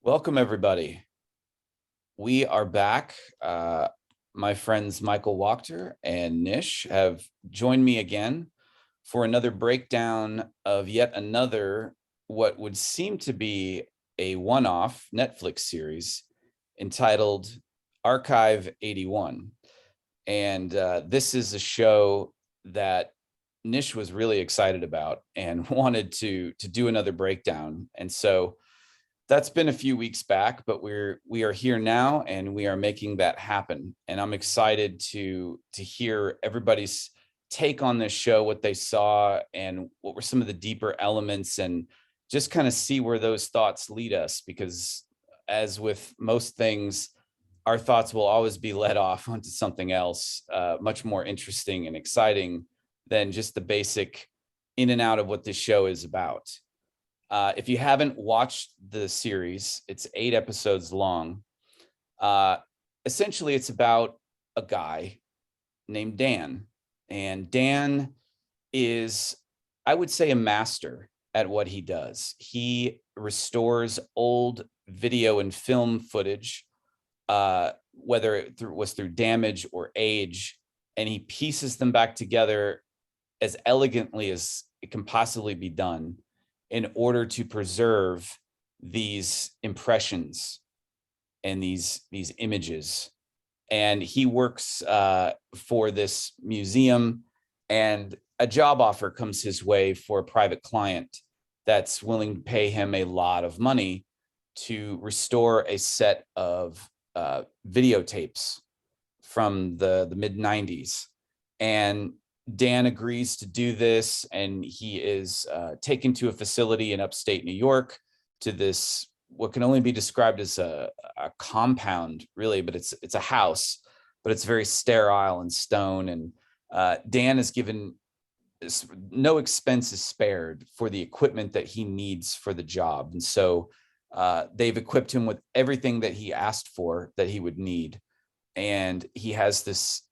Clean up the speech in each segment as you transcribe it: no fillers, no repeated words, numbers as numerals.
Welcome, everybody. We are back. My friends Michael Wachter and Niish have joined me again for another breakdown of yet another, what would seem to be a one-off Netflix series entitled Archive 81. And this is a show that Nish was really excited about and wanted to do another breakdown. And so that's been a few weeks back, but we are here now and we are making that happen. And I'm excited to hear everybody's take on this show, what they saw and what were some of the deeper elements, and just kind of see where those thoughts lead us, because as with most things, our thoughts will always be led off onto something else, much more interesting and exciting than just the basic in and out of what this show is about. If you haven't watched the series, it's 8 episodes long. Essentially, it's about a guy named Dan. And Dan is, I would say, a master at what he does. He restores old video and film footage, whether it was through damage or age, and he pieces them back together as elegantly as it can possibly be done in order to preserve these impressions and these images. And he works for this museum, and a job offer comes his way for a private client that's willing to pay him a lot of money to restore a set of videotapes from the mid 90s. And Dan agrees to do this, and he is taken to a facility in upstate New York, to this what can only be described as a compound, really, but it's a house, but it's very sterile and stone. And Dan is given no expenses spared for the equipment that he needs for the job, and so they've equipped him with everything that he asked for that he would need. And he has this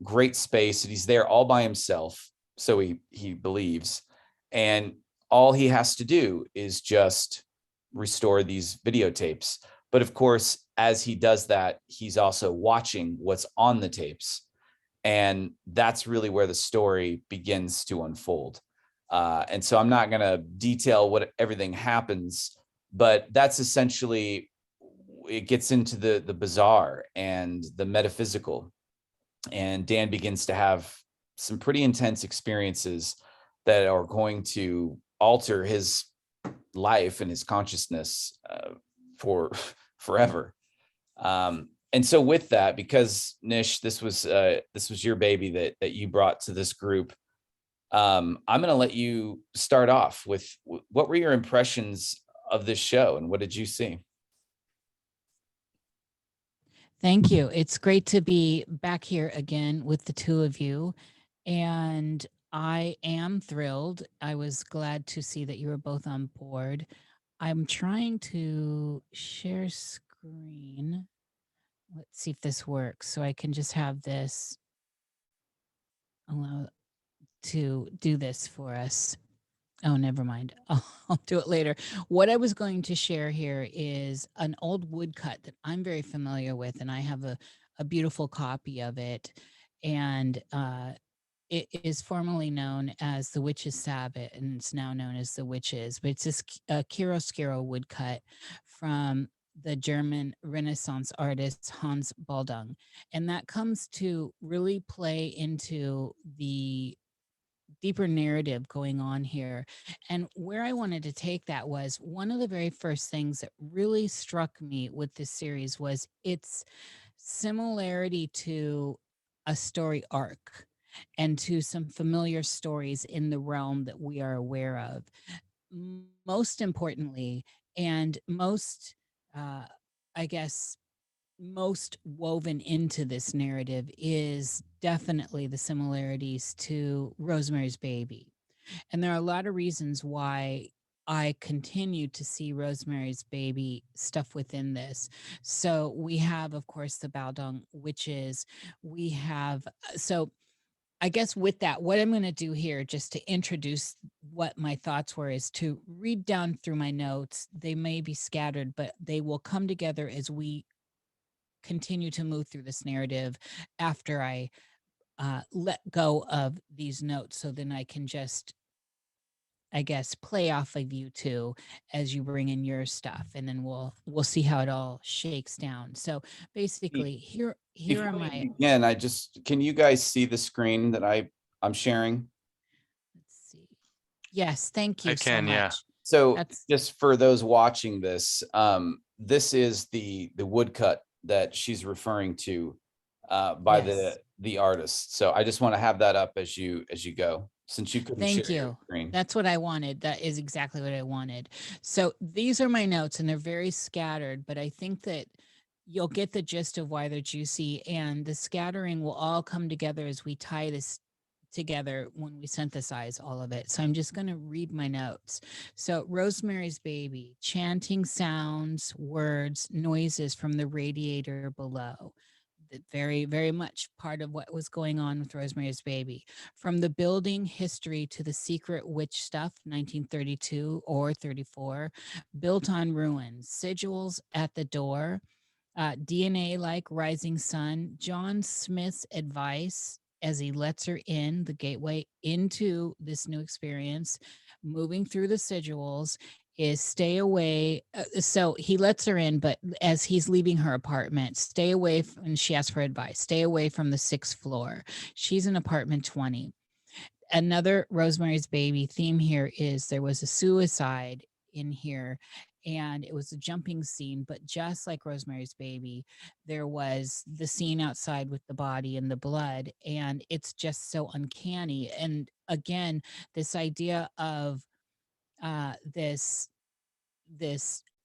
great space, and he's there all by himself, so he believes, and all he has to do is just restore these videotapes. But of course, as he does that, he's also watching what's on the tapes, and that's really where the story begins to unfold. And so I'm not going to detail what everything happens, but that's essentially, it gets into the bizarre and the metaphysical. And Dan begins to have some pretty intense experiences that are going to alter his life and his consciousness for forever. And so with that, because Nish, this was your baby that you brought to this group, I'm going to let you start off with what were your impressions of this show and what did you see? Thank you. It's great to be back here again with the two of you. And I am thrilled. I was glad to see that you were both on board. I'm trying to share screen. Let's see if this works. So I can just have this allow to do this for us. Oh, never mind. I'll do it later. What I was going to share here is an old woodcut that I'm very familiar with, and I have a beautiful copy of it. And it is formerly known as the Witch's Sabbath, and it's now known as the Witches. But it's this chiaroscuro woodcut from the German Renaissance artist Hans Baldung. And that comes to really play into the deeper narrative going on here. And where I wanted to take that was one of the very first things that really struck me with this series was its similarity to a story arc and to some familiar stories in the realm that we are aware of. Most importantly, and most, I guess, most woven into this narrative is definitely the similarities to Rosemary's Baby. And there are a lot of reasons why I continue to see Rosemary's Baby stuff within this. So we have, of course, the Baldung witches. We have, so I guess with that, what I'm going to do here, just to introduce what my thoughts were, is to read down through my notes. They may be scattered, but they will come together as we continue to move through this narrative after I let go of these notes. So then I can just, I guess, play off of you two as you bring in your stuff, and then we'll see how it all shakes down. So basically, here are Before my. you begin, can you guys see the screen that I'm sharing? Let's see. Yes, thank I you so can, yeah. much. So That's just for those watching this, this is the woodcut that she's referring to by yes. the artist. So I just want to have that up as you go, since you couldn't share Thank your you. screen. That's what I wanted. That is exactly what I wanted. So these are my notes, and they're very scattered, but I think that you'll get the gist of why they're juicy, and the scattering will all come together as we tie this together when we synthesize all of it. So I'm just going to read my notes. So Rosemary's Baby, chanting sounds, words, noises from the radiator below. Very, very much part of what was going on with Rosemary's Baby. From the building history to the secret witch stuff, 1932 or 34, built on ruins, sigils at the door, DNA like rising sun, John Smith's advice as he lets her in the gateway into this new experience, moving through the sigils, is stay away. So he lets her in, but as he's leaving her apartment, stay away. And she asks for advice, stay away from the 6th floor. She's in apartment 20. Another Rosemary's Baby theme here is there was a suicide in here, and it was a jumping scene, but just like Rosemary's Baby, there was the scene outside with the body and the blood, and it's just so uncanny. And again, this idea of this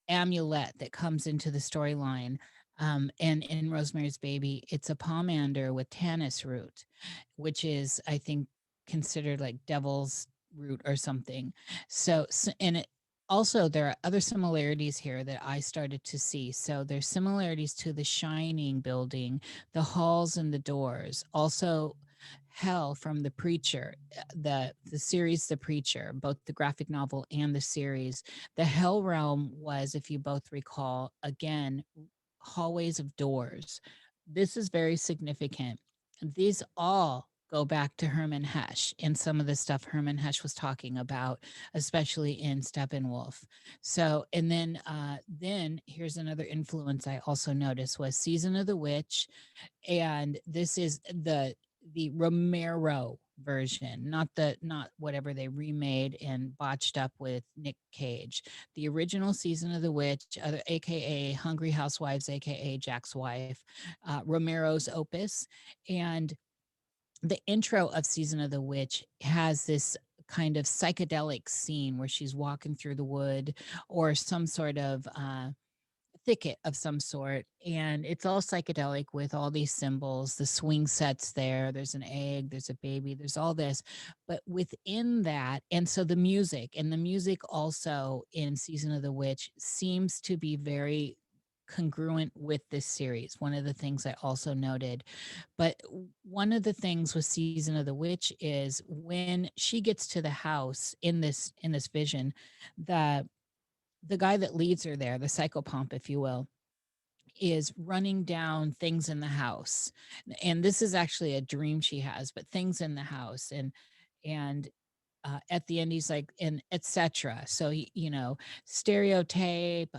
amulet that comes into the storyline. And in Rosemary's Baby, it's a pomander with tannis root, which is, I think, considered like devil's root or something. And it also, there are other similarities here that I started to see. So there's similarities to the Shining building, the halls and the doors. Also, Hell from The Preacher, the series The Preacher, both the graphic novel and the series. The Hell realm was, if you both recall, again, hallways of doors. This is very significant. These all go back to Herman Hesse and some of the stuff Herman Hesse was talking about, especially in Steppenwolf. So, and then here's another influence I also noticed was Season of the Witch, and this is the Romero version, not whatever they remade and botched up with Nick Cage. The original Season of the Witch, aka Hungry Housewives, aka Jack's wife, Romero's opus. And the intro of Season of the Witch has this kind of psychedelic scene where she's walking through the wood or some sort of thicket of some sort, and it's all psychedelic with all these symbols, the swing sets there, there's an egg, there's a baby, there's all this, but within that, and so the music also in Season of the Witch seems to be very congruent with this series. One of the things I also noted, but one of the things with Season of the Witch is when she gets to the house in this vision, the the guy that leads her there, the psychopomp, if you will, is running down things in the house. And this is actually a dream she has, but things in the house. And at the end, he's like, and etc. So, stereotape,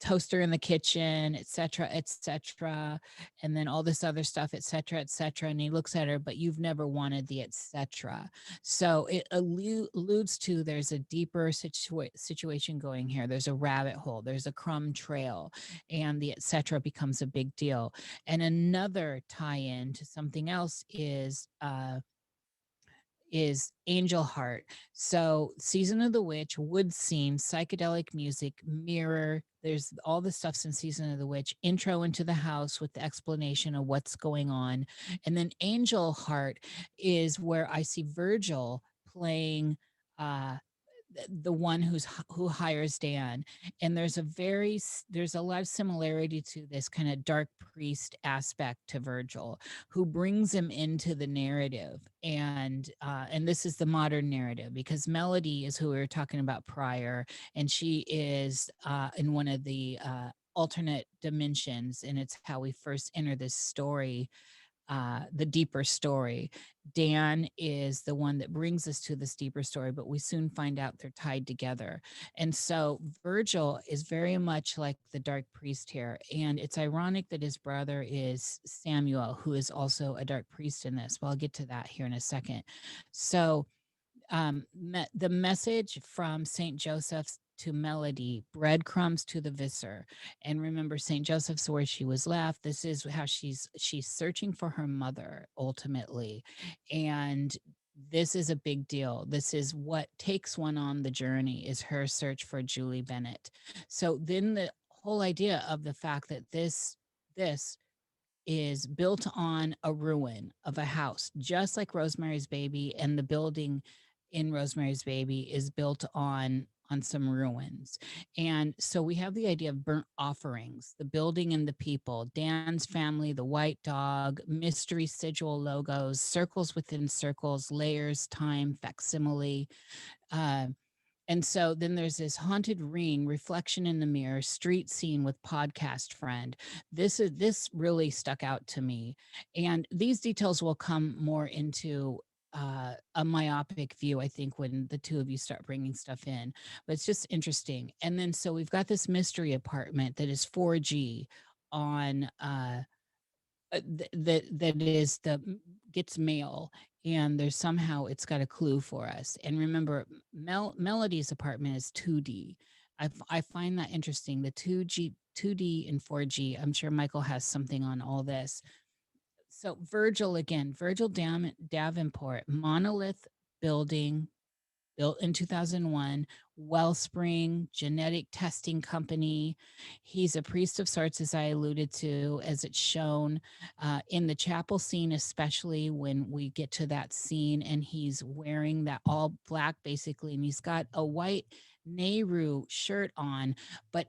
toaster in the kitchen, et cetera, and then all this other stuff, et cetera, and he looks at her, but you've never wanted the et cetera. So it alludes to there's a deeper situation going here. There's a rabbit hole, there's a crumb trail, and the et cetera becomes a big deal. And another tie-in to something else is Angel Heart. So Season of the Witch, wood scene, psychedelic music, mirror. There's all the stuff's in Season of the Witch. Intro into the house with the explanation of what's going on. And then Angel Heart is where I see Virgil playing the one who hires Dan. And there's a lot of similarity to this kind of dark priest aspect to Virgil, who brings him into the narrative. And this is the modern narrative, because Melody is who we were talking about prior, and she is in one of the alternate dimensions, and it's how we first enter this story, the deeper story. Dan is the one that brings us to this deeper story, but we soon find out they're tied together. And so Virgil is very much like the dark priest here. And it's ironic that his brother is Samuel, who is also a dark priest in this. Well, I'll get to that here in a second. So the message from St. Joseph's to Melody, breadcrumbs to the viscer. And remember, St. Joseph's where she was left. This is how she's searching for her mother ultimately. And this is a big deal. This is what takes one on the journey, is her search for Julie Bennett. So then the whole idea of the fact that this is built on a ruin of a house, just like Rosemary's Baby, and the building in Rosemary's Baby is built on some ruins. And so we have the idea of burnt offerings, the building and the people, Dan's family, the white dog, mystery sigil logos, circles within circles, layers, time, facsimile. Uh, and so then there's this haunted ring, reflection in the mirror, street scene with podcast friend. This really stuck out to me. And these details will come more into a myopic view, I think, when the two of you start bringing stuff in. But it's just interesting. And then so we've got this mystery apartment that is 4G on that is the gets mail, and there's somehow it's got a clue for us. And remember, Melody's apartment is 2D. I find that interesting, the 2D and 4G. I'm sure Michael has something on all this. So Virgil again, Davenport, monolith building, built in 2001, Wellspring Genetic Testing Company. He's a priest of sorts, as I alluded to, as it's shown in the chapel scene, especially when we get to that scene, and he's wearing that all black basically, and he's got a white Nehru shirt on, but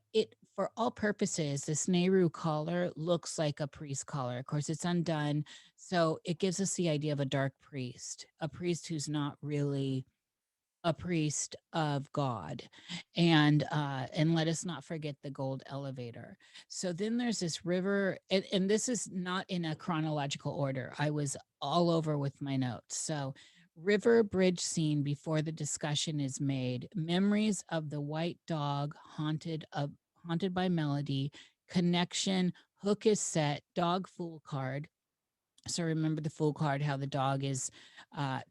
for all purposes, this Nehru collar looks like a priest collar. Of course, it's undone. So it gives us the idea of a dark priest, a priest who's not really a priest of God. And let us not forget the gold elevator. So then there's this river, and this is not in a chronological order. I was all over with my notes. So river bridge scene before the discussion is made. Memories of the white dog haunted by Melody. Connection, hook is set, dog fool card. So remember the fool card, how the dog is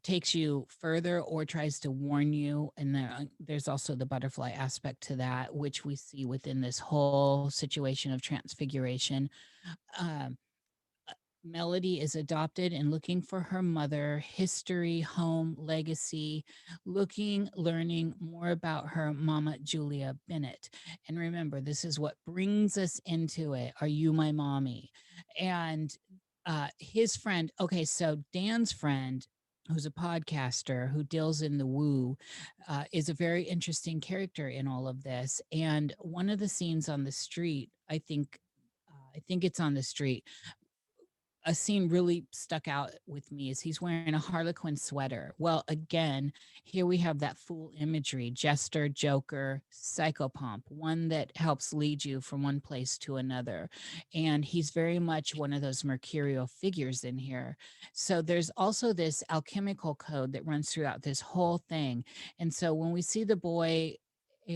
takes you further or tries to warn you. And there's also the butterfly aspect to that, which we see within this whole situation of transfiguration. Um, Melody is adopted and looking for her mother, history, home, legacy, learning more about her mama, Julia Bennett. And remember, this is what brings us into it. Are you my mommy? And his friend, okay, so Dan's friend, who's a podcaster who deals in the woo, is a very interesting character in all of this. And one of the scenes on the street, I think it's on the street, a scene really stuck out with me is he's wearing a Harlequin sweater. Well, again, here we have that fool imagery, jester, joker, psychopomp, one that helps lead you from one place to another. And he's very much one of those mercurial figures in here. So there's also this alchemical code that runs throughout this whole thing. And so when we see the boy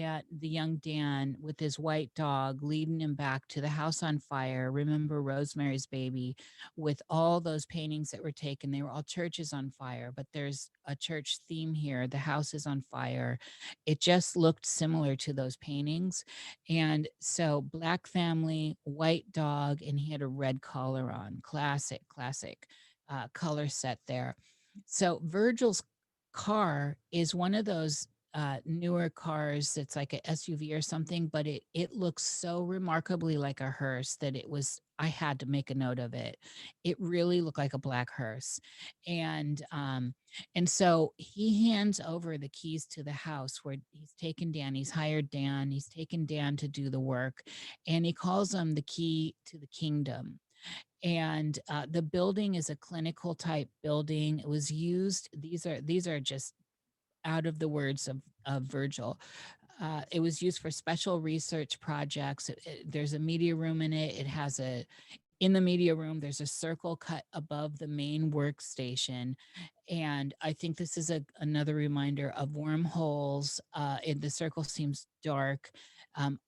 at the young Dan with his white dog leading him back to the house on fire, remember Rosemary's Baby, with all those paintings that were taken. They were all churches on fire, but there's a church theme here. The house is on fire. It just looked similar to those paintings. And so black family, white dog, and he had a red collar on. Classic, classic color set there. So Virgil's car is one of those newer cars. It's like a SUV or something, but it looks so remarkably like a hearse that I had to make a note of it. It really looked like a black hearse. And so he hands over the keys to the house where he's hired Dan, he's taken Dan to do the work, and he calls him the key to the kingdom. And the building is a clinical type building. It was used, these are just out of the words of Virgil. It was used for special research projects. There's a media room in it. In the media room, there's a circle cut above the main workstation. And I think this is another reminder of wormholes. The circle seems dark,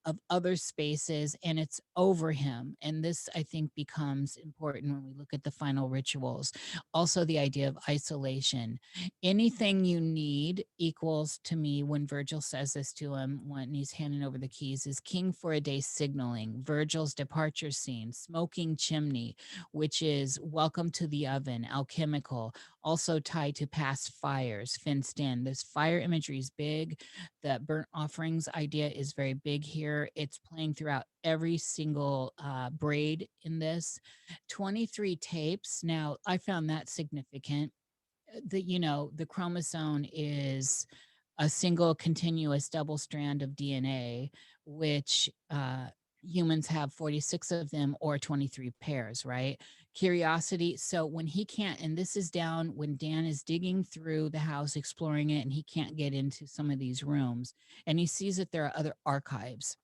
of other spaces, and it's over him. And this, I think, becomes important when we look at the final rituals. Also, the idea of isolation. Anything you need equals, to me, when Virgil says this to him when he's handing over the keys, is king for a day signaling, Virgil's departure scene, smoking chimney, which is welcome to the oven, alchemical, also tied to past fires, fenced in. This fire imagery is big. The burnt offerings idea is very big here. It's playing throughout every single braid in this. 23 tapes. Now, I found that significant. The chromosome is a single continuous double strand of DNA, which humans have 46 of them or 23 pairs, right? Curiosity. So when he can't, and this is down when Dan is digging through the house, exploring it, and he can't get into some of these rooms, and he sees that there are other archives.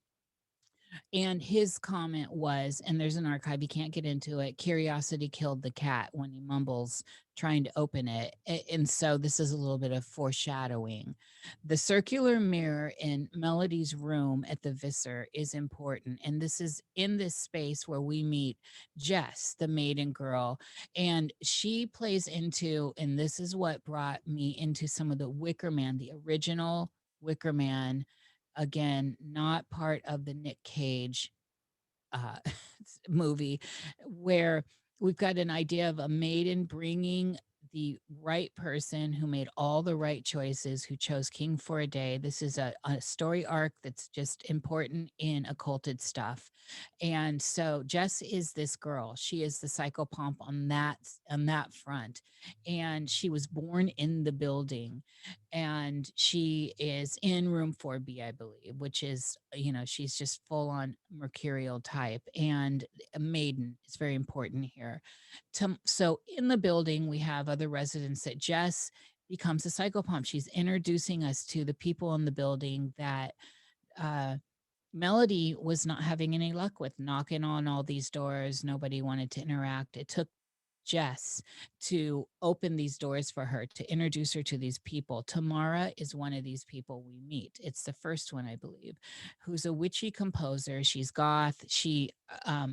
And his comment was, and there's an archive, you can't get into it. Curiosity killed the cat when he mumbles trying to open it. And so this is a little bit of foreshadowing. The circular mirror in Melody's room at the Visser is important. And this is in this space where we meet Jess, the maiden girl. And she plays into, and this is what brought me into some of the Wicker Man, the original Wicker Man, again, not part of the Nick Cage uh, movie, where we've got an idea of a maiden bringing the right person who made all the right choices, who chose king for a day. This is a story arc that's just important in occulted stuff. And so Jess is this girl. She is the psychopomp on that front. And she was born in the building, and she is in room 4B, I believe, which is, she's just full on mercurial type, and a maiden is very important here. So in the building, we have other residents that Jess becomes a psychopomp. She's introducing us to the people in the building that uh, Melody was not having any luck with, knocking on all these doors. Nobody wanted to interact. It took Jess to open these doors for her, to introduce her to these people. Tamara is one of these people we meet. It's the first one, I believe, who's a witchy composer. She's goth. She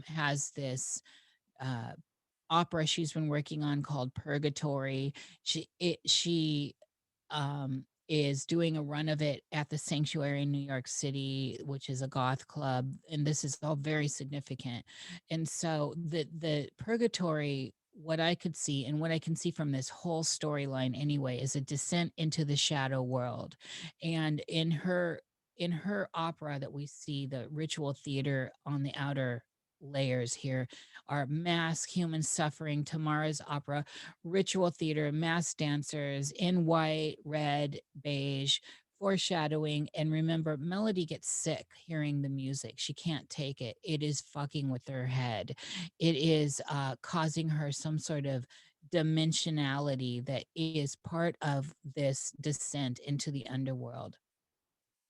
has this uh, opera she's been working on called Purgatory. She is doing a run of it at the Sanctuary in New York City, which is a goth club, and this is all very significant. And so the Purgatory, what I could see and what I can see from this whole storyline anyway, is a descent into the shadow world. And in her opera that we see, the ritual theater on the outer layers here are mass human suffering. Tamara's opera, ritual theater, mass dancers in white, red, beige, foreshadowing. And remember, Melody gets sick hearing the music. She can't take it. It is fucking with her head. It is causing her some sort of dimensionality that is part of this descent into the underworld.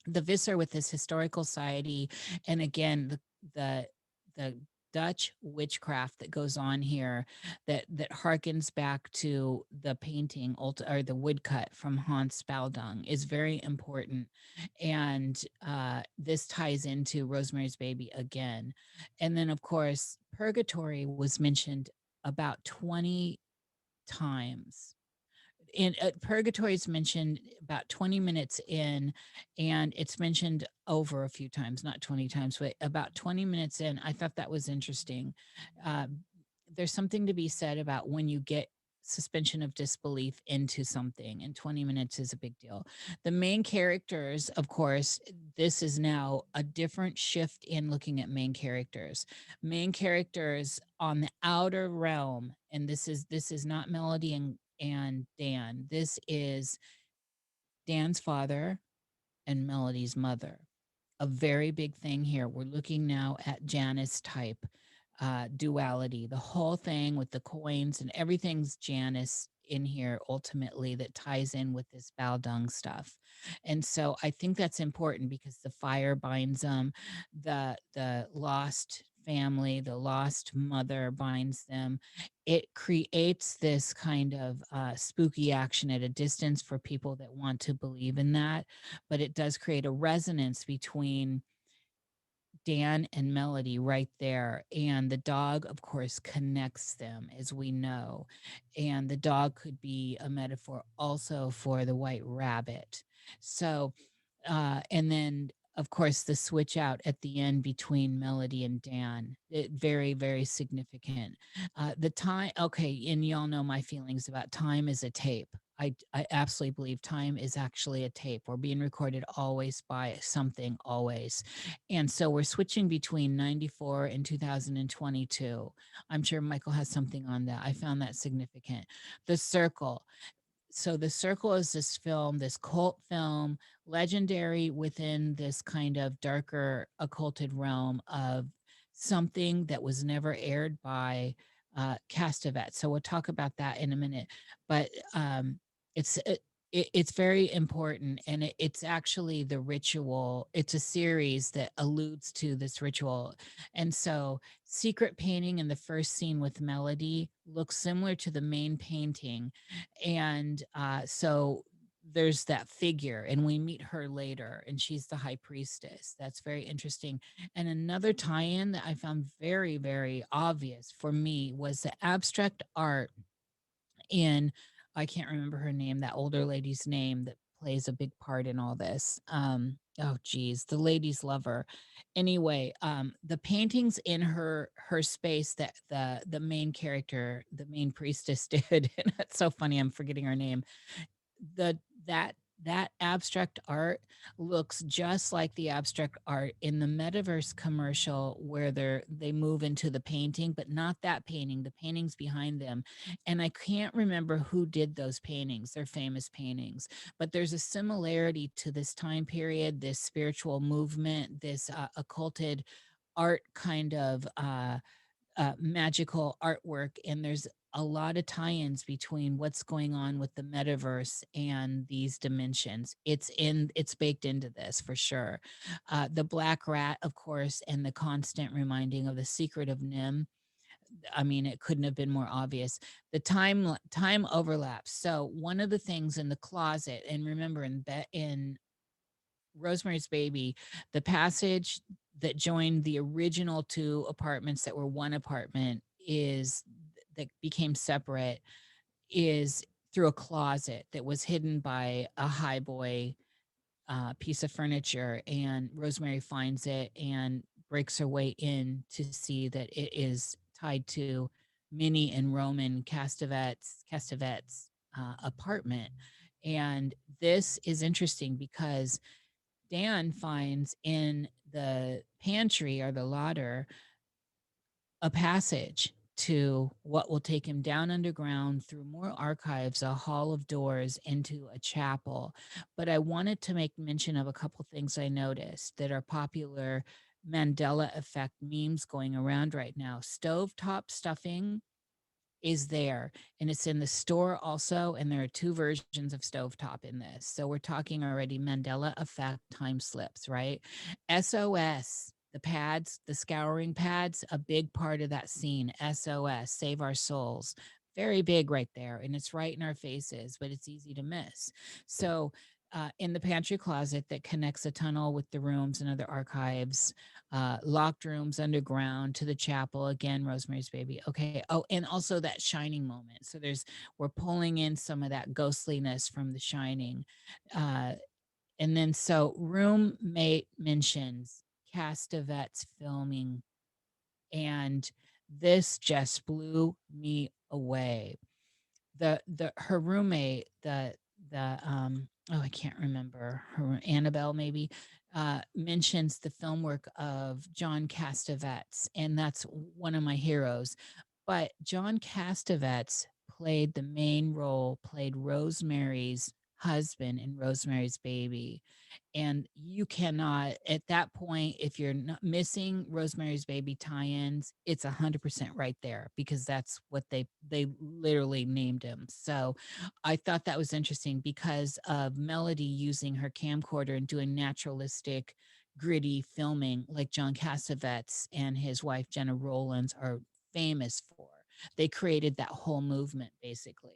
The Visser with this historical society, and again the Dutch witchcraft that goes on here, that harkens back to the painting or the woodcut from Hans Spalding, is very important. And this ties into Rosemary's Baby again. And then, of course, Purgatory was mentioned about 20 times. In Purgatory is mentioned about 20 minutes in, and it's mentioned over a few times, not 20 times, but about 20 minutes in. I thought that was interesting. uh, there's something to be said about when you get suspension of disbelief into something, and 20 minutes is a big deal. The main characters, of course, this is now a different shift in looking at main characters. Main characters on the outer realm, and this is not Melody and Dan. This is Dan's father and Melody's mother. A very big thing here. We're looking now at Janice type duality. The whole thing with the coins and everything's Janice in here ultimately that ties in with this Baldung stuff. And so I think that's important because the fire binds them, the lost family, the lost mother binds them. It creates this kind of spooky action at a distance for people that want to believe in that, but it does create a resonance between Dan and Melody right there. And the dog, of course, connects them, as we know. And the dog could be a metaphor also for the white rabbit. So, and then, of course, the switch out at the end between Melody and Dan, very, very significant. The time, okay, and y'all know my feelings about time is a tape. I absolutely believe time is actually a tape. We're being recorded always by something, always. And so we're switching between 94 and 2022. I'm sure Michael has something on that. I found that significant. The Circle. So The Circle is this film, this cult film, legendary within this kind of darker occulted realm of something that was never aired by Castevet. So we'll talk about that in a minute. But it's it's very important, and it's actually the ritual. It's a series that alludes to this ritual. And so secret painting in the first scene with Melody looks similar to the main painting. And so there's that figure, and we meet her later, and she's the high priestess. That's very interesting. And another tie-in that I found very, very obvious for me was the abstract art in, I can't remember her name, that older lady's name that plays a big part in all this. Oh geez, the lady's lover. Anyway, the paintings in her space that the main character, the main priestess did, and that's so funny, I'm forgetting her name. The that abstract art looks just like the abstract art in the metaverse commercial where they move into the painting, but not that painting, the paintings behind them. And I can't remember who did those paintings. They're famous paintings, but there's a similarity to this time period, this spiritual movement, this occulted art kind of magical artwork. And there's a lot of tie-ins between what's going on with the metaverse and these dimensions. It's baked into this for sure. The black rat, of course, and the constant reminding of the secret of Nim. I mean, it couldn't have been more obvious. The time overlaps. So one of the things in the closet, and remember in Rosemary's Baby, the passage that joined the original two apartments that were one apartment is that became separate is through a closet that was hidden by a highboy piece of furniture, and Rosemary finds it and breaks her way in to see that it is tied to Minnie and Roman Castevet's apartment. And this is interesting because Dan finds in the pantry or the larder a passage to what will take him down underground through more archives, a hall of doors into a chapel. But I wanted to make mention of a couple things I noticed that are popular Mandela effect memes going around right now. Stovetop stuffing is there, and it's in the store also, and there are two versions of stovetop in this. So we're talking already Mandela effect time slips, right? SOS, the pads, the scouring pads, a big part of that scene. SOS, save our souls. Very big right there, and it's right in our faces, but it's easy to miss. So in the pantry closet that connects a tunnel with the rooms and other archives, locked rooms underground to the chapel. Again, Rosemary's Baby. Okay. Oh, and also that Shining moment. So we're pulling in some of that ghostliness from The Shining. Uh, and then so roommate mentions Castevet's filming, and this just blew me away. the her roommate, the oh, I can't remember her, Annabelle maybe, mentions the film work of John Cassavetes, and that's one of my heroes. But John Cassavetes played the main role, played Rosemary's husband in Rosemary's Baby. And you cannot, at that point, if you're not missing Rosemary's Baby tie-ins, it's 100% right there, because that's what they literally named him. So I thought that was interesting because of Melody using her camcorder and doing naturalistic, gritty filming like John Cassavetes and his wife Jenna Rollins are famous for. They created that whole movement basically.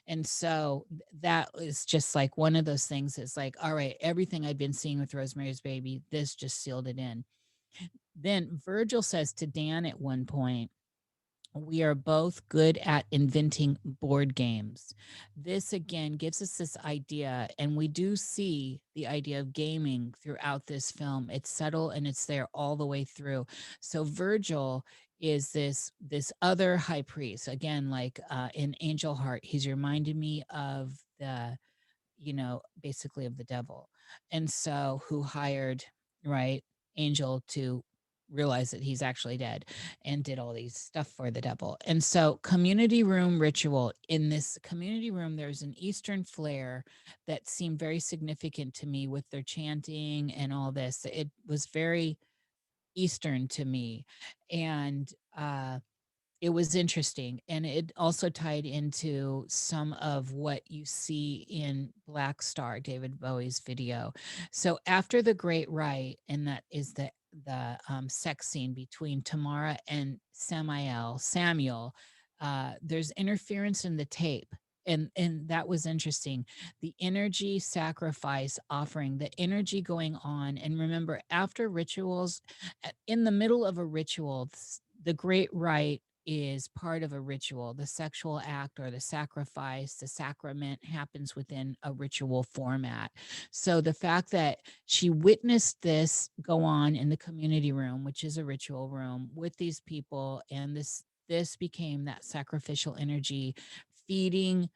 And so that is just like one of those things. It's like, all right, everything I'd been seeing with Rosemary's Baby, this just sealed it in. Then Virgil says to Dan at one point, we are both good at inventing board games. This again gives us this idea, and we do see the idea of gaming throughout this film. It's subtle and it's there all the way through. So Virgil is this other high priest again, like in Angel Heart. He's reminded me of the, basically of the devil, and so who hired, right, Angel to realize that he's actually dead and did all these stuff for the devil. And so community room ritual, in this community room there's an Eastern flair that seemed very significant to me with their chanting and all this. It was very Eastern to me. And it was interesting, and it also tied into some of what you see in Black Star, David Bowie's video. So after the Great Rite, and that is the sex scene between Tamara and Samuel, there's interference in the tape. And that was interesting. The energy sacrifice offering, the energy going on. And remember, after rituals, in the middle of a ritual, the Great Rite is part of a ritual. The sexual act or the sacrifice, the sacrament happens within a ritual format. So the fact that she witnessed this go on in the community room, which is a ritual room with these people, and this became that sacrificial energy feeding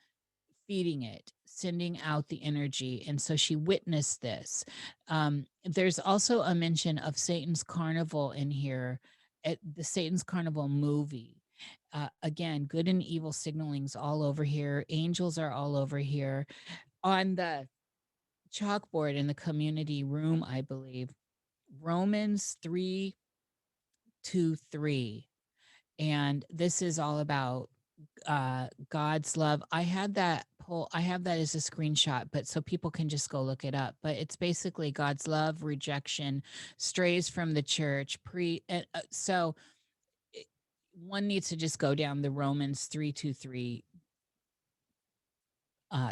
feeding it, sending out the energy. And so she witnessed this. There's also a mention of Satan's Carnival in here, at the Satan's Carnival movie. Again, good and evil signalings all over here. Angels are all over here. On the chalkboard in the community room, I believe, Romans 3:2-3. And this is all about God's love. I have that as a screenshot, but so people can just go look it up. But it's basically God's love, rejection, strays from the church. So one needs to just go down the Romans 3:2-3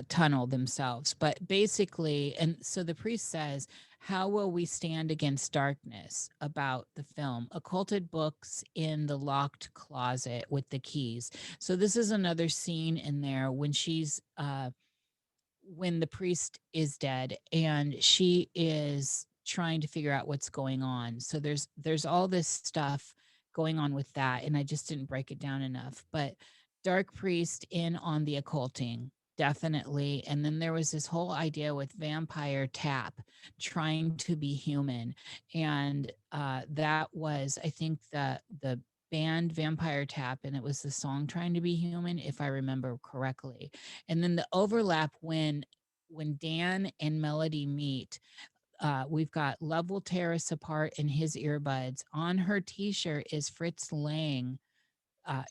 tunnel themselves. But basically, and so the priest says, how will we stand against darkness about the film? Occulted books in the locked closet with the keys. So this is another scene in there when when the priest is dead and she is trying to figure out what's going on. So there's all this stuff going on with that, and I just didn't break it down enough. But dark priest in on the occulting, definitely. And then there was this whole idea with vampire tap trying to be human, and that was, I think, the band Vampire Tap, and it was the song Trying to Be Human, if I remember correctly. And then the overlap when Dan and Melody meet, we've got Love Will Tear Us Apart in his earbuds. On her t-shirt is Fritz Lang,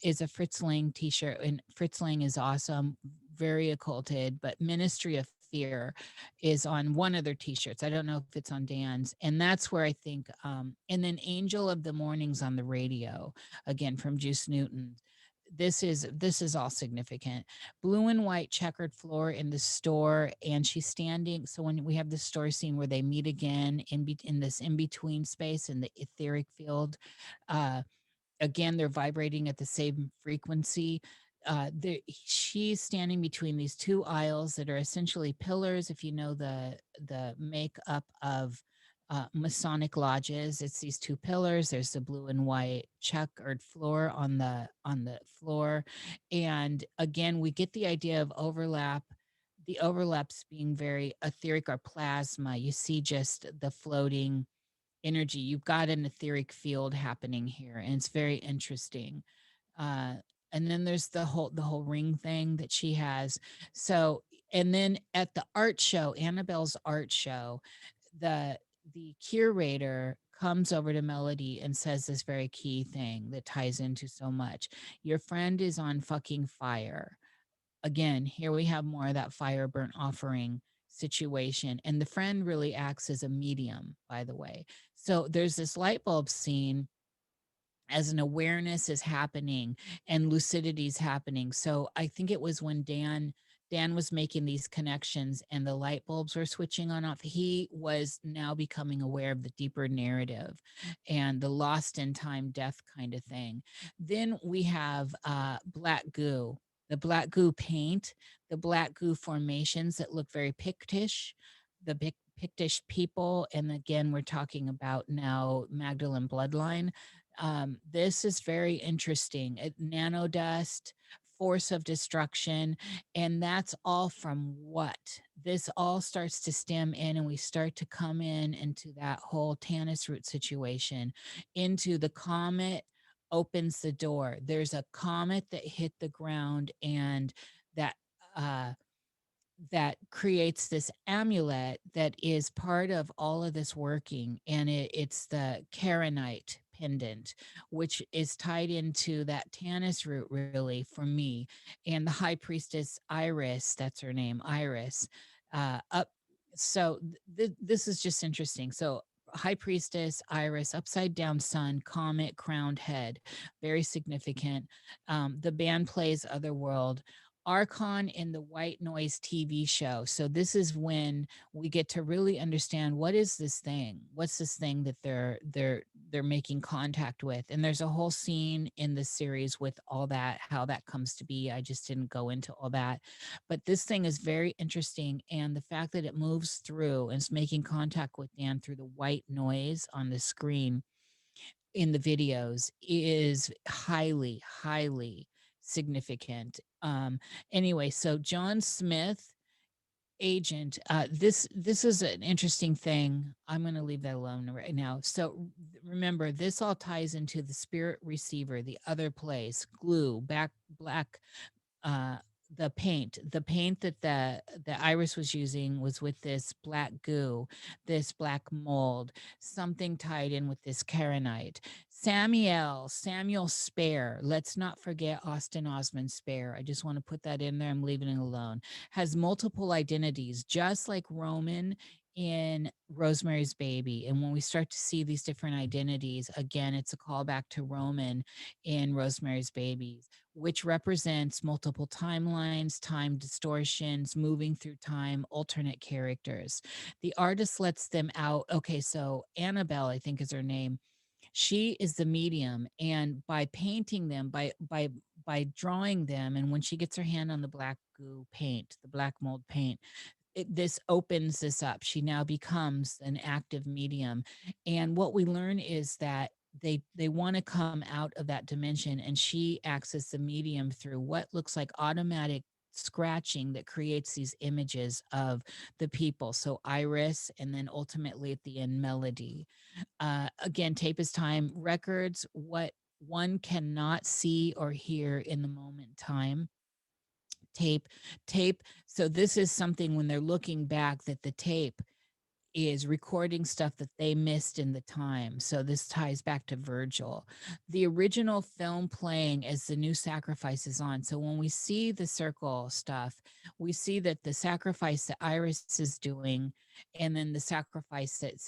is a Fritz Lang t-shirt, and Fritz Lang is awesome, very occulted. But Ministry of Fear is on one of their t-shirts. I don't know if it's on Dan's. And that's where I think, and then Angel of the Mornings on the radio, again from Juice Newton. This is all significant. Blue and white checkered floor in the store, and she's standing. So when we have the store scene where they meet again in this in between space in the etheric field, uh, again they're vibrating at the same frequency. She's standing between these two aisles that are essentially pillars. If you know the makeup of Masonic lodges. It's these two pillars. There's the blue and white checkered floor on the floor, and again, we get the idea of overlap. The overlaps being very etheric or plasma. You see just the floating energy. You've got an etheric field happening here, and it's very interesting. Uh, and then there's the whole ring thing that she has. So, and then at the art show, Annabelle's art show, the the curator comes over to Melody and says this very key thing that ties into so much. Your friend is on fucking fire. Again, here we have more of that fire burnt offering situation. And the friend really acts as a medium, by the way. So there's this light bulb scene as an awareness is happening and lucidity is happening. So I think it was when Dan was making these connections and the light bulbs were switching on off. He was now becoming aware of the deeper narrative and the lost in time death kind of thing. Then we have black goo, the black goo paint, the black goo formations that look very Pictish, the Pictish people. And again, we're talking about now Magdalene bloodline. This is very interesting. Nanodust, force of destruction, and that's all from what? This all starts to stem in, and we start to come in into that whole Tannis root situation, into the comet opens the door. There's a comet that hit the ground, and that uh that creates this amulet that is part of all of this working, and it's the Karenite pendant, which is tied into that Tannis root, really, for me. And the high priestess Iris, that's her name, Iris, up. So this is just interesting. So high priestess Iris, upside down sun, comet, crowned head, very significant. The band plays Otherworld. Archon in the White Noise TV show. So this is when we get to really understand what is this thing? What's this thing that they're making contact with? And there's a whole scene in the series with all that, how that comes to be. I just didn't go into all that. But this thing is very interesting. And the fact that it moves through and is making contact with Dan through the white noise on the screen in the videos is highly, highly significant. Anyway, so John Smith, agent, this is an interesting thing. I'm going to leave that alone right now. So remember, this all ties into the spirit receiver, the other place, glue, back black, uh the paint that the Iris was using was with this black goo, this black mold, something tied in with this Karenite. Samuel Spare, let's not forget Austin Osman Spare. I just want to put that in there. I'm leaving it alone. Has multiple identities, just like Roman in Rosemary's Baby. And when we start to see these different identities, again, it's a callback to Roman in Rosemary's Baby, which represents multiple timelines, time distortions, moving through time, alternate characters. The artist lets them out. Okay, so Annabelle, I think is her name. She is the medium, and by painting them, by drawing them, and when she gets her hand on the black goo paint, the black mold paint, this opens this up. She now becomes an active medium. And what we learn is that they want to come out of that dimension, and she acts as the medium through what looks like automatic scratching that creates these images of the people. So Iris, and then ultimately at the end, Melody. Again, tape is time. Records, what one cannot see or hear in the moment in time. Tape, tape. So this is something when they're looking back, that the tape is recording stuff that they missed in the time. So this ties back to Virgil. The original film playing as the new sacrifice is on. So when we see the circle stuff, we see that the sacrifice that Iris is doing, and then the sacrifice that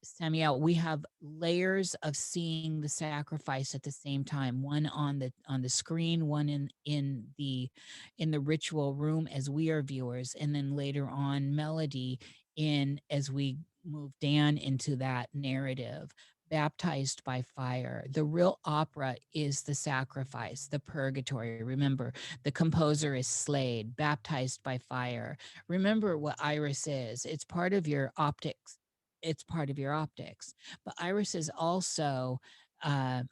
Samuel, we have layers of seeing the sacrifice at the same time. One on the screen, one in the ritual room as we are viewers, and then later on Melody in as we move Dan into that narrative, baptized by fire. The real opera is the sacrifice, the purgatory. Remember, the composer is Slade, baptized by fire. Remember what Iris is. It's part of your optics. it's part of your optics. But iris is also uh,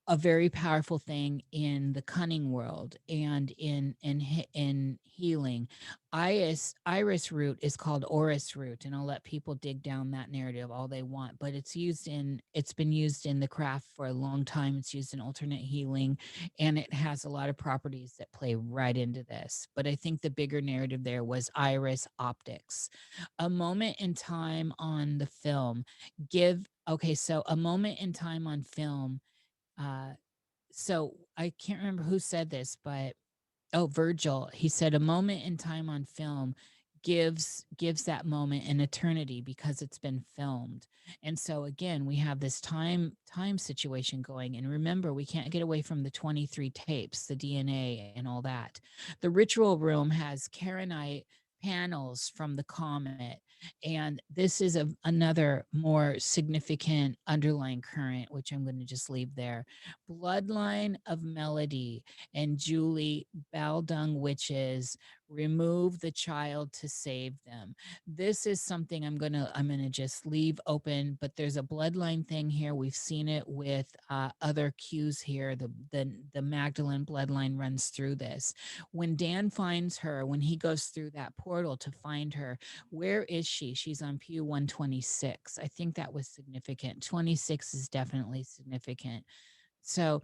a very powerful thing in the cunning world and in healing. Iris root is called orris root, and I'll let people dig down that narrative all they want, but it's been used in the craft for a long time. It's used in alternate healing, and it has a lot of properties that play right into this. But I think the bigger narrative there was iris optics. A moment in time on the film so a moment in time on film, uh, so I can't remember who said this, but Virgil, he said a moment in time on film gives that moment an eternity because it's been filmed. And so again, we have this time situation going. And remember, we can't get away from the 23 tapes, the DNA and all that. The ritual room has Karenite panels from the comet. And this is another more significant underlying current, which I'm going to just leave there. Bloodline of Melody and Julie Baldung witches remove the child to save them. This is something I'm gonna just leave open, but there's a bloodline thing here. We've seen it with other cues here. The Magdalene bloodline runs through this. When Dan finds her, when he goes through that portal to find her, where is she? She's on Pew 126. I think that was significant. 26 is definitely significant. So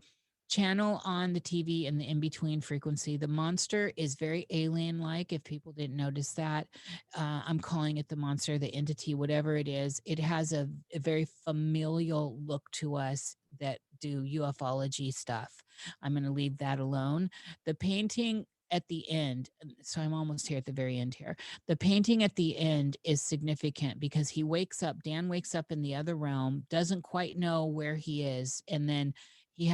channel on the TV and the in-between frequency. The monster is very alien-like, if people didn't notice that. I'm calling it the monster, the entity, whatever it is. It has a very familial look to us that do ufology stuff. I'm going to leave that alone. The painting at the end, so I'm almost here at the very end here. The painting at the end is significant because Dan wakes up in the other realm, doesn't quite know where he is, and then we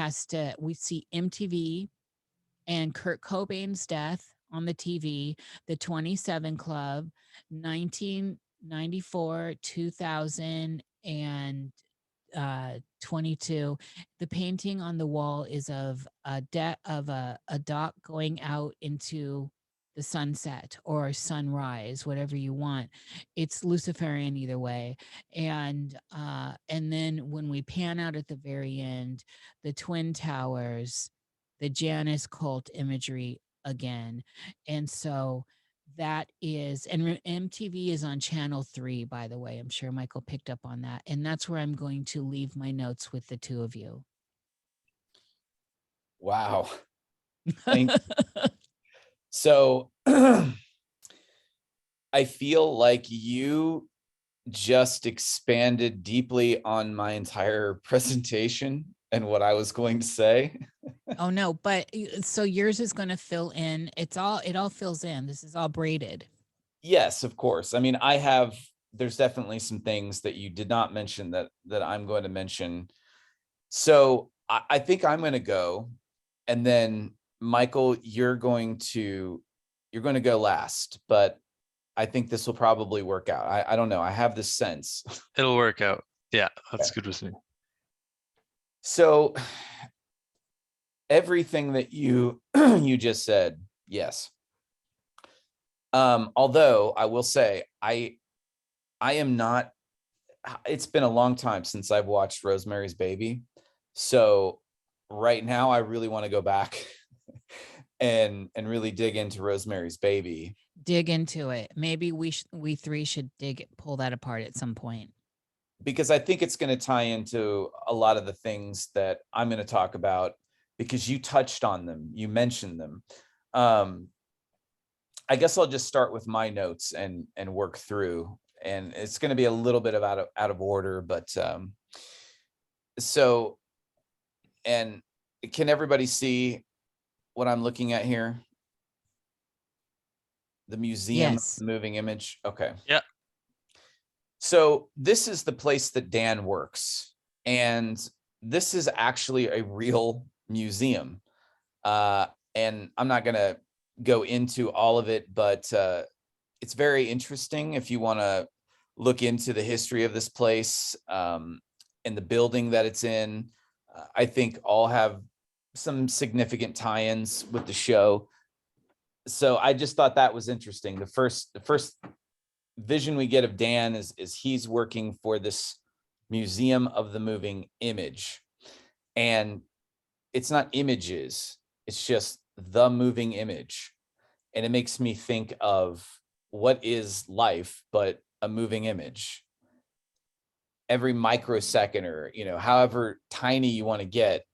see MTV and Kurt Cobain's death on the TV, the 27 Club, 1994, 2000, and 22. The painting on the wall is of a dock going out into the sunset or sunrise, whatever you want. It's Luciferian either way. And then when we pan out at the very end, the Twin Towers, the Janus cult imagery again. And so that is, and MTV is on channel 3, by the way. I'm sure Michael picked up on that. And that's where I'm going to leave my notes with the two of you. Wow. Thank So I feel like you just expanded deeply on my entire presentation and what I was going to say. Oh no, but so yours is going to fill in. It all fills in. This is all braided. Yes, of course. I mean, there's definitely some things that you did not mention that I'm going to mention. So I think I'm going to go, and then Michael, you're going to go last, but I think this will probably work out. I don't know. I have this sense. It'll work out. Yeah, that's good with me. So everything that you you just said, yes. Although I will say I am not, it's been a long time since I've watched Rosemary's Baby. So right now I really want to go back and really dig into Rosemary's Baby. Dig into it. Maybe we three should pull that apart at some point. Because I think it's going to tie into a lot of the things that I'm going to talk about, because you touched on them, you mentioned them. I guess I'll just start with my notes and work through, and it's going to be a little bit of out of order, but so, and can everybody see what I'm looking at here? The museum, Yes. moving image. Okay. Yeah. So this is the place that Dan works, and this is actually a real museum. And I'm not going to go into all of it, but it's very interesting if you want to look into the history of this place and the building that it's in. I think all have some significant tie-ins with the show. So I just thought that was interesting. The first vision we get of Dan is he's working for this Museum of the Moving Image. And it's not images, it's just the moving image. And it makes me think of what is life but a moving image. Every microsecond, or however tiny you want to get,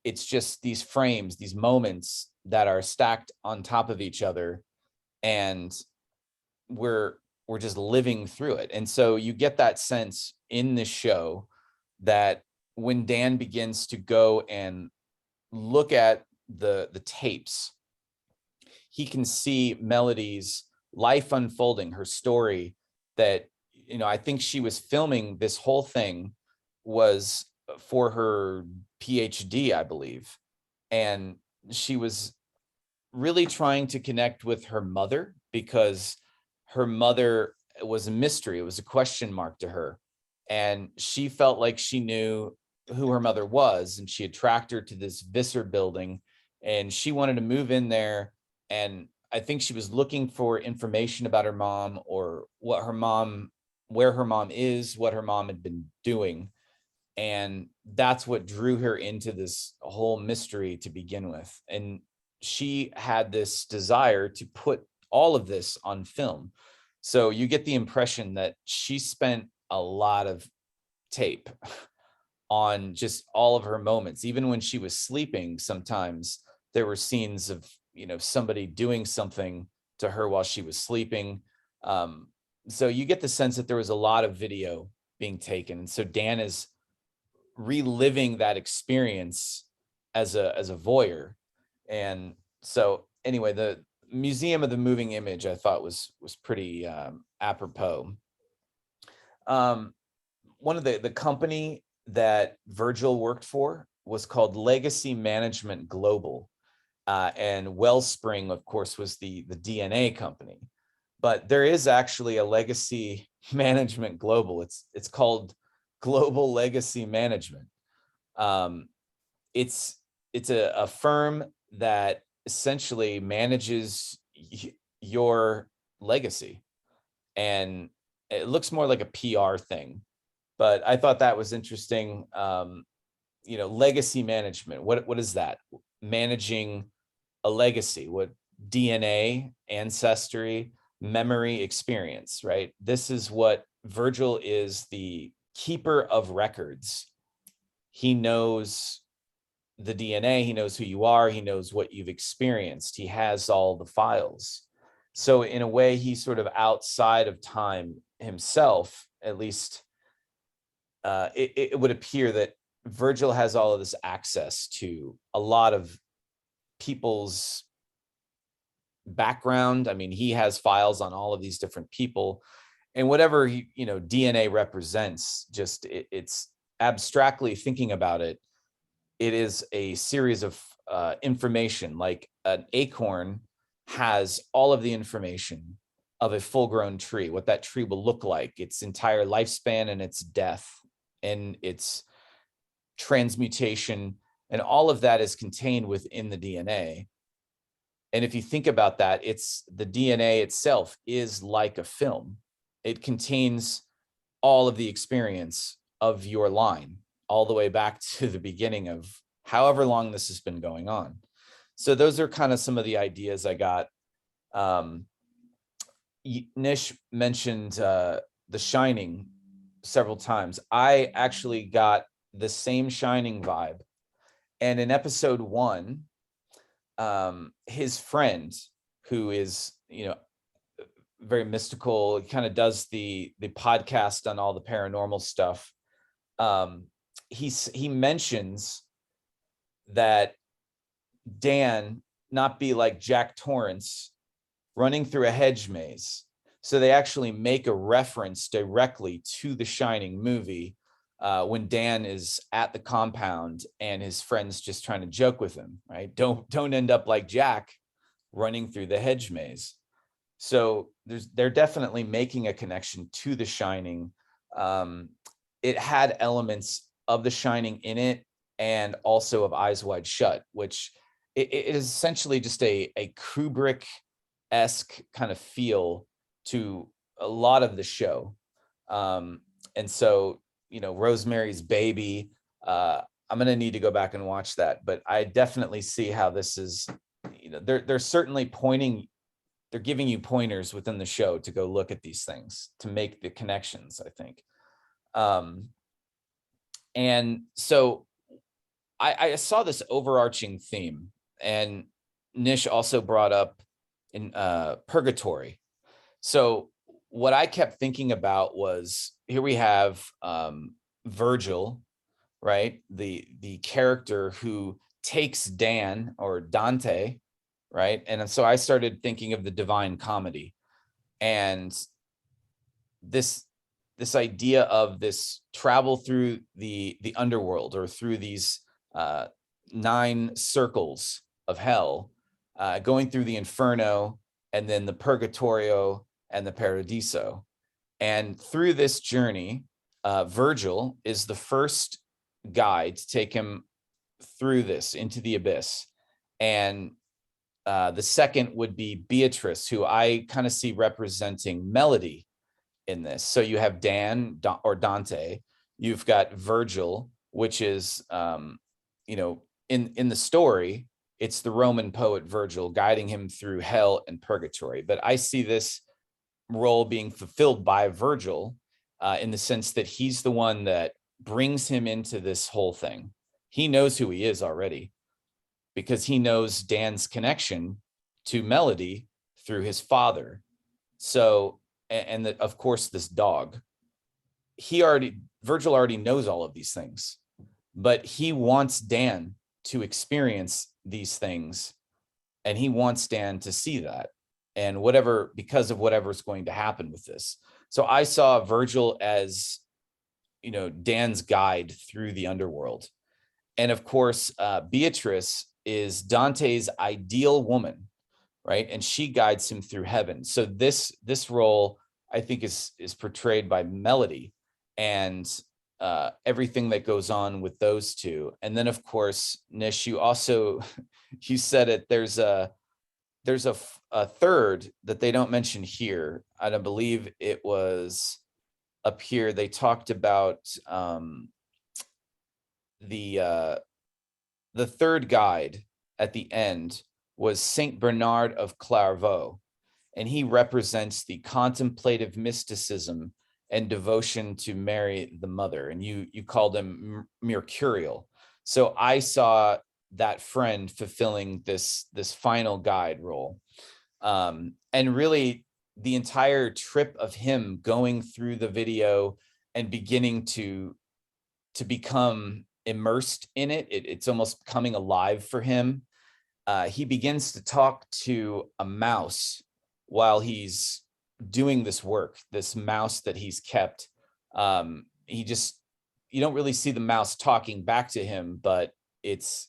it's just these frames, these moments that are stacked on top of each other, and we're just living through it. And so you get that sense in this show that when Dan begins to go and look at the tapes, he can see Melody's life unfolding, her story, that I think she was filming this whole thing was for her PhD, I believe. And she was really trying to connect with her mother, because her mother was a mystery. It was a question mark to her. And she felt like she knew who her mother was, and she had tracked her to this Visser building, and she wanted to move in there. And I think she was looking for information about her mom, or where her mom is, what her mom had been doing. And that's what drew her into this whole mystery to begin with. And she had this desire to put all of this on film. So you get the impression that she spent a lot of tape on just all of her moments. Even when she was sleeping, sometimes there were scenes of somebody doing something to her while she was sleeping. So you get the sense that there was a lot of video being taken. And so Dan is reliving that experience as a voyeur. And so anyway, the Museum of the Moving Image, I thought was pretty apropos. One of the company that Virgil worked for was called Legacy Management Global. And Wellspring, of course, was the DNA company. But there is actually a Legacy Management Global. It's called Global Legacy Management. It's a firm that essentially manages your legacy, and it looks more like a PR thing. But I thought that was interesting. Legacy management. What is that? Managing a legacy. What? DNA, ancestry, memory, experience, right? This is what Virgil is, the keeper of records. He knows the DNA, he knows who you are, he knows what you've experienced, he has all the files. So in a way, he's sort of outside of time himself, at least it would appear that Virgil has all of this access to a lot of people's background. I mean, he has files on all of these different people, and whatever DNA represents, just it's abstractly thinking about it, it is a series of information. Like an acorn has all of the information of a full-grown tree, what that tree will look like, its entire lifespan and its death and its transmutation, and all of that is contained within the DNA. And if you think about that, it's the DNA itself is like a film. It contains all of the experience of your line, all the way back to the beginning of however long this has been going on. So those are kind of some of the ideas I got. Niish mentioned The Shining several times. I actually got the same Shining vibe. And in episode 1, his friend, who is, very mystical, kind of does the podcast on all the paranormal stuff. He mentions that Dan not be like Jack Torrance running through a hedge maze. So they actually make a reference directly to the Shining movie when Dan is at the compound and his friend's just trying to joke with him, right? Don't end up like Jack running through the hedge maze. So they're definitely making a connection to the Shining. It had elements of the Shining in it, and also of Eyes Wide Shut, which it is essentially just a Kubrick-esque kind of feel to a lot of the show. And so, Rosemary's Baby, I'm going to need to go back and watch that, but I definitely see how this is, they're certainly they're giving you pointers within the show to go look at these things, to make the connections, I think. And so I saw this overarching theme, and Nish also brought up in purgatory. So what I kept thinking about was, here we have Virgil, right? The character who takes Dan or Dante, right? And so I started thinking of the Divine Comedy, and this idea of this travel through the underworld, or through these 9 circles of hell, going through the Inferno, and then the Purgatorio and the Paradiso. And through this journey, Virgil is the first guide to take him through this into the abyss. And the second would be Beatrice, who I kind of see representing Melody in this. So you have Dan or Dante, you've got Virgil, which is, in the story, it's the Roman poet Virgil guiding him through hell and purgatory. But I see this role being fulfilled by Virgil, in the sense that he's the one that brings him into this whole thing. He knows who he is already, because he knows Dan's connection to Melody through his father. So, and of course, this dog, Virgil already knows all of these things, but he wants Dan to experience these things, and he wants Dan to see that, and because of whatever's going to happen with this. So I saw Virgil as, Dan's guide through the underworld. And of course, Beatrice is Dante's ideal woman, right? And she guides him through heaven. So this role, I think, is portrayed by Melody, and everything that goes on with those two. And then, of course, Nish, you said it, there's a third that they don't mention here. I don't believe it was up here. They talked about the third guide at the end was Saint Bernard of Clairvaux, and he represents the contemplative mysticism and devotion to Mary the Mother, and you called him Mercurial. So I saw that friend fulfilling this final guide role, and really the entire trip of him going through the video and beginning to become immersed in it. It's almost coming alive for him. He begins to talk to a mouse while he's doing this work, this mouse that he's kept. You don't really see the mouse talking back to him, but it's,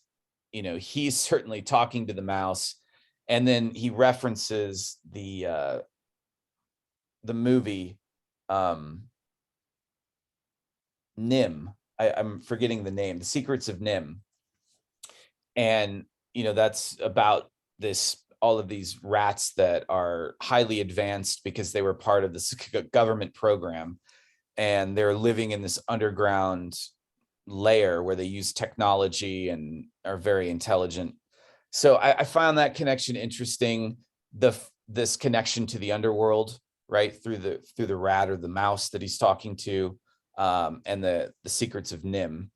he's certainly talking to the mouse. And then he references the movie Nim. I'm forgetting the name, The Secrets of Nim. And, that's about all of these rats that are highly advanced because they were part of this government program, and they're living in this underground layer where they use technology and are very intelligent. So I found that connection interesting. This connection to the underworld, right, through the rat or the mouse that he's talking to, and the Secrets of Nim.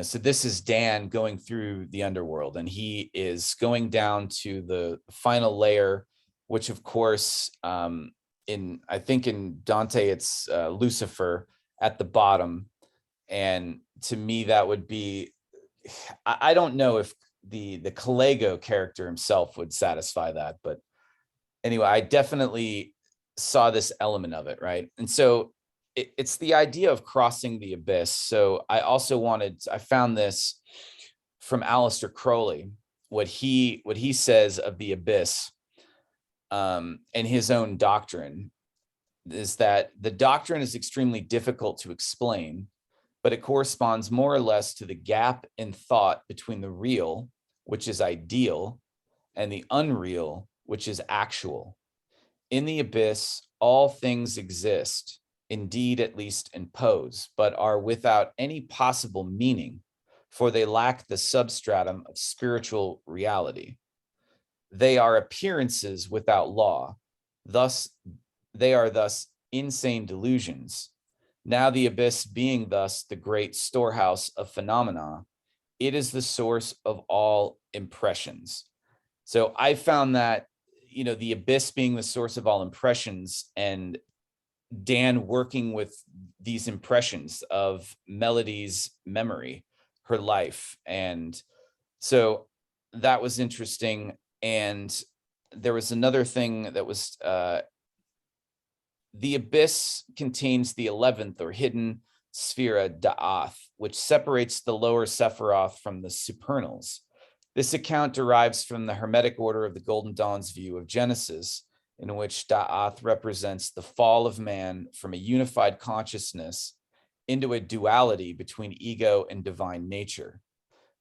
So this is Dan going through the underworld, and he is going down to the final layer, which of course, I think in Dante, it's Lucifer at the bottom. And to me, that would be, I don't know if the Callego character himself would satisfy that, but anyway, I definitely saw this element of it, right? And so it's the idea of crossing the abyss. So I found this from Aleister Crowley, what he says of the abyss, and his own doctrine is that the doctrine is extremely difficult to explain, but it corresponds more or less to the gap in thought between the real, which is ideal, and the unreal, which is actual. In the abyss, all things exist, indeed at least in pose, but are without any possible meaning, for they lack the substratum of spiritual reality. They are appearances without law. Thus, they are thus insane delusions. Now the abyss being thus the great storehouse of phenomena, it is the source of all impressions. So I found that, the abyss being the source of all impressions, and Dan working with these impressions of Melody's memory, her life. And so that was interesting. And there was another thing that was, the abyss contains the 11th or hidden Sphera Da'ath, which separates the lower Sephiroth from the supernals. This account derives from the Hermetic order of the Golden Dawn's view of Genesis, in which Da'ath represents the fall of man from a unified consciousness into a duality between ego and divine nature.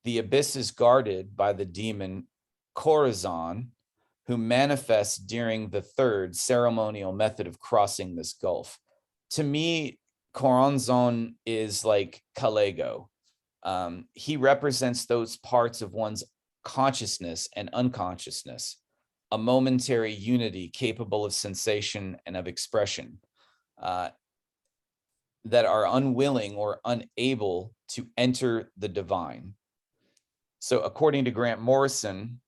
The abyss is guarded by the demon Corazon, who manifests during the third ceremonial method of crossing this gulf. To me, Corazon is like Kalego. He represents those parts of one's consciousness and unconsciousness, a momentary unity capable of sensation and of expression, that are unwilling or unable to enter the divine. So according to Grant Morrison,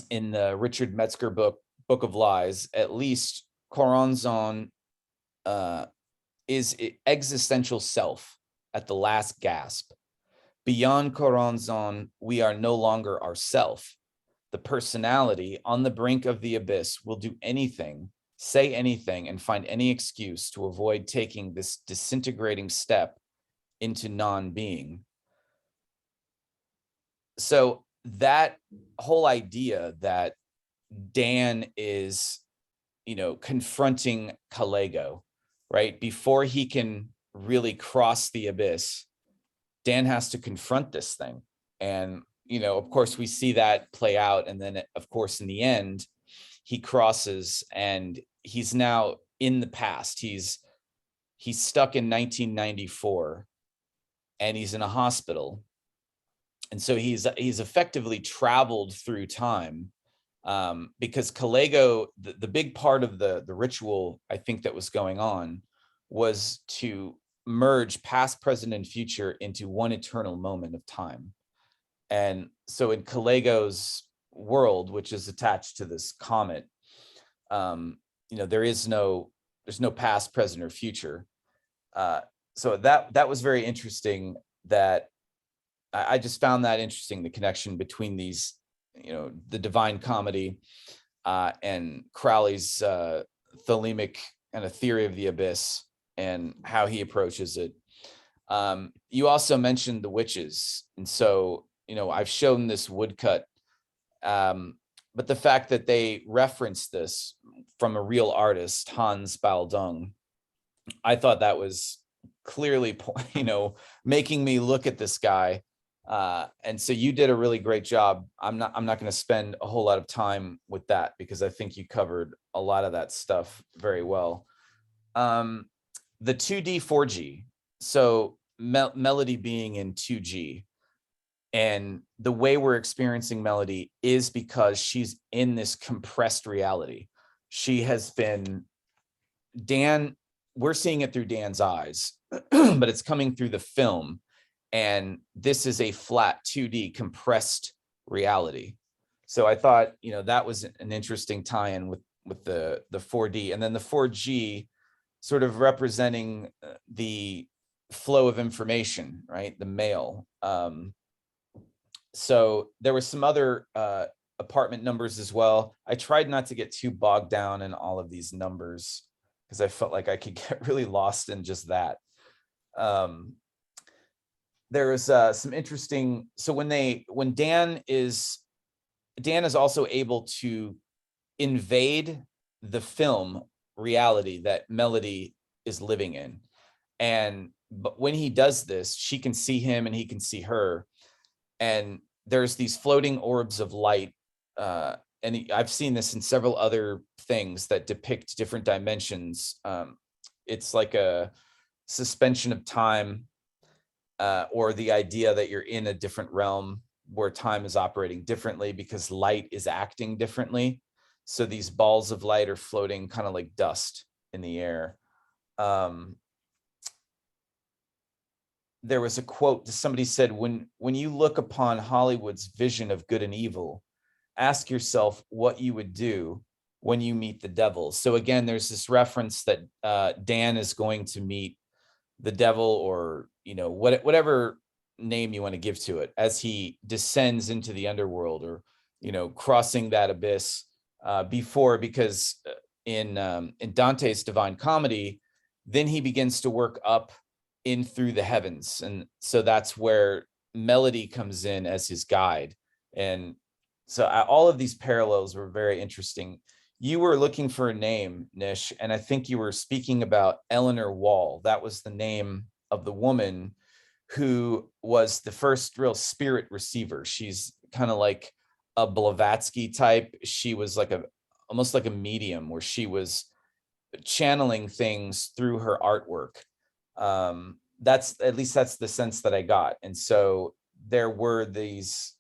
in the Richard Metzger book of Lies, at least Corazon is existential self at the last gasp. Beyond Corazon, we are no longer ourself. The personality on the brink of the abyss will do anything, say anything, and find any excuse to avoid taking this disintegrating step into non-being. So that whole idea that Dan is, confronting Kalego, right? Before he can really cross the abyss, Dan has to confront this thing. And, of course, we see that play out. And then, of course, in the end, he crosses and he's now in the past. He's stuck in 1994 and he's in a hospital. And so he's effectively traveled through time, because Kalego, the big part of the ritual, I think, that was going on was to merge past, present, and future into one eternal moment of time. And so in Kalego's world, which is attached to this comet, there's no past, present, or future. So that was very interesting. That I just found that interesting, the connection between these, the Divine Comedy and Crowley's thelemic and a theory of the abyss and how he approaches it. You also mentioned the witches. And so, I've shown this woodcut, but the fact that they reference this from a real artist, Hans Baldung, I thought that was clearly, making me look at this guy. And so you did a really great job. I'm not going to spend a whole lot of time with that because I think you covered a lot of that stuff very well. The 2D, 4G. So Melody being in 2G, and the way we're experiencing Melody is because she's in this compressed reality. She has been we're seeing it through Dan's eyes, but it's coming through the film. And this is a flat 2D compressed reality. So I thought, that was an interesting tie-in with the 4D, and then the 4G sort of representing the flow of information, right? The mail. So there were some other apartment numbers as well. I tried not to get too bogged down in all of these numbers because I felt like I could get really lost in just that. There was some interesting. So when Dan is also able to invade the film reality that Melody is living in, but when he does this, she can see him and he can see her, and there's these floating orbs of light I've seen this in several other things that depict different dimensions. It's like a suspension of time, or the idea that you're in a different realm where time is operating differently because light is acting differently. So these balls of light are floating kind of like dust in the air. There was a quote that somebody said, when you look upon Hollywood's vision of good and evil, ask yourself what you would do when you meet the devil. So again, there's this reference that Dan is going to meet the devil, or whatever name you want to give to it, as he descends into the underworld, or crossing that abyss because in Dante's Divine Comedy, then he begins to work up in through the heavens, and so that's where melody comes in as his guide. And so all of these parallels were very interesting. You were looking for a name, Nish, and I think you were speaking about Eleanor Wall. That was the name of the woman who was the first real spirit receiver. She's kind of like a Blavatsky type. She was like almost like a medium, where she was channeling things through her artwork. That's the sense that I got. And so there were these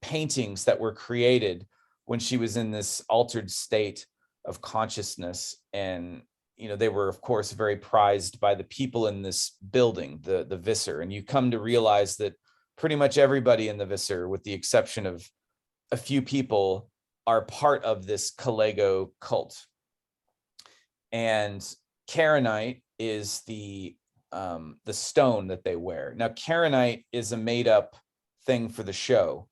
paintings that were created when she was in this altered state of consciousness, and they were of course very prized by the people in this building, the Visser. And you come to realize that pretty much everybody in the Visser, with the exception of a few people, are part of this Kalego cult. And Karenite is the stone that they wear. Now, Karenite is a made up thing for the show.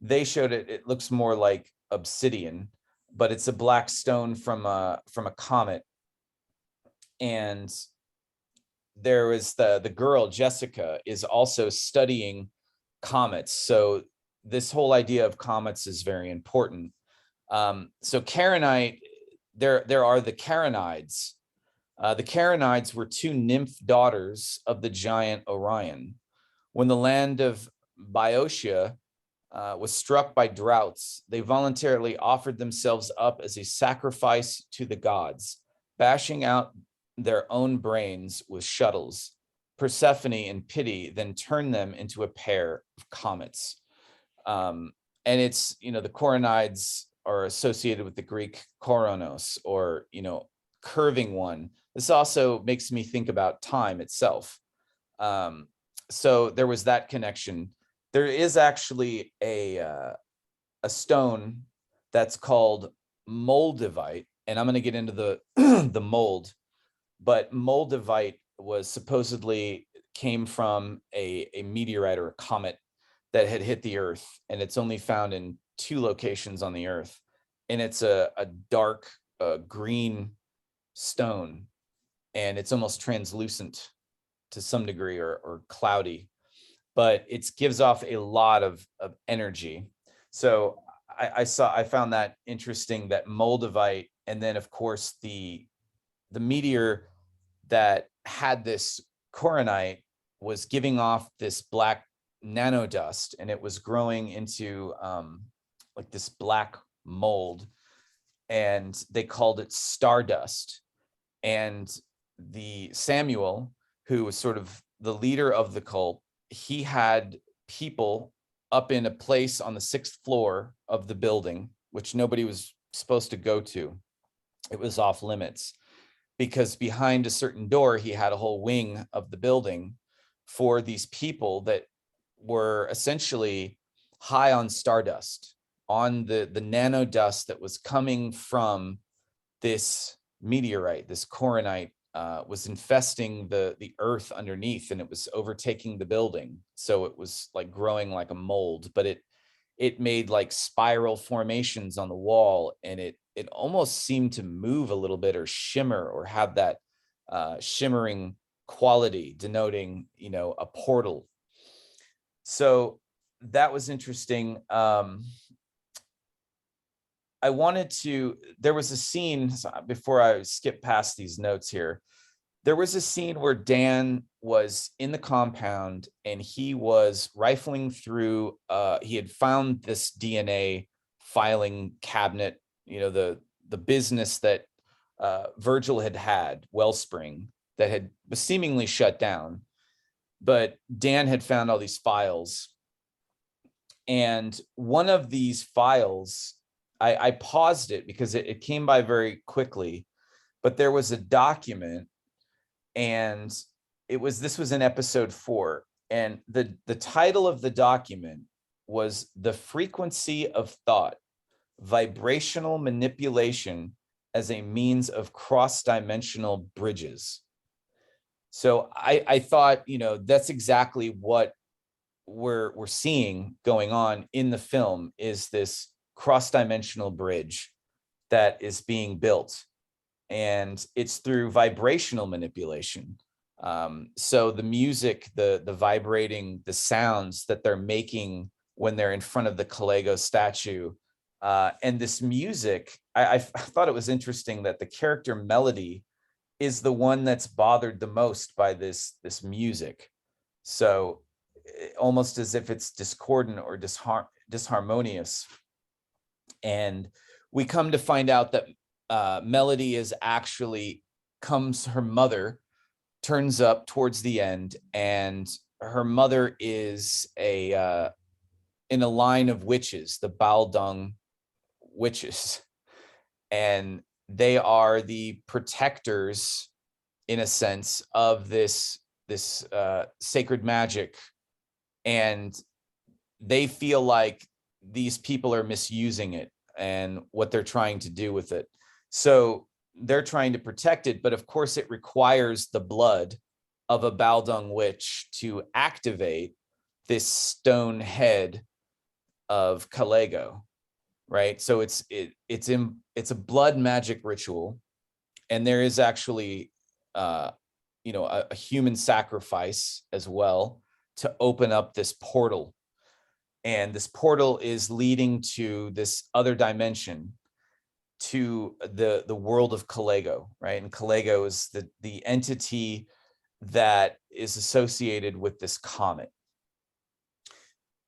They showed it looks more like obsidian, but it's a black stone from a comet. And there is the girl Jessica is also studying comets. So this whole idea of comets is very important. So Karenite, there are the Karenides. The Karenides were two nymph daughters of the giant Orion. When the land of Boeotia was struck by droughts, they voluntarily offered themselves up as a sacrifice to the gods, bashing out their own brains with shuttles. Persephone, in pity, then turned them into a pair of comets. And it's, the Karenides are associated with the Greek koronos, or, curving one. This also makes me think about time itself. So there was that connection. There is actually a stone that's called Moldivite, and I'm going to get into the the mold. But Moldivite was supposedly came from a meteorite or a comet that had hit the Earth, and it's only found in 2 locations on the Earth, and it's a dark green stone, and it's almost translucent to some degree, or cloudy, but it gives off a lot of energy. So I found that interesting, that Moldivite, and then of course the meteor that had this Karenite was giving off this black nanodust, and it was growing into like this black mold, and they called it stardust. And the Samuel, who was sort of the leader of the cult, he had people up in a place on the 6th floor of the building, which nobody was supposed to go to. It was off limits, because behind a certain door, he had a whole wing of the building for these people that were essentially high on stardust, on the nano dust that was coming from this meteorite. This Karenite was infesting the earth underneath, and it was overtaking the building. So it was like growing like a mold, but it made like spiral formations on the wall, and it almost seemed to move a little bit, or shimmer, or have that shimmering quality, denoting a portal. So that was interesting. There was a scene, before I skip past these notes here, there was a scene where Dan was in the compound, and he was rifling through, he had found this DNA filing cabinet, the business that Virgil had, Wellspring, that was seemingly shut down. But Dan had found all these files. And one of these files, I paused it because it came by very quickly, but there was a document, and this was in episode 4. And the title of the document was The Frequency of Thought, Vibrational Manipulation as a Means of Cross-Dimensional Bridges. So I thought, that's exactly what we're seeing going on in the film, is this cross-dimensional bridge that is being built, and it's through vibrational manipulation. So the music, the vibrating, the sounds that they're making when they're in front of the Kalego statue, and this music, I thought it was interesting that the character Melody is the one that's bothered the most by this music. So almost as if it's discordant or disharmonious. And we come to find out that Melody is actually her mother turns up towards the end, and her mother is in a line of witches, the Baldung witches, and they are the protectors, in a sense, of this sacred magic, and they feel like these people are misusing it and what they're trying to do with it. So they're trying to protect it, but of course it requires the blood of a Baldung witch to activate this stone head of Kalego, right? So it's a blood magic ritual, and there is actually a human sacrifice as well to open up this portal. And this portal is leading to this other dimension, to the world of Kalego, right? And Kalego is the entity that is associated with this comet.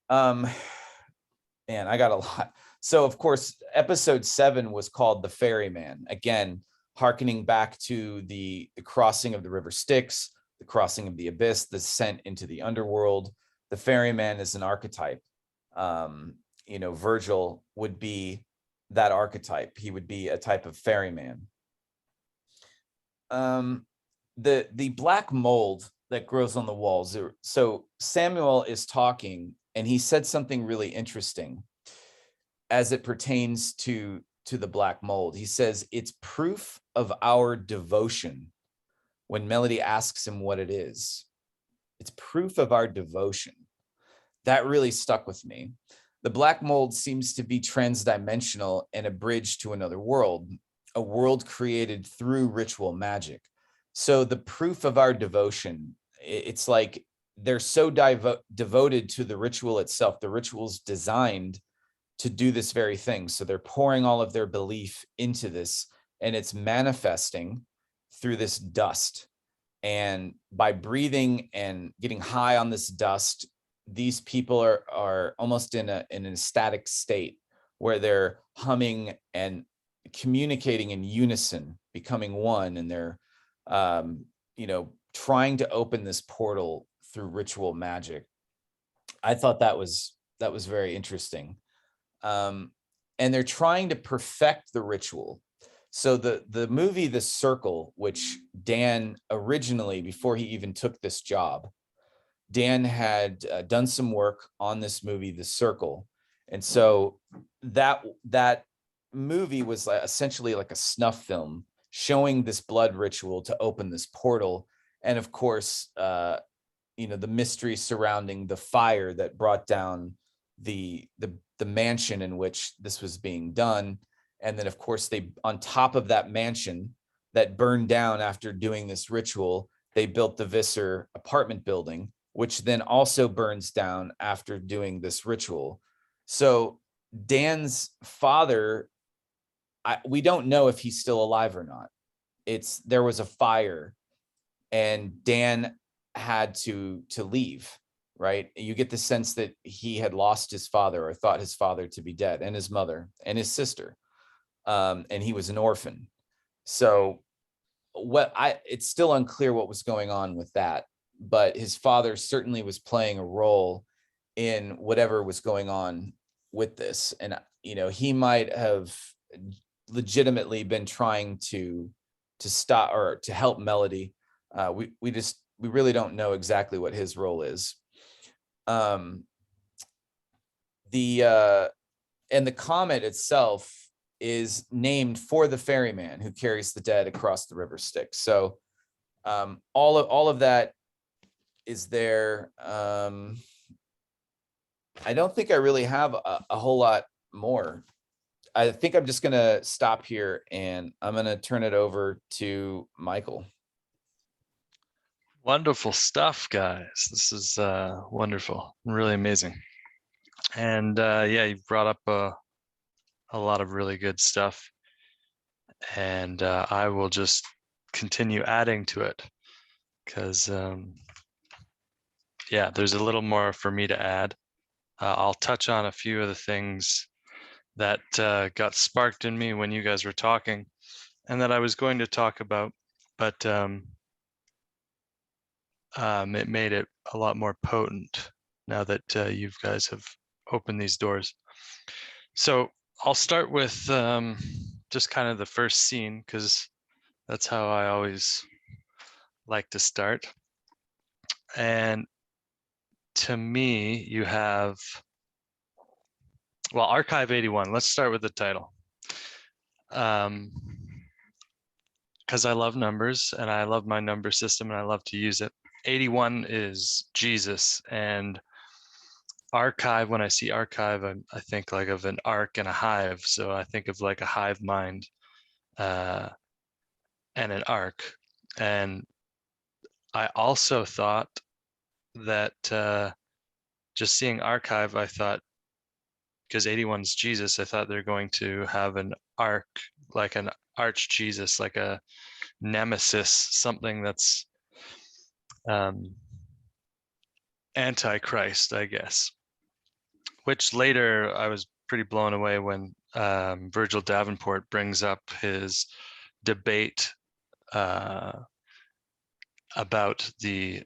Man, I got a lot. So of course, episode 7 was called The Ferryman. Again, hearkening back to the crossing of the River Styx, the crossing of the abyss, the descent into the underworld. The ferryman is an archetype. Virgil would be that archetype. He would be a type of ferryman. The black mold that grows on the walls. So Samuel is talking, and he said something really interesting as it pertains to the black mold. He says, it's proof of our devotion. When Melody asks him what it is, it's proof of our devotion. That really stuck with me. The black mold seems to be transdimensional and a bridge to another world, a world created through ritual magic. So the proof of our devotion, it's like they're so devoted to the ritual itself. The ritual's designed to do this very thing. So they're pouring all of their belief into this, and it's manifesting through this dust. And by breathing and getting high on this dust, these people are almost in an ecstatic state where they're humming and communicating in unison, becoming one, and they're trying to open this portal through ritual magic. I thought that was very interesting. And they're trying to perfect the ritual. So the movie The Circle, which Dan originally, before he even took this job, Dan had done some work on this movie, The Circle. And so that movie was essentially like a snuff film showing this blood ritual to open this portal. And of course, the mystery surrounding the fire that brought down the mansion in which this was being done. And then of course, on top of that mansion that burned down after doing this ritual, they built the Visser apartment building, which then also burns down after doing this ritual. So Dan's father, we don't know if he's still alive or not. There was a fire, and Dan had to leave, right? You get the sense that he had lost his father or thought his father to be dead, and his mother and his sister. And he was an orphan. So it's still unclear what was going on with that, but his father certainly was playing a role in whatever was going on with this. And, he might have legitimately been trying to stop or to help Melody. We really don't know exactly what his role is. And the comet itself is named for the ferryman who carries the dead across the river Styx. So all of that is there. I don't think I really have a whole lot more. I think I'm just gonna stop here, and I'm gonna turn it over to Michael. Wonderful stuff, guys. This is wonderful, really amazing. And yeah, you brought up a lot of really good stuff, and I will just continue adding to it because yeah, there's a little more for me to add. I'll touch on a few of the things that got sparked in me when you guys were talking and that I was going to talk about, but it made it a lot more potent now that you guys have opened these doors. So I'll start with just kind of the first scene, because that's how I always like to start. And to me, you have, well, Archive 81. Let's start with the title. Because I love numbers and I love my number system and I love to use it. 81 is Jesus, and archive, when I see archive, I think like of an ark and a hive. So I think of like a hive mind and an ark. And I also thought that just seeing archive, I thought, because 81's Jesus, I thought they're going to have an ark, like an arch Jesus, like a nemesis, something that's antichrist, I guess. Which later I was pretty blown away when Virgil Davenport brings up his debate about the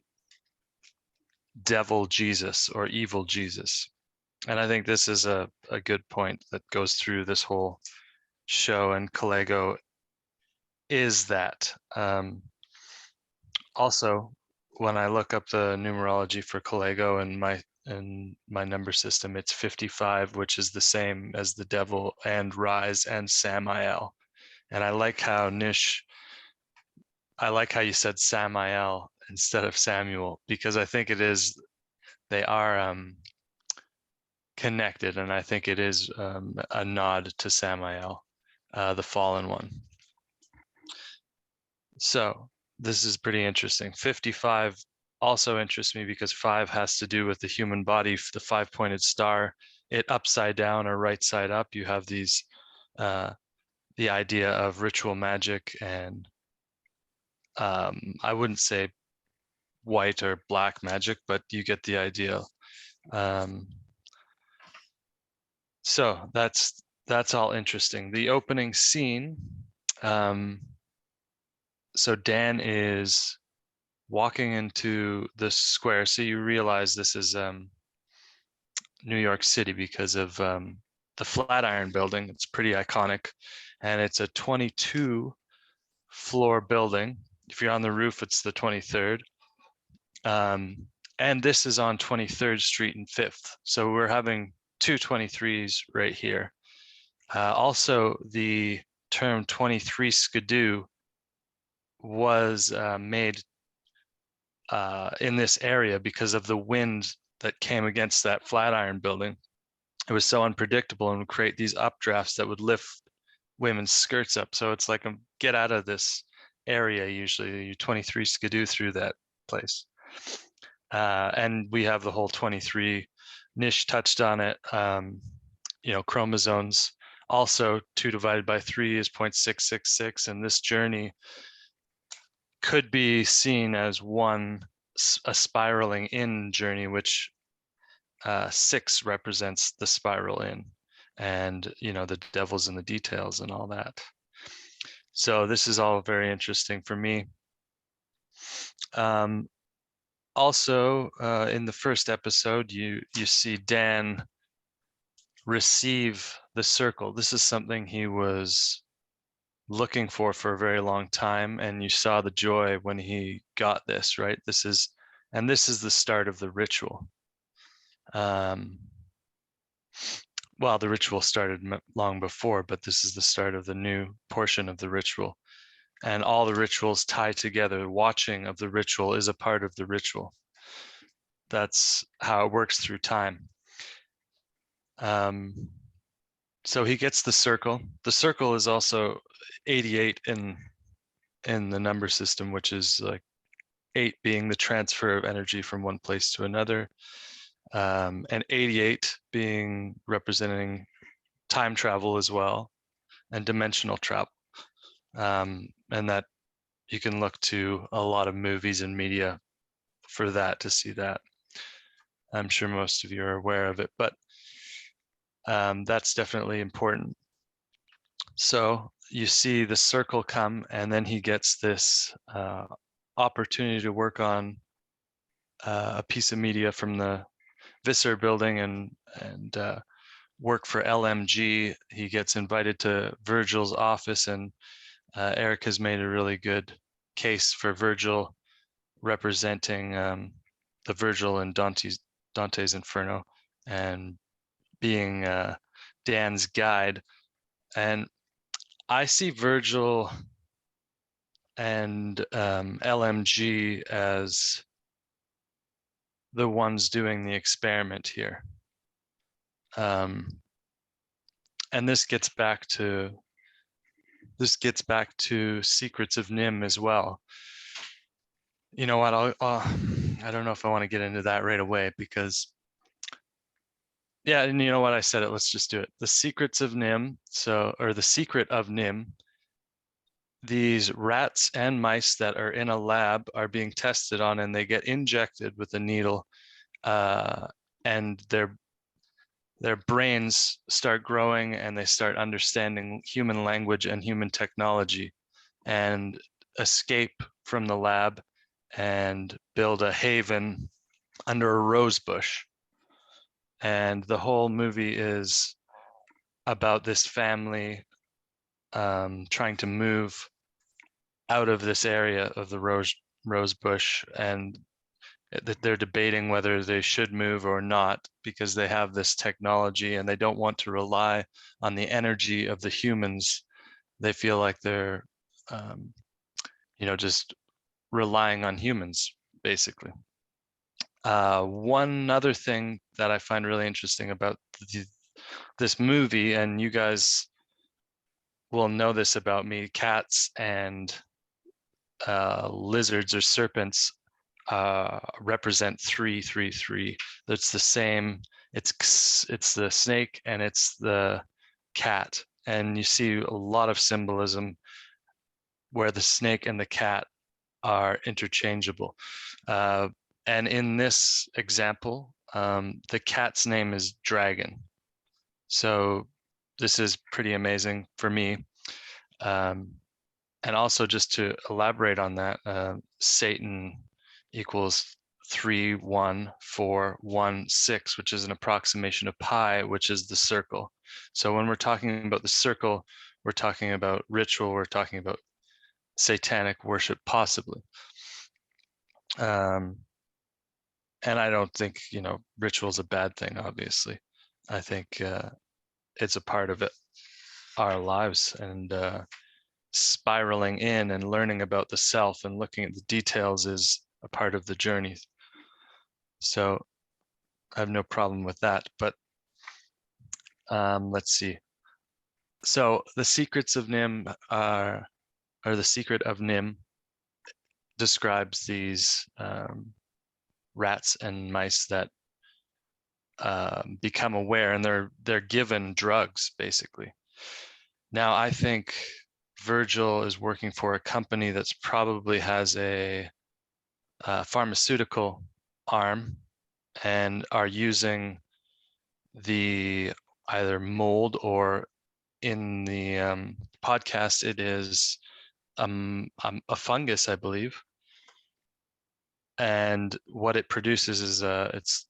devil Jesus or evil Jesus. And I think this is a good point that goes through this whole show, and Kalego is that. Also, when I look up the numerology for Kalego and my number system, it's 55, which is the same as the devil and Rise and Samael. And I like how Niish, I like how you said Samael instead of Samuel, because I think they are connected, and I think it is a nod to Samael, the fallen one. So this is pretty interesting. 55 also interests me because 5 has to do with the human body, the 5-pointed star. It upside down or right side up, you have these the idea of ritual magic, and I wouldn't say white or black magic, but you get the idea. So that's all interesting. The opening scene, so Dan is walking into the square. So you realize this is New York City because of the Flatiron Building. It's pretty iconic, and it's a 22-floor building. If you're on the roof, it's the 23rd. And this is on 23rd Street and 5th. So we're having two 23s right here. Also, the term 23 skidoo was made in this area because of the wind that came against that Flatiron Building. It was so unpredictable and would create these updrafts that would lift women's skirts up. So it's like a get out of this area. Usually you 23 skidoo through that place. And we have the whole 23. Niish touched on it. Chromosomes. Also, 2 divided by 3 is 0.666, and this journey could be seen as one a spiraling in journey, which 6 represents the spiral in, and the devil's in the details and all that. So this is all very interesting for me. Also, in the first episode, you see Dan receive the circle. This is something he was looking for a very long time, and you saw the joy when he got this, right? This is the start of the ritual. Well, the ritual started long before, but this is the start of the new portion of the ritual. And all the rituals tie together. Watching of the ritual is a part of the ritual. That's how it works through time. So he gets the circle. The circle is also 88 in the number system, which is like 8 being the transfer of energy from one place to another, and 88 being representing time travel as well, and dimensional travel. And that you can look to a lot of movies and media for that to see that. I'm sure most of you are aware of it, but that's definitely important. So you see the circle come, and then he gets this opportunity to work on a piece of media from the Visser building and work for LMG. He gets invited to Virgil's office, and Eric has made a really good case for Virgil representing the Virgil and Dante's Inferno, and being Dan's guide. And I see Virgil and LMG as the ones doing the experiment here. And this gets back to Secrets of Nim as well. You know what? I don't know if I want to get into that right away, because yeah, and you know what? I said it. Let's just do it. The Secrets of Nim. Or the Secret of Nim. These rats and mice that are in a lab are being tested on, and they get injected with a needle, and their brains start growing, and they start understanding human language and human technology, and escape from the lab and build a haven under a rose bush. And the whole movie is about this family trying to move out of this area of the rose bush, and they're debating whether they should move or not, because they have this technology and they don't want to rely on the energy of the humans. They feel like they're just relying on humans, basically. One other thing that I find really interesting about this movie, and you guys will know this about me, cats and lizards or serpents represent 333. That's the same. It's the snake and it's the cat, and you see a lot of symbolism where the snake and the cat are interchangeable. And in this example, the cat's name is Dragon. So this is pretty amazing for me. And also, just to elaborate on that, Satan equals 3, 1, 4, 1, 6, which is an approximation of pi, which is the circle. So when we're talking about the circle, we're talking about ritual, we're talking about satanic worship, possibly. And I don't think, ritual is a bad thing, obviously. I think it's a part of it, our lives, and spiraling in and learning about the self and looking at the details is a part of the journey. So I have no problem with that. But let's see. So the Secrets of Nim or the Secret of Nim describes these rats and mice that become aware, and they're given drugs, basically. Now, I think Virgil is working for a company that's probably has a pharmaceutical arm and are using the either mold, or in the podcast it is a fungus, I believe, and what it produces is it's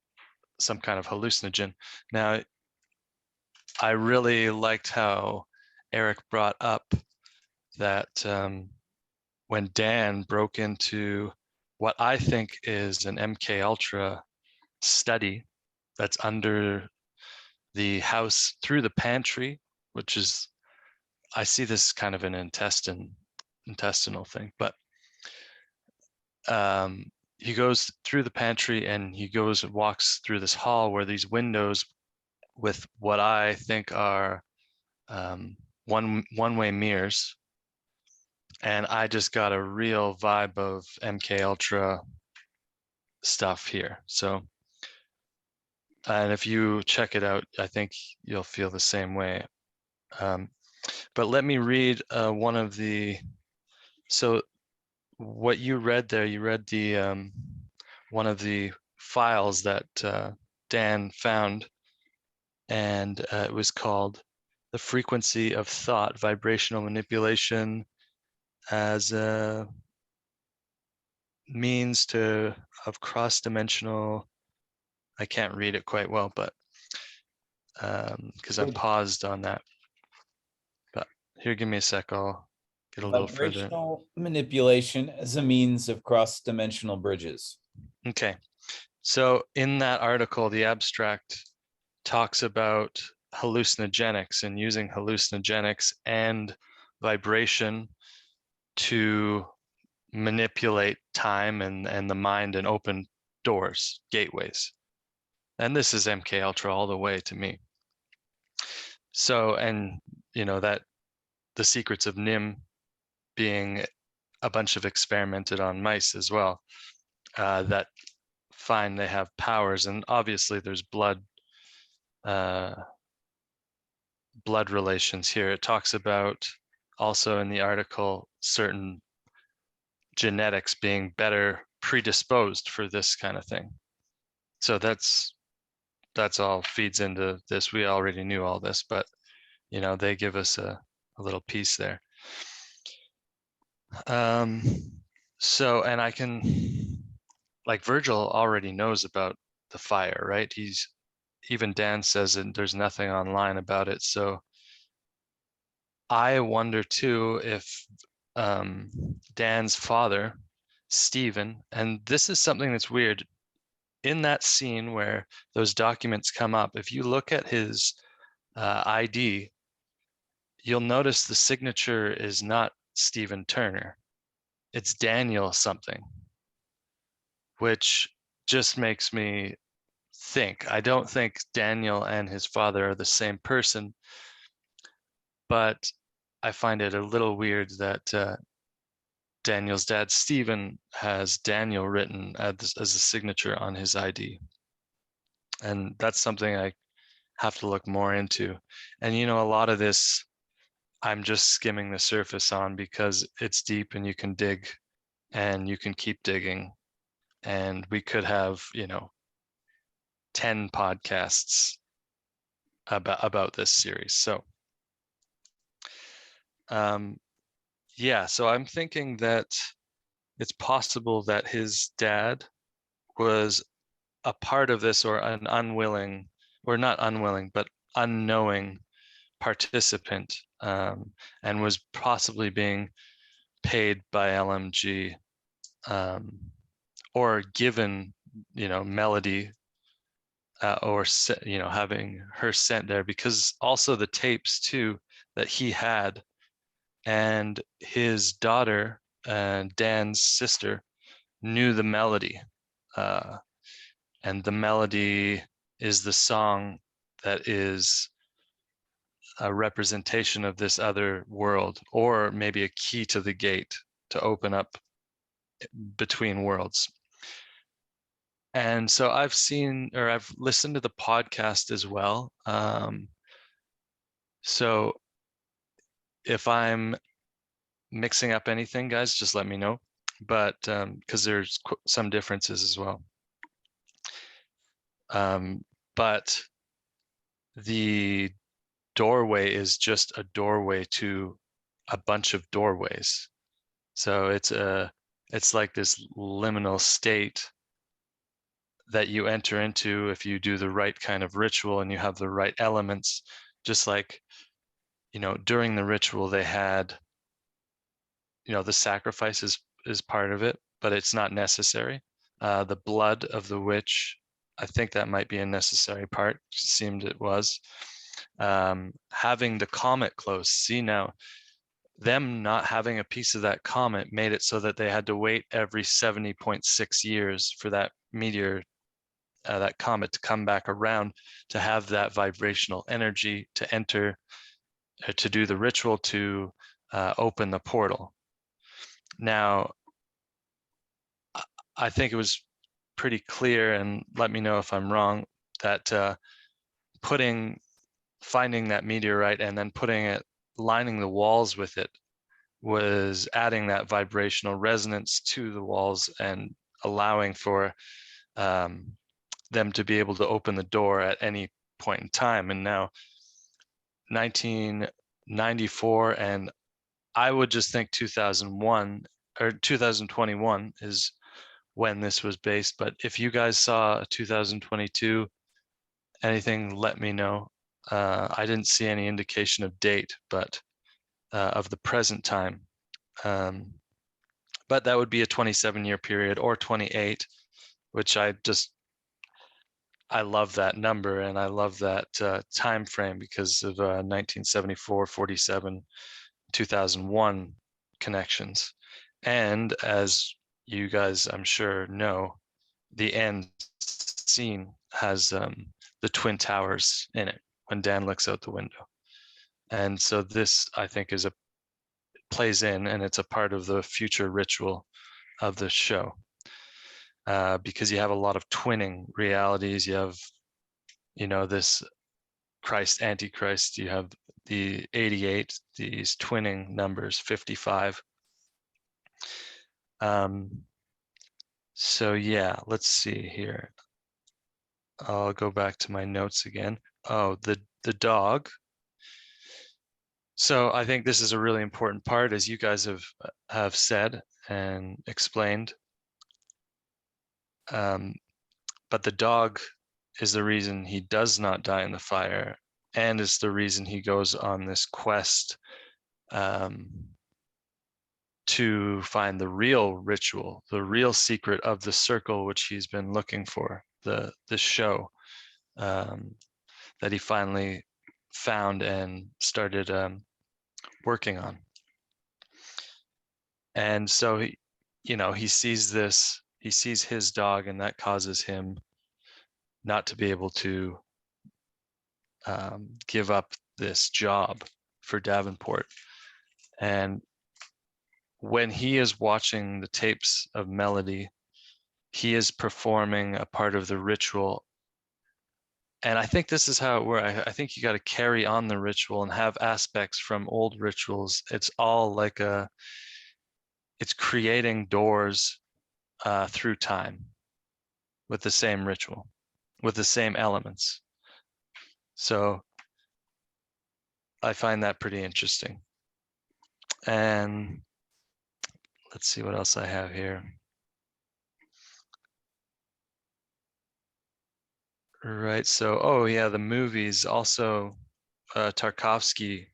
some kind of hallucinogen. Now, I really liked how Eric brought up that when Dan broke into what I think is an MK Ultra study that's under the house through the pantry, which is, I see this kind of an intestinal thing, but he goes through the pantry and he goes and walks through this hall where these windows with what I think are one-way mirrors, and I just got a real vibe of MK Ultra stuff here. So, and if you check it out, I think you'll feel the same way. But let me read one of the, so what you read there, you read the one of the files that Dan found, and it was called "The Frequency of Thought, Vibrational Manipulation as a Means of Cross-Dimensional." I can't read it quite well, but because I'm paused on that. But here, give me a sec, I'll get a little further. Vibrational manipulation as a means of cross-dimensional bridges. Okay, so in that article, the abstract talks about hallucinogenics and using hallucinogenics and vibration to manipulate time and the mind and open doors, gateways. And this is MK Ultra all the way to me. So, and you know, that the Secrets of Nim being a bunch of experimented on mice as well, that find they have powers, and obviously there's blood relations here. It talks about also in the article certain genetics being better predisposed for this kind of thing. So that's all feeds into this. We already knew all this, but you know, they give us a little piece there. So, and I can, like, Virgil already knows about the fire, right? Even Dan says that there's nothing online about it. So I wonder too if Dan's father, Stephen, and this is something that's weird, in that scene where those documents come up, if you look at his ID, you'll notice the signature is not Stephen Turner, it's Daniel something, which just makes me think. I don't think Daniel and his father are the same person, but I find it a little weird that Daniel's dad, Stephen, has Daniel written as a signature on his ID. And that's something I have to look more into. And you know, a lot of this, I'm just skimming the surface on because it's deep and you can dig and you can keep digging. And we could have, you know, 10 podcasts about this series. So yeah, so I'm thinking that it's possible that his dad was a part of this, or an unwilling, or not unwilling, but unknowing participant, and was possibly being paid by LMG, or given, you know, Melody, or, you know, having her sent there, because also the tapes too that he had, and his daughter, Dan's sister, knew the melody, and the melody is the song that is a representation of this other world, or maybe a key to the gate to open up between worlds. And so I've listened to the podcast as well. So if I'm mixing up anything, guys, just let me know. but because there's some differences as well. But the doorway is just a doorway to a bunch of doorways. So it's like this liminal state that you enter into if you do the right kind of ritual and you have the right elements. Just like, during the ritual they had, the sacrifice is part of it, but it's not necessary. The blood of the witch, I think that might be a necessary part. Seemed it was. Having the comet close. See, now them not having a piece of that comet made it so that they had to wait every 70.6 years for that meteor, that comet, to come back around to have that vibrational energy to enter, to do the ritual, to open the portal. Now, I think it was pretty clear, and let me know if I'm wrong, that finding that meteorite and then lining the walls with it was adding that vibrational resonance to the walls and allowing for them to be able to open the door at any point in time. And now 1994, and I would just think 2001 or 2021 is when this was based. But if you guys saw 2022, anything, let me know. I didn't see any indication of date, but of the present time. But that would be a 27-year period, or 28, which I love that number, and I love that time frame because of 1974, 47, 2001 connections. And as you guys, I'm sure, know, the end scene has the Twin Towers in it when Dan looks out the window. And so this, I think, plays in, and it's a part of the future ritual of the show, because you have a lot of twinning realities. You have, this Christ, Antichrist. You have the 88, these twinning numbers, 55. So yeah, let's see here. I'll go back to my notes again. Oh, the dog. So I think this is a really important part, as you guys have said and explained. But the dog is the reason he does not die in the fire, and is the reason he goes on this quest to find the real ritual, the real secret of the circle, which he's been looking for, the show that he finally found and started working on. And so he sees this, he sees his dog, and that causes him not to be able to give up this job for Davenport. And when he is watching the tapes of Melody, he is performing a part of the ritual. And I think this is how it works. I think you got to carry on the ritual and have aspects from old rituals. It's all like it's creating doors through time with the same ritual, with the same elements. So I find that pretty interesting. And let's see what else I have here. Right, so, oh yeah, the movies also, Tarkovsky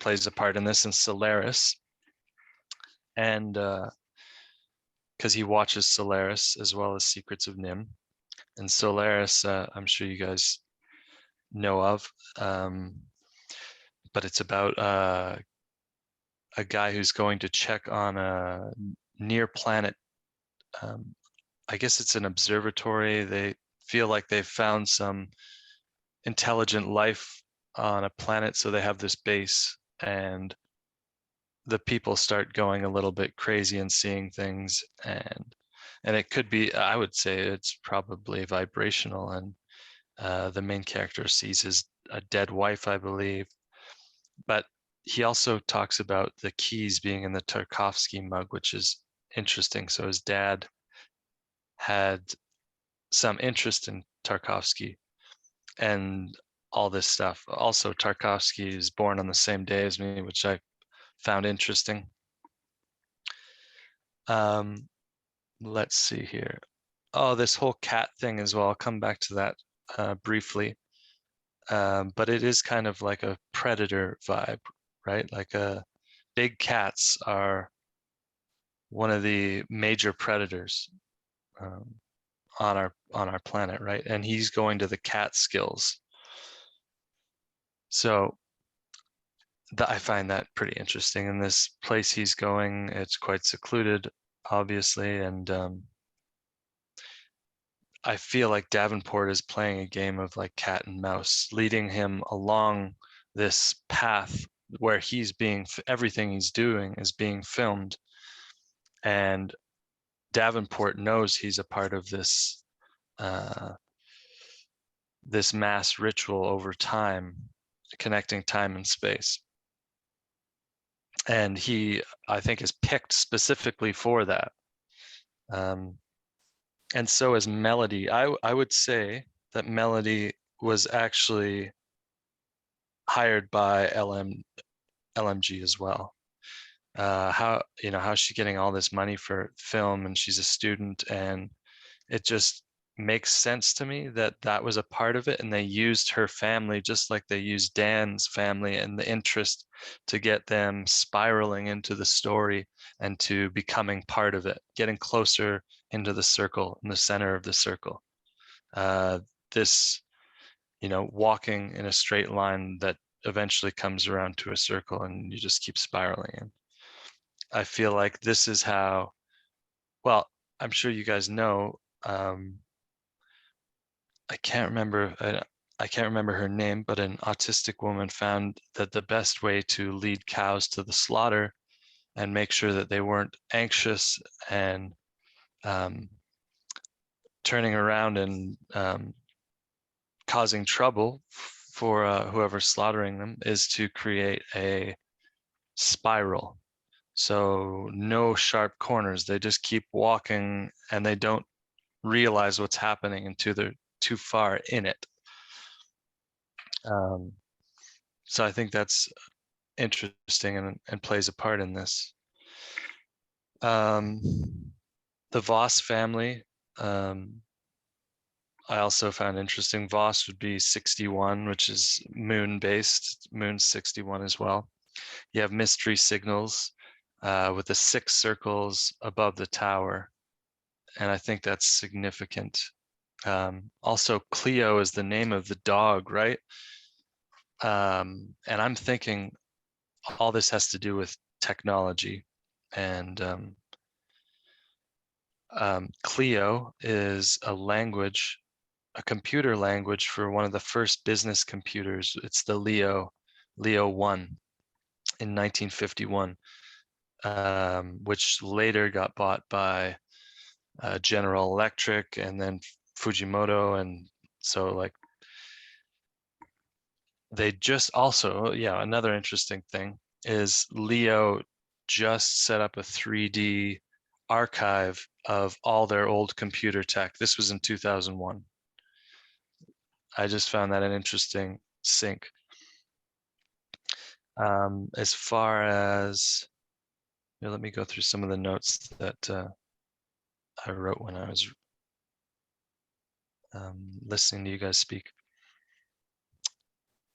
plays a part in this, in Solaris. And because he watches Solaris as well as Secrets of Nim. And Solaris, I'm sure you guys know of, but it's about a guy who's going to check on a near planet. I guess it's an observatory. They feel like they've found some intelligent life on a planet, so they have this base, and the people start going a little bit crazy and seeing things, and it could be, I would say it's probably vibrational, and the main character sees a dead wife, I believe. But he also talks about the keys being in the Tarkovsky mug, which is interesting. So his dad had some interest in Tarkovsky and all this stuff. Also, Tarkovsky is born on the same day as me, which I found interesting. Let's see here. Oh, this whole cat thing as well. I'll come back to that briefly. But it is kind of like a predator vibe, right? Like big cats are one of the major predators on our planet, right? And he's going to the Catskills. So I find that pretty interesting. In this place he's going, it's quite secluded, obviously, and I feel like Davenport is playing a game of like cat and mouse, leading him along this path where everything he's doing is being filmed, and Davenport knows he's a part of this this mass ritual over time, connecting time and space. And he, I think, is picked specifically for that. And so is Melody. I would say that Melody was actually hired by LMG as well. How's she getting all this money for film, and she's a student, and it just makes sense to me that that was a part of it, and they used her family just like they used Dan's family and the interest to get them spiraling into the story and to becoming part of it, getting closer into the circle, in the center of the circle. This, walking in a straight line that eventually comes around to a circle, and you just keep spiraling in. I feel like this is how, well, I'm sure you guys know, I can't remember her name, but an autistic woman found that the best way to lead cows to the slaughter and make sure that they weren't anxious and turning around and causing trouble for whoever's slaughtering them is to create a spiral. So no sharp corners. They just keep walking and they don't realize what's happening until they're too far in it. So I think that's interesting and plays a part in this. The Voss family, I also found interesting. Voss would be 61, which is moon-based. Moon's 61 as well. You have mystery signals with the 6 circles above the tower, and I think that's significant. Also, Cleo is the name of the dog, right? And I'm thinking all this has to do with technology, and Clio is a computer language for one of the first business computers. It's the Leo 1 in 1951, which later got bought by General Electric and then Fujimoto. And so like they just also, another interesting thing is Leo just set up a 3D archive of all their old computer tech. This was in 2001. I just found that an interesting sync. As far as, let me go through some of the notes that I wrote when I was listening to you guys speak.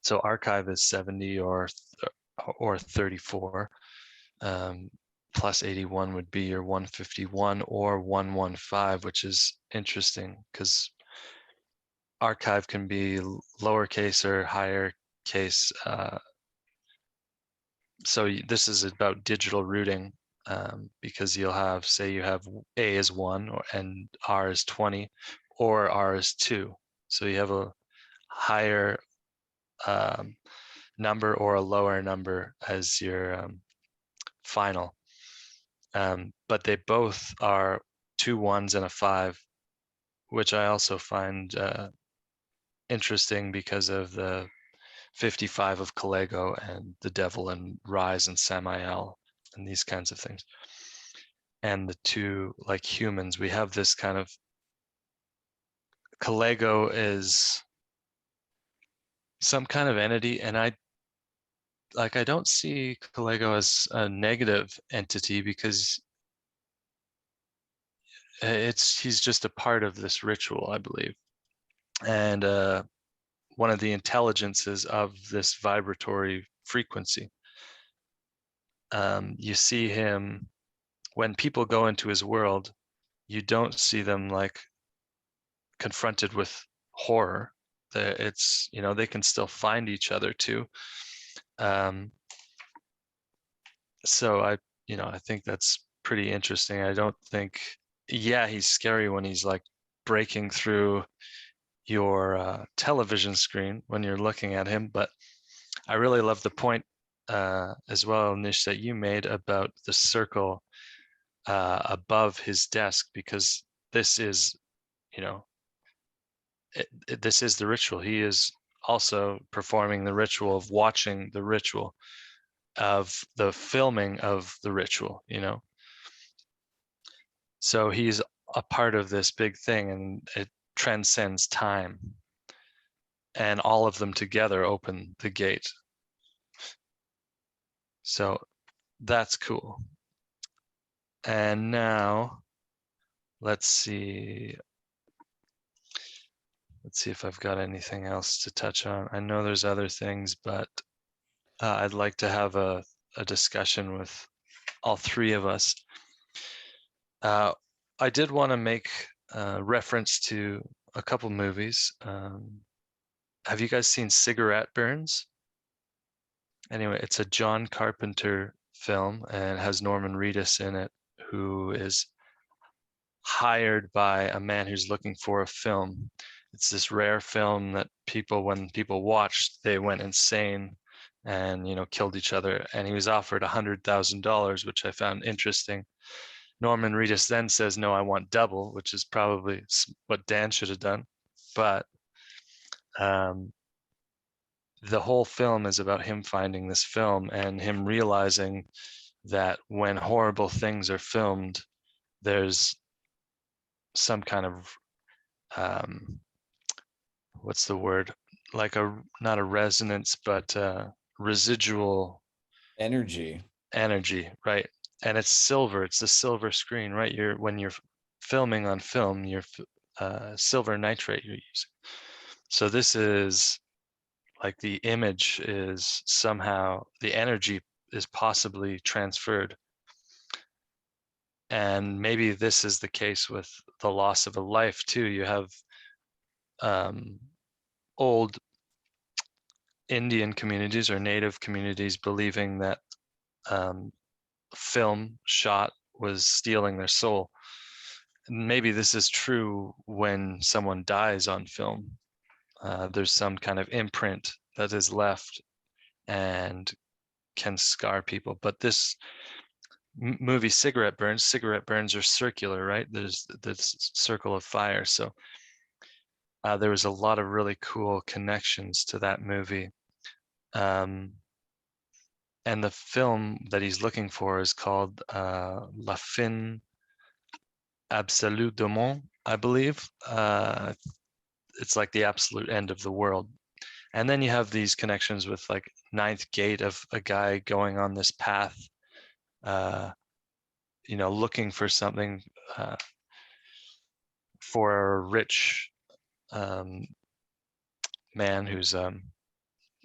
So archive is 70 or 34. Plus 81 would be your 151 or 115, which is interesting because archive can be lowercase or higher case. So this is about digital routing, because you'll have, say you have A is 1 and R is 20 or R is 2. So you have a higher number or a lower number as your final. But they both are 2 1s and a 5, which I also find interesting because of the 55 of Kalego and the Devil and Rise and Samael and these kinds of things. and the two like humans. We have this kind of Kalego is some kind of entity, and I don't see Kalego as a negative entity, because he's just a part of this ritual, I believe. And one of the intelligences of this vibratory frequency. You see him when people go into his world, you don't see them like confronted with horror. It's, they can still find each other too. So I think that's pretty interesting. I don't think, yeah, he's scary when he's like breaking through your television screen when you're looking at him, but I really love the point as well, Niish, that you made about the circle above his desk, because this is, this is the ritual. He is also performing the ritual of watching the ritual, of the filming of the ritual, So he's a part of this big thing, and it transcends time. And all of them together open the gate. So that's cool. And now let's see if I've got anything else to touch on. I know there's other things, but I'd like to have a discussion with all three of us. I did want to make reference to a couple movies. Have you guys seen Cigarette Burns? Anyway, it's a John Carpenter film and has Norman Reedus in it, who is hired by a man who's looking for a film. It's this rare film that when people watched, they went insane and killed each other. And he was offered $100,000, which I found interesting. Norman Reedus then says, "No, I want double," which is probably what Dan should have done. But the whole film is about him finding this film and him realizing that when horrible things are filmed, there's some kind of what's the word, like not a resonance, but residual Energy. Right? And it's silver. It's the silver screen, right? When you're filming on film, you're silver nitrate you're using. So this is like the image is somehow, the energy is possibly transferred. And maybe this is the case with the loss of a life too. You have old Indian communities or native communities believing that film shot was stealing their soul. Maybe this is true when someone dies on film. There's some kind of imprint that is left and can scar people. But this movie, Cigarette Burns are circular, right? There's this circle of fire. So there was a lot of really cool connections to that movie. And the film that he's looking for is called La Fin Absolue du Monde, I believe. It's like the absolute end of the world. And then you have these connections with like Ninth Gate of a guy going on this path, looking for something for a rich man who's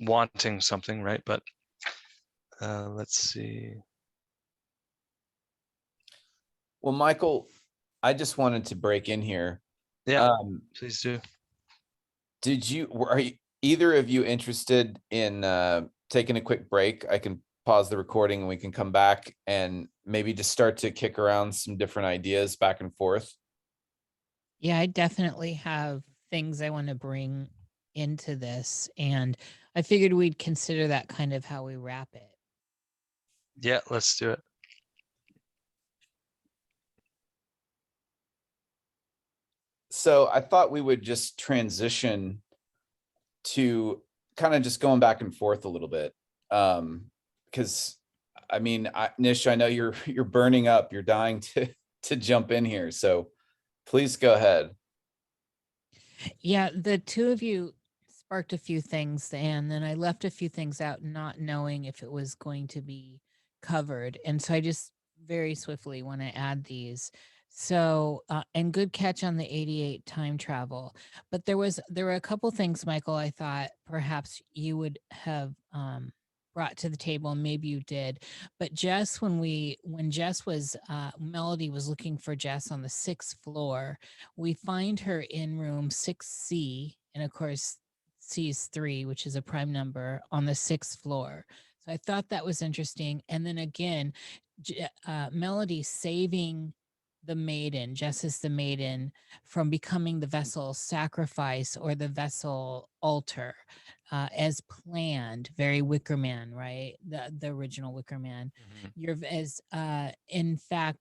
wanting something, right? But let's see. Well, Michael, I just wanted to break in here. Yeah, please do. Are either of you interested in taking a quick break? I can pause the recording and we can come back and maybe just start to kick around some different ideas back and forth. Yeah, I definitely have things I want to bring into this, and I figured we'd consider that kind of how we wrap it. Yeah, let's do it. So I thought we would just transition to kind of just going back and forth a little bit, because I mean, Nish, I know you're burning up. You're dying to jump in here. So please go ahead. Yeah, the two of you sparked a few things, and then I left a few things out, not knowing if it was going to be covered. And so I just very swiftly want to add these. So, and good catch on the 88 time travel. But there were a couple things, Michael, I thought perhaps you would have brought to the table, and maybe you did. But Jess, when Jess was Melody was looking for Jess on the 6th floor, we find her in room 6C, and of course, C is 3, which is a prime number on the 6th floor. So I thought that was interesting. And then again, Melody saving the maiden, Jess is the maiden, from becoming the vessel sacrifice or the vessel altar, as planned. Very Wicker Man, right? The original Wicker Man. You're as in fact,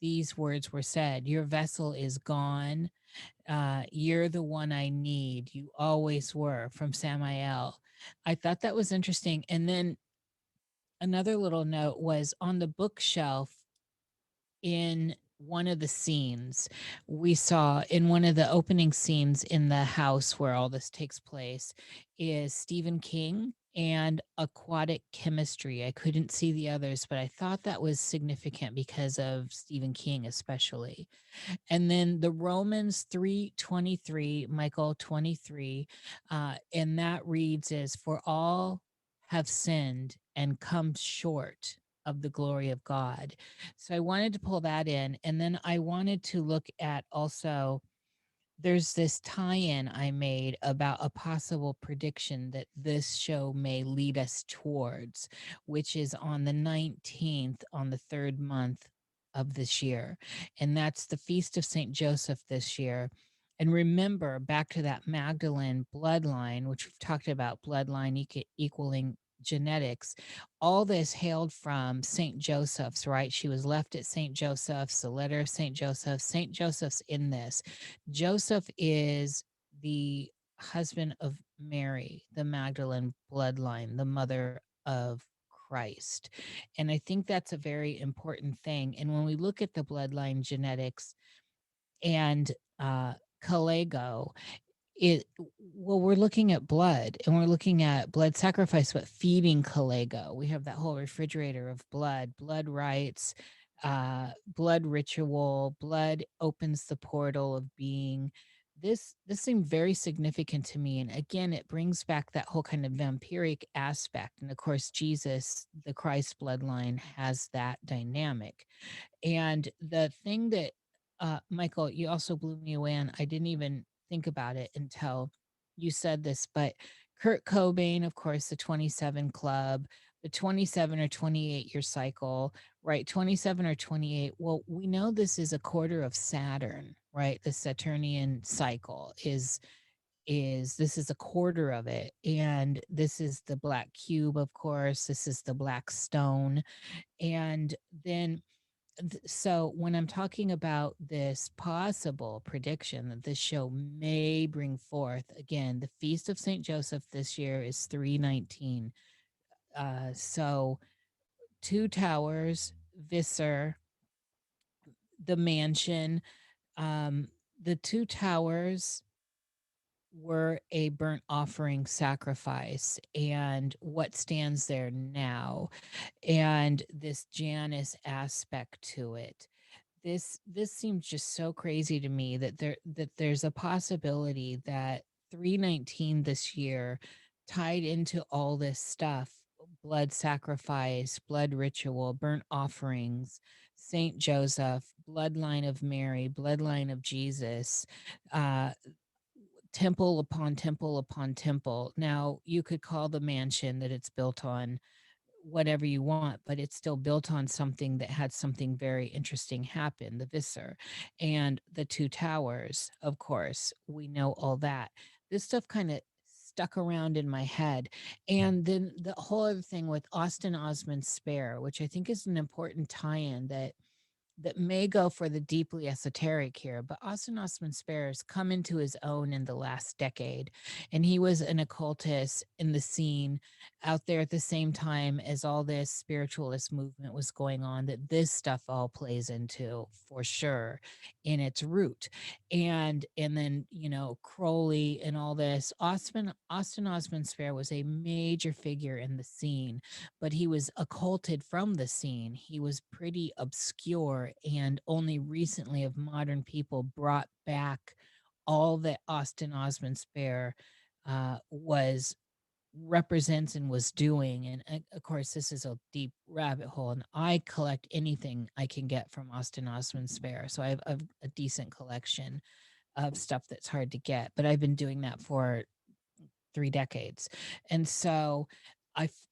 these words were said: "Your vessel is gone. You're the one I need. You always were," from Samael. I thought that was interesting. And then another little note was on the bookshelf in one of the scenes. We saw in one of the opening scenes in the house where all this takes place is Stephen King and aquatic chemistry. I couldn't see the others, but I thought that was significant because of Stephen King, especially. And then the Romans 3:23, Michael 23, and that reads as, "For all have sinned and come short of the glory of God." So I wanted to pull that in. And then I wanted to look at also, there's this tie-in I made about a possible prediction that this show may lead us towards, which is on the 19th, on the 3rd month of this year. And that's the Feast of St. Joseph this year. And remember, back to that Magdalene bloodline, which we've talked about, bloodline equaling genetics. All this hailed from St. Joseph's, right? She was left at St. Joseph's, the letter of St. Joseph. St. Joseph's in this. Joseph is the husband of Mary, the Magdalene bloodline, the mother of Christ. And I think that's a very important thing. And when we look at the bloodline genetics and Kalego, it well, we're looking at blood, and we're looking at blood sacrifice, but feeding Kalego. We have that whole refrigerator of blood rites, blood ritual. Blood opens the portal of being. This seemed very significant to me. And again, it brings back that whole kind of vampiric aspect. And of course, Jesus, the Christ bloodline, has that dynamic. And the thing that Michael, you also blew me away on, I didn't even think about it until you said this, but Kurt Cobain, of course, the 27 Club, the 27 or 28-year cycle, right? 27 or 28. Well, we know this is a quarter of Saturn, right? The Saturnian cycle is this is a quarter of it. And this is the black cube, of course. This is the black stone. And then so when I'm talking about this possible prediction that this show may bring forth, again, the Feast of St. Joseph this year is 319. So Two Towers, Visser, the mansion, the Two Towers were a burnt offering sacrifice, and what stands there now, and this Janus aspect to it. This seems just so crazy to me that there's a possibility that 319 this year tied into all this stuff: blood sacrifice, blood ritual, burnt offerings, Saint Joseph, bloodline of Mary, bloodline of Jesus, uh temple upon temple upon temple. Now, you could call the mansion that it's built on whatever you want, but it's still built on something that had something very interesting happen, the Visser. And the Two Towers, of course, we know all that. This stuff kind of stuck around in my head. And then the whole other thing with Austin Osman Spare, which I think is an important tie-in, that that may go for the deeply esoteric here, but Austin Osman Spare's come into his own in the last decade. And he was an occultist in the scene out there at the same time as all this spiritualist movement was going on, that this stuff all plays into for sure in its root. And then, you know, Crowley and all this. Austin Osman Spare was a major figure in the scene, but he was occulted from the scene. He was pretty obscure, and only recently have modern people brought back all that Austin Osman Spare was represents and was doing. And of course, this is a deep rabbit hole, and I collect anything I can get from Austin Osman Spare. So I have a decent collection of stuff that's hard to get, but I've been doing that for 3 decades. And so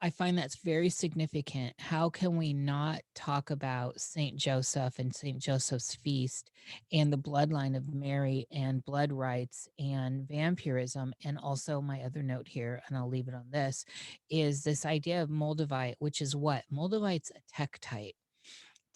I find that's very significant. How can we not talk about Saint Joseph and Saint Joseph's feast and the bloodline of Mary and blood rites and vampirism? And also my other note here, and I'll leave it on this, is this idea of Moldivite, which is what? Moldivite's a tektite.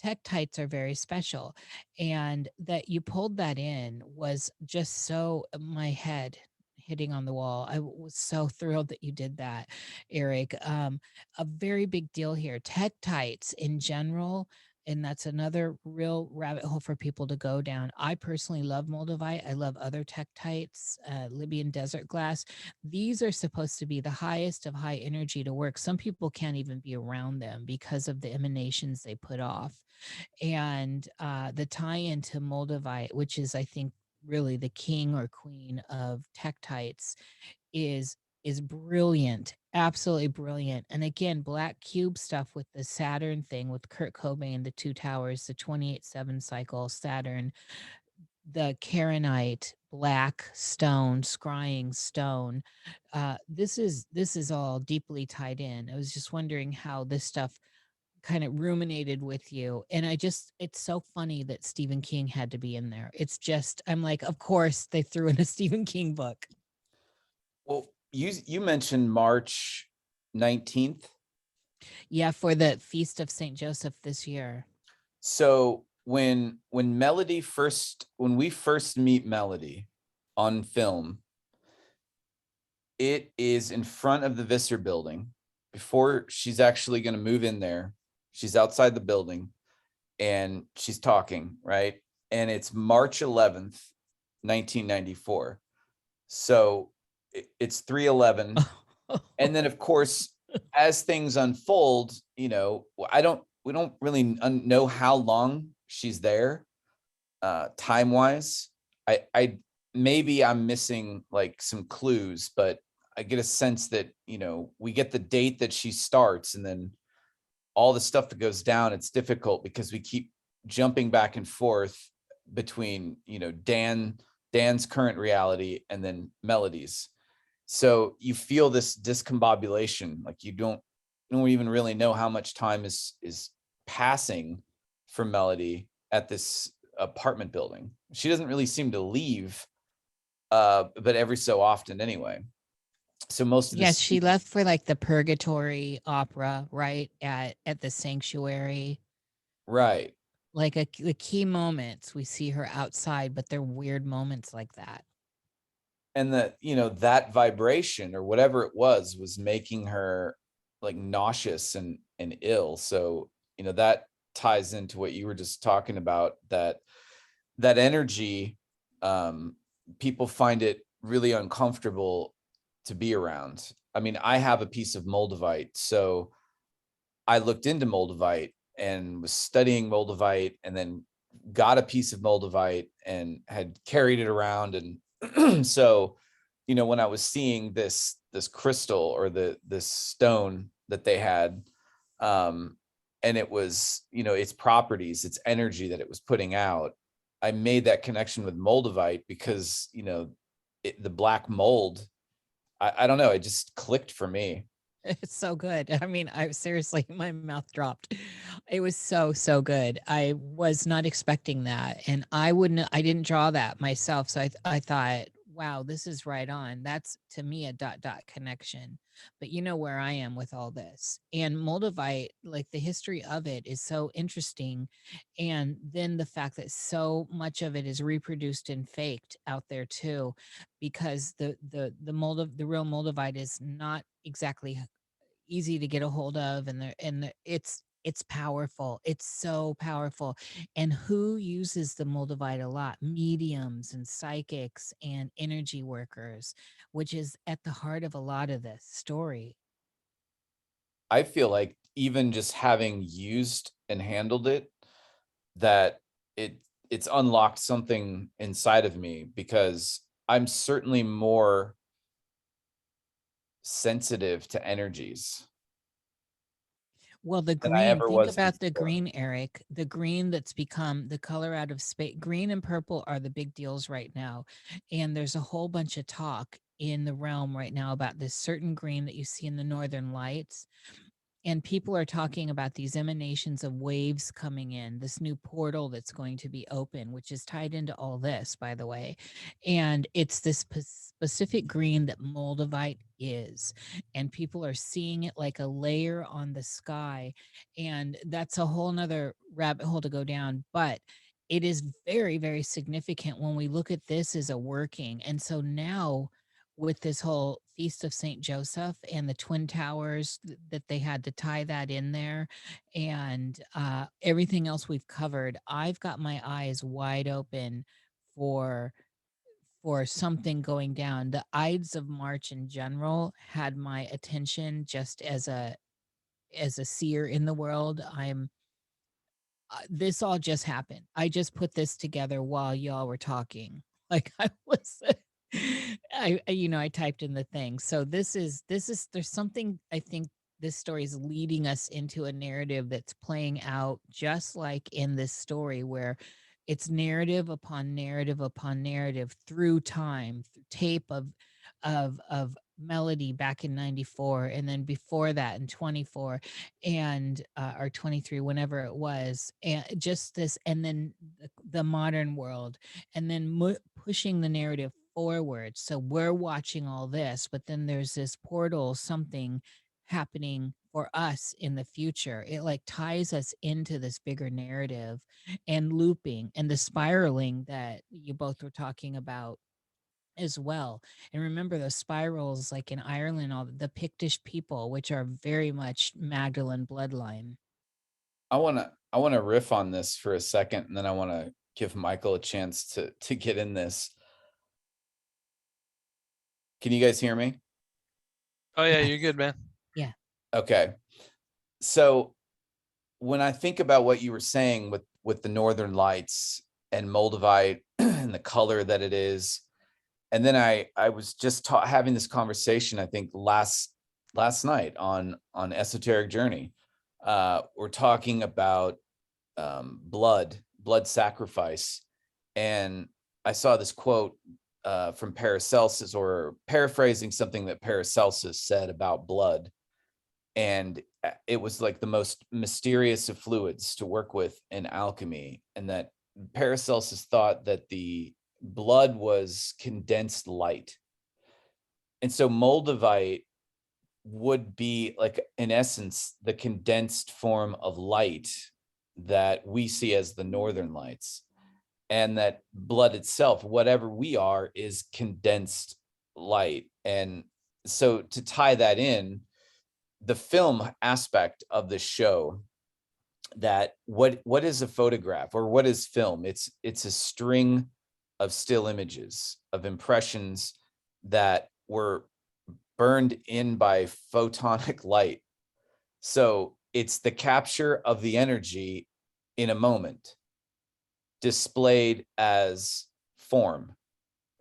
Tektites are very special. And that you pulled that in was just so, my head hitting on the wall. I was so thrilled that you did that, Eric. A very big deal here. Tektites in general, and that's another real rabbit hole for people to go down. I personally love Moldavite. I love other tektites, Libyan desert glass. These are supposed to be the highest of high energy to work. Some people can't even be around them because of the emanations they put off. And the tie-in to Moldavite, which is, I think, really the king or queen of tektites, is brilliant, absolutely brilliant. And again, black cube stuff with the Saturn thing with Kurt Cobain, the two towers, the 28/7 cycle Saturn, the Karenite, black stone, scrying stone. This is all deeply tied in. I was just wondering how this stuff kind of ruminated with you. And it's so funny that Stephen King had to be in there. It's just, I'm like, of course they threw in a Stephen King book. Well, you mentioned March 19th. Yeah, for the Feast of St. Joseph this year. So when we first meet Melody on film, it is in front of the Visser building before she's actually going to move in there. She's outside the building and she's talking, right? And it's March 11th, 1994. So it's 3/11. And then of course, as things unfold, you know, we don't really know how long she's there, time wise. I maybe I'm missing like some clues, but I get a sense that, you know, we get the date that she starts, and then all the stuff that goes down. It's difficult because we keep jumping back and forth between, you know, Dan's current reality and then Melody's. So you feel this discombobulation, like you don't even really know how much time is passing for Melody at this apartment building. She doesn't really seem to leave, but every so often anyway. So most of Yes, she left for like the Purgatory opera, right? At the sanctuary. Right. Like the key moments, we see her outside, but they're weird moments like that. And that, you know, that vibration or whatever it was making her like nauseous and ill. So, you know, that ties into what you were just talking about, that energy, people find it really uncomfortable to be around. I mean, I have a piece of Moldivite, so I looked into Moldivite and was studying Moldivite, and then got a piece of Moldivite and had carried it around. And so, you know, when I was seeing this crystal or this stone that they had, and it was, you know, its properties, its energy that it was putting out, I made that connection with Moldivite because, you know, the black mold, I don't know, it just clicked for me. It's so good. I mean, I seriously, my mouth dropped. It was so good. I was not expecting that. And I didn't draw that myself. So I thought, wow, this is right on. That's to me a dot dot connection. But you know where I am with all this. And Moldivite, like the history of it is so interesting. And then the fact that so much of it is reproduced and faked out there too, because the real Moldivite is not exactly easy to get a hold of, and it's powerful. It's so powerful. And who uses the Moldavite a lot? Mediums and psychics and energy workers, which is at the heart of a lot of this story. I feel like even just having used and handled it, that it's unlocked something inside of me, because I'm certainly more sensitive to energies Well, the than I green, ever think was about the before. green, Eric, the green that's become the color out of space. Green and purple are the big deals right now. And there's a whole bunch of talk in the realm right now about this certain green that you see in the northern lights, and people are talking about these emanations of waves coming in, this new portal that's going to be open, which is tied into all this, by the way. And it's this specific green that Moldavite is. And people are seeing it like a layer on the sky. And that's a whole nother rabbit hole to go down. But it is very, very significant when we look at this as a working. And so now, with this whole Feast of St. Joseph and the Twin Towers, that they had to tie that in there, and everything else we've covered, I've got my eyes wide open for something going down. The Ides of March in general had my attention just as a seer in the world. This all just happened. I just put this together while y'all were talking. Like I was, I typed in the thing. So there's something, I think this story is leading us into a narrative that's playing out just like in this story, where it's narrative upon narrative upon narrative through time, through tape of melody back in 94, and then before that in 24, and or 23, whenever it was, and just this, and then the modern world, and then pushing the narrative forward. So we're watching all this, but then there's this portal, something happening for us in the future. It like ties us into this bigger narrative, and looping and the spiraling that you both were talking about as well. And remember those spirals, like in Ireland, all the Pictish people, which are very much Magdalene bloodline. I want to riff on this for a second, and then I want to give Michael a chance to get in this. Can you guys hear me? Oh yeah, Yes. you're good, man. Yeah. Okay. So when I think about what you were saying with the Northern Lights and Moldavite and the color that it is, and then I was just having this conversation, I think last night on Esoteric Journey. We're talking about blood sacrifice, and I saw this quote from Paracelsus, or paraphrasing something that Paracelsus said about blood, and it was like the most mysterious of fluids to work with in alchemy, and that Paracelsus thought that the blood was condensed light. And so Moldavite would be, like, in essence, the condensed form of light that we see as the Northern Lights, and that blood itself, whatever we are, is condensed light. And so to tie that in, the film aspect of the show, that what is a photograph, or what is film? It's a string of still images, of impressions that were burned in by photonic light. So it's the capture of the energy in a moment, displayed as form,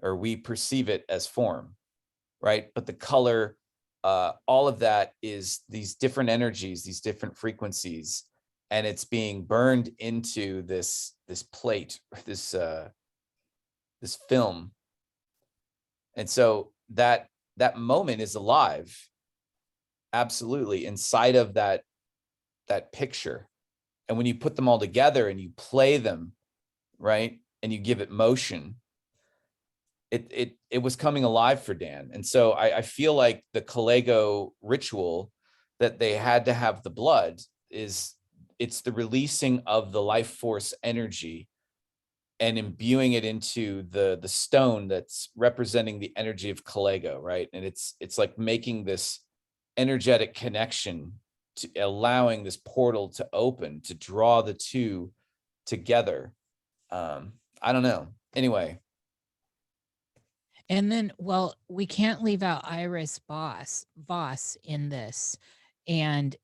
or we perceive it as form, right? But the color, all of that is these different energies, these different frequencies, and it's being burned into this plate, this film. And so that moment is alive, absolutely, inside of that picture. And when you put them all together and you play them, right, and you give it motion, it was coming alive for Dan. And so I feel like the Kalego ritual that they had to have the blood it's the releasing of the life force energy and imbuing it into the stone that's representing the energy of Kalego, right? And it's like making this energetic connection to allowing this portal to open to draw the two together. I don't know. Anyway, And then, well, we can't leave out Iris Voss in this, and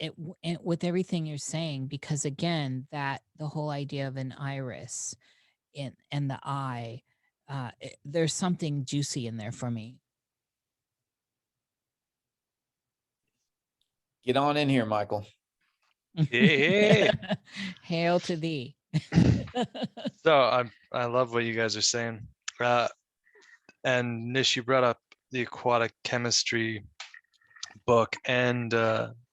with everything you're saying, because again, that the whole idea of an iris and the eye, there's something juicy in there for me. get on in here, Michael. Yeah. Hail to thee. So I love what you guys are saying. And Nish, you brought up the aquatic chemistry book and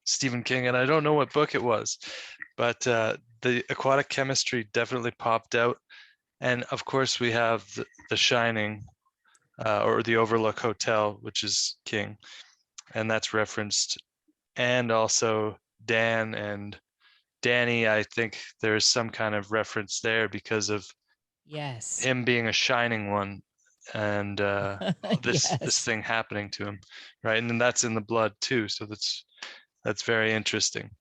Stephen King, and I don't know what book it was, but the aquatic chemistry definitely popped out. And of course, we have the Shining, or the Overlook Hotel, which is King, and that's referenced. And also Dan and Danny, I think there's some kind of reference there because of Yes. him being a shining one, and this Yes. thing happening to him, right? And then that's in the blood too, so that's very interesting.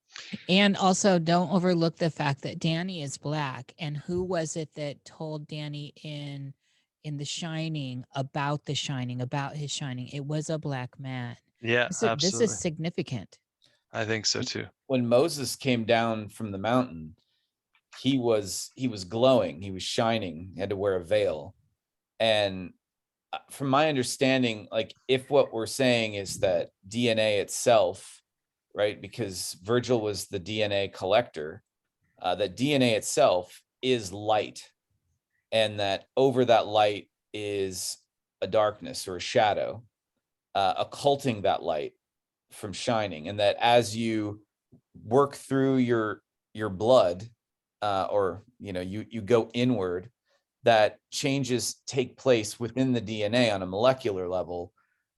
And also, don't overlook the fact that Danny is black. And who was it that told Danny in The Shining about The Shining, about his shining? It was a black man. Yeah, This absolutely. is significant. I think so too. When Moses came down from the mountain, he was glowing, he was shining, he had to wear a veil. And from my understanding, like if what we're saying is that DNA itself, right, because Virgil was the DNA collector, that DNA itself is light, and that over that light is a darkness or a shadow, occulting that light from shining, and that as you work through your blood, or you go inward, that changes take place within the DNA on a molecular level,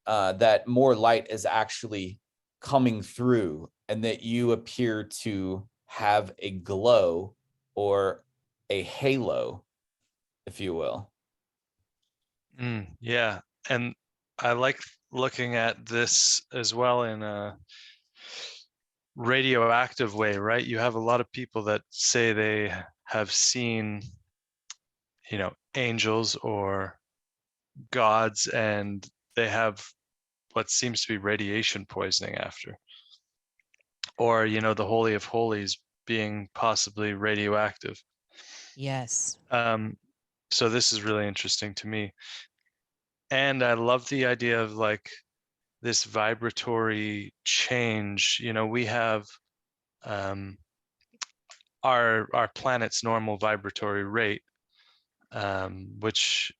that more light is actually coming through, and that you appear to have a glow or a halo, if you will. Yeah, and I like looking at this as well in a radioactive way, right? You have a lot of people that say they have seen, angels or gods, and they have what seems to be radiation poisoning after, or the Holy of Holies being possibly radioactive. Yes. So this is really interesting to me, and I love the idea of like this vibratory change. We have our planet's normal vibratory rate, which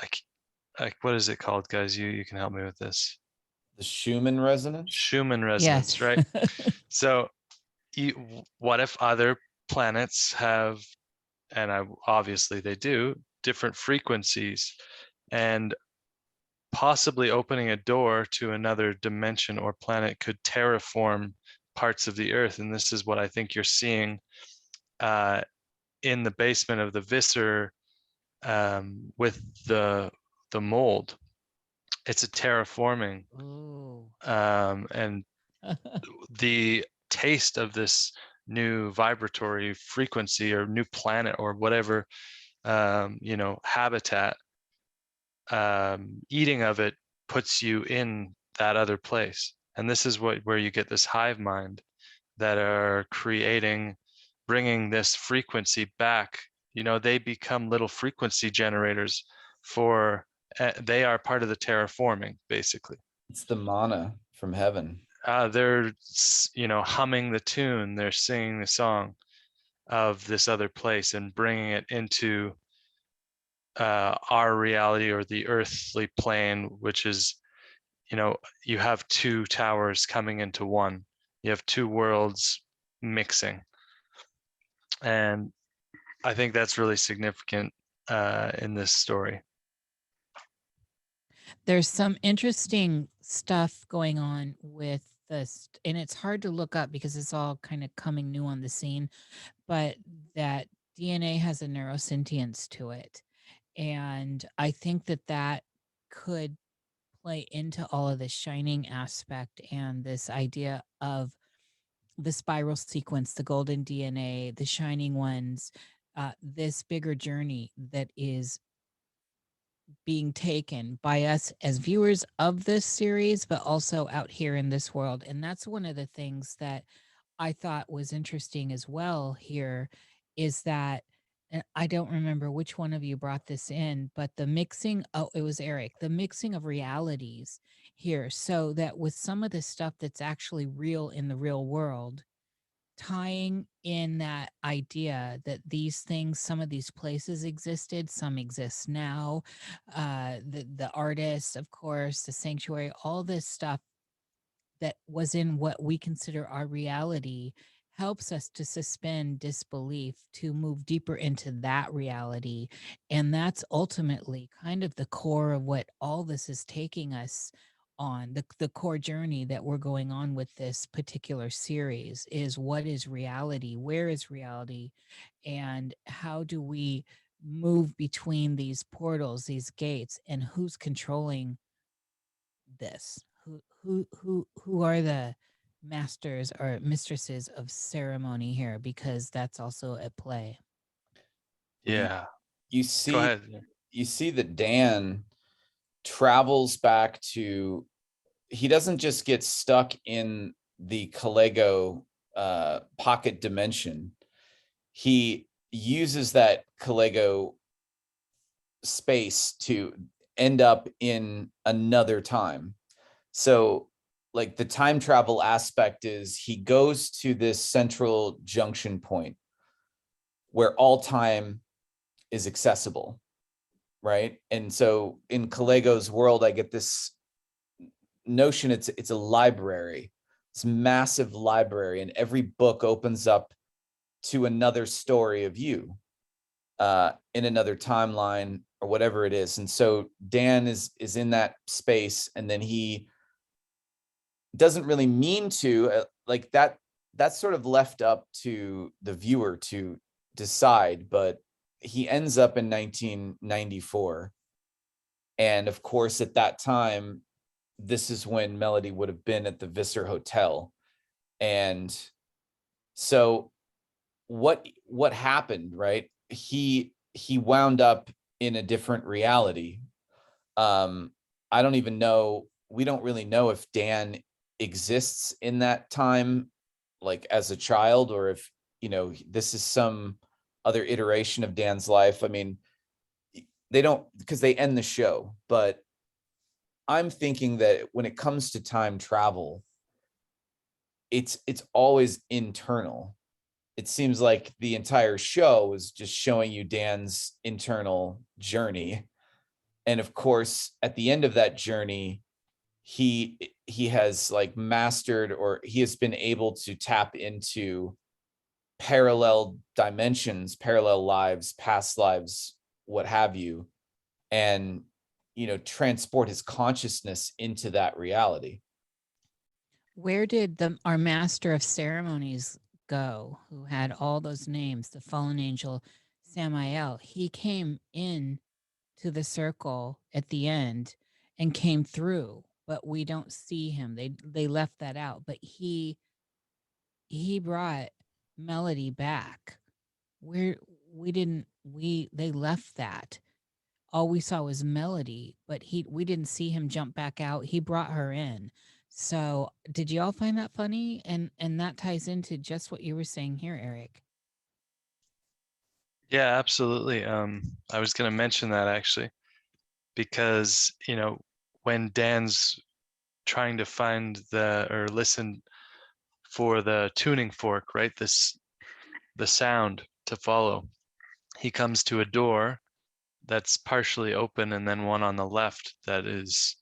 like what is it called, guys? You can help me with this. The Schumann resonance. Schumann resonance, Yes. right? So what if other planets have, and obviously they do, different frequencies, and possibly opening a door to another dimension or planet could terraform parts of the Earth. And this is what I think you're seeing in the basement of the Visser, with the mold. It's a terraforming. Ooh. And the taste of this new vibratory frequency or new planet or whatever, habitat, eating of it puts you in that other place. And this is where you get this hive mind that are bringing this frequency back. They become little frequency generators they are part of the terraforming, basically. It's the mana from heaven. They're humming the tune, they're singing the song of this other place and bringing it into our reality, or the earthly plane, which is, you have two towers coming into one. You have two worlds mixing. And I think that's really significant in this story. There's some interesting stuff going on with this, and it's hard to look up because it's all kind of coming new on the scene, but that DNA has a neurosentience to it. And I think that that could play into all of this shining aspect and this idea of the spiral sequence, the golden DNA, the shining ones, this bigger journey that is being taken by us as viewers of this series, but also out here in this world. And that's one of the things that I thought was interesting as well here is that, and I don't remember which one of you brought this in, but the mixing, oh, it was Eric, the mixing of realities here. So that with some of the stuff that's actually real in the real world, tying in that idea that these things, some of these places existed, some exist now, the artists, of course, the sanctuary, all this stuff that was in what we consider our reality helps us to suspend disbelief to move deeper into that reality. And that's ultimately kind of the core of what all this is taking us on. The core journey that we're going on with this particular series is what is reality? Where is reality? And how do we move between these portals, these gates, and who's controlling this? Who are the masters or mistresses of ceremony here? Because that's also at play. You, Yeah. you Go see, ahead. you see that Dan travels back to, he doesn't just get stuck in the Kalego pocket dimension. He uses that Kalego space to end up in another time. So like the time travel aspect is he goes to this central junction point where all time is accessible, right? And so in Kalego's world, I get this notion it's a library, it's massive library, and every book opens up to another story of you in another timeline or whatever it is. And so Dan is in that space, and then he doesn't really mean to like that. That's sort of left up to the viewer to decide, but he ends up in 1994. And of course, at that time, this is when Melody would have been at the Visser Hotel. And so what happened, right? He wound up in a different reality. I don't even know, we don't really know if Dan exists in that time, like as a child, or if, this is some other iteration of Dan's life. I mean, they don't, because they end the show, but I'm thinking that when it comes to time travel, it's always internal. It seems like the entire show is just showing you Dan's internal journey. And of course, at the end of that journey, he has like mastered, or he has been able to tap into parallel dimensions, parallel lives, past lives, what have you, and transport his consciousness into that reality. Where did our master of ceremonies go, who had all those names, the fallen angel Samael? He came in to the circle at the end and came through, but we don't see him. They left that out, but he brought Melody back. Where they left that. All we saw was Melody, but we didn't see him jump back out. He brought her in. So did you all find that funny? And that ties into just what you were saying here, Eric. Yeah, absolutely. I was going to mention that actually, because, when Dan's trying to find or listen for the tuning fork, right? The sound to follow. He comes to a door that's partially open, and then one on the left that is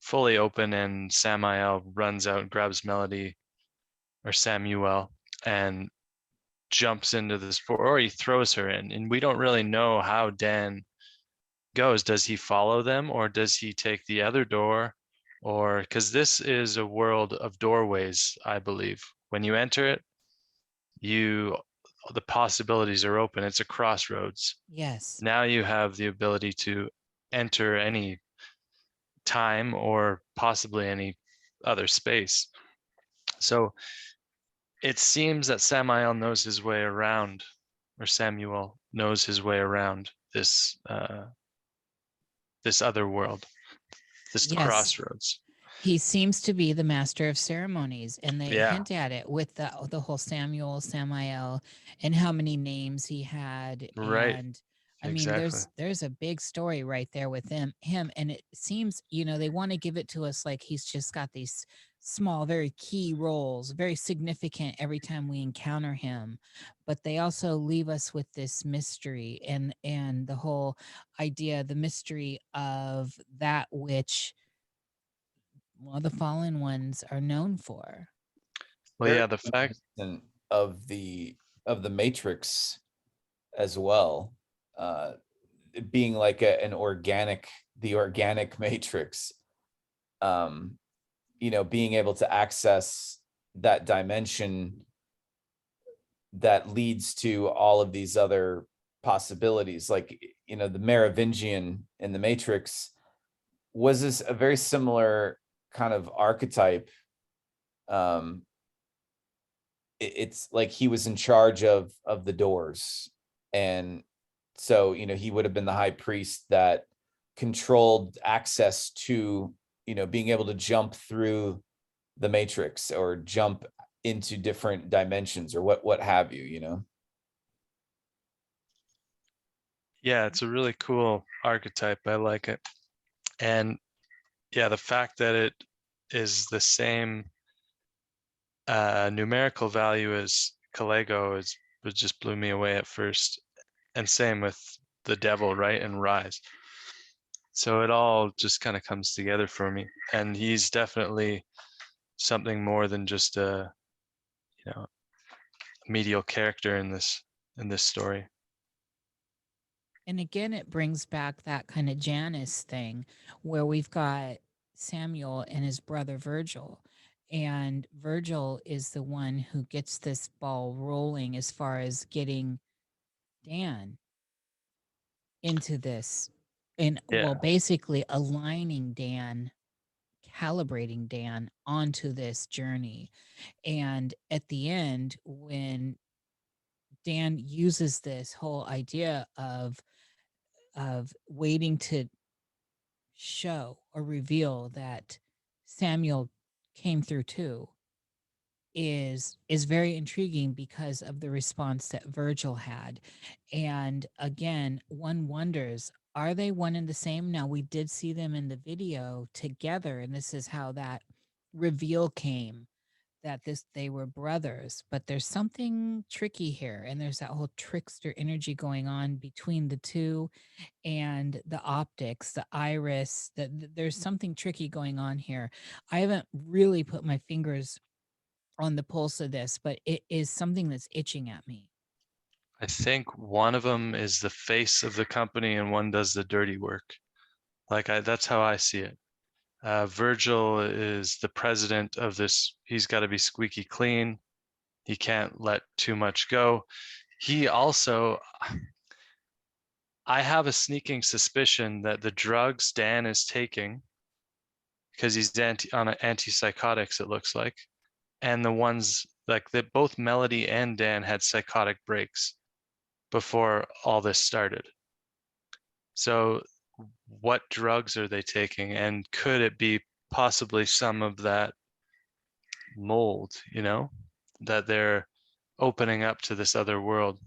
fully open, and Samael runs out, grabs Melody, or Samuel, and jumps into this, or he throws her in. And we don't really know how Dan goes. Does he follow them, or does he take the other door? Or because this is a world of doorways, I believe. When you enter it, the possibilities are open. It's a crossroads. Yes. Now you have the ability to enter any time or possibly any other space. So it seems that Samael knows his way around, or Samuel knows his way around this other world, this Yes. crossroads. He seems to be the master of ceremonies, and they Yeah, hint at it with the whole Samael, and how many names he had. right. And I mean, Exactly. there's a big story right there with him, and it seems, they want to give it to us like he's just got these small, very key roles, very significant every time we encounter him, but they also leave us with this mystery, and the whole idea, the mystery of that which, well, the fallen ones are known for. Well, Very yeah, the fact, reminiscent of the Matrix as well, uh, being like the organic Matrix. Being able to access that dimension that leads to all of these other possibilities, like the Merovingian in the Matrix was this a very similar kind of archetype. um it's like he was in charge of the doors, and so he would have been the high priest that controlled access to being able to jump through the matrix or jump into different dimensions or what have you. yeah, it's a really cool archetype. I like it. And yeah, the fact that it is the same numerical value as Kalego just blew me away at first. And same with the devil, right? And rise. So it all just kind of comes together for me. And he's definitely something more than just a, medial character in this story. And again, it brings back that kind of Janus thing where we've got Samuel and his brother Virgil. And Virgil is the one who gets this ball rolling as far as getting Dan into this. And, well, Yeah. basically aligning Dan, calibrating Dan onto this journey. And at the end, when Dan uses this whole idea of waiting to show or reveal that Samuel came through too, is very intriguing because of the response that Virgil had. And again, one wonders, are they one and the same? Now, we did see them in the video together, and this is how that reveal came, that they were brothers. But there's something tricky here, and there's that whole trickster energy going on between the two, and the optics, the iris, there's something tricky going on here. I haven't really put my fingers on the pulse of this, but it is something that's itching at me. I think one of them is the face of the company and one does the dirty work. That's how I see it. Virgil is the president of this. He's got to be squeaky clean. He can't let too much go. He also, I have a sneaking suspicion that the drugs Dan is taking, because he's on antipsychotics, it looks like, and the ones like that, both Melody and Dan had psychotic breaks before all this started. So what drugs are they taking? And could it be possibly some of that mold, that they're opening up to this other world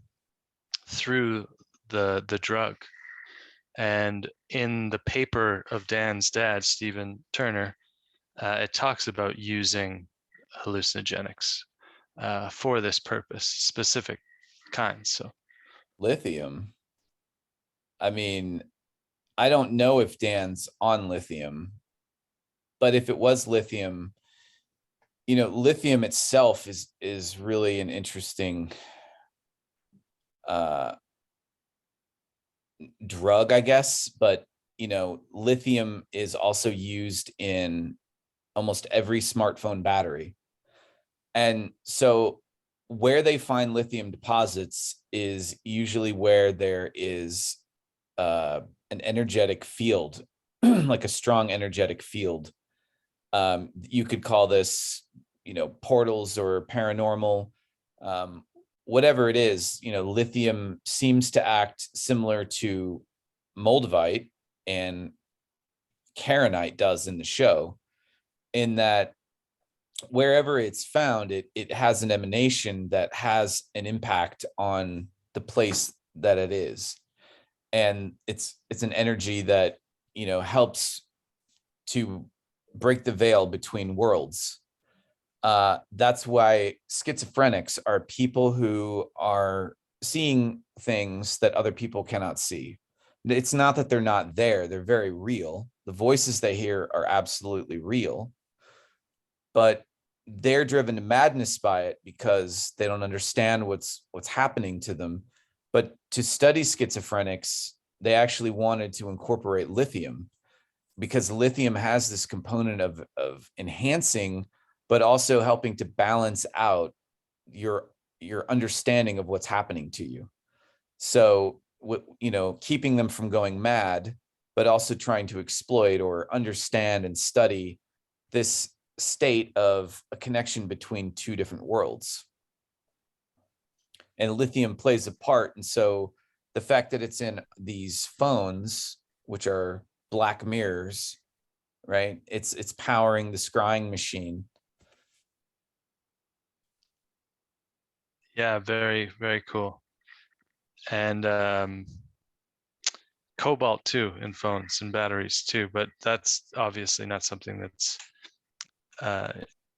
through the drug? And in the paper of Dan's dad, Stephen Turner, it talks about using hallucinogenics for this purpose, specific kinds. So Lithium, I mean, I don't know if Dan's on lithium, but if it was lithium, lithium itself is really an interesting drug, I guess, but lithium is also used in almost every smartphone battery. And so where they find lithium deposits is usually where there is an energetic field, like a strong energetic field. You could call this, portals or paranormal, whatever it is. Lithium seems to act similar to Moldivite and Karenite does in the show, in that wherever it's found, it has an emanation that has an impact on the place that it is. And it's an energy that, helps to break the veil between worlds. That's why schizophrenics are people who are seeing things that other people cannot see. It's not that they're not there, they're very real. The voices they hear are absolutely real, but they're driven to madness by it because they don't understand what's happening to them. But to study schizophrenics, they actually wanted to incorporate lithium, because lithium has this component of enhancing, but also helping to balance out your understanding of what's happening to you. So, keeping them from going mad, but also trying to exploit or understand and study this state of a connection between two different worlds. And lithium plays a part. And so the fact that it's in these phones, which are black mirrors, right? It's powering the scrying machine. Yeah, very, very cool. And cobalt too in phones and batteries too, but that's obviously not something that's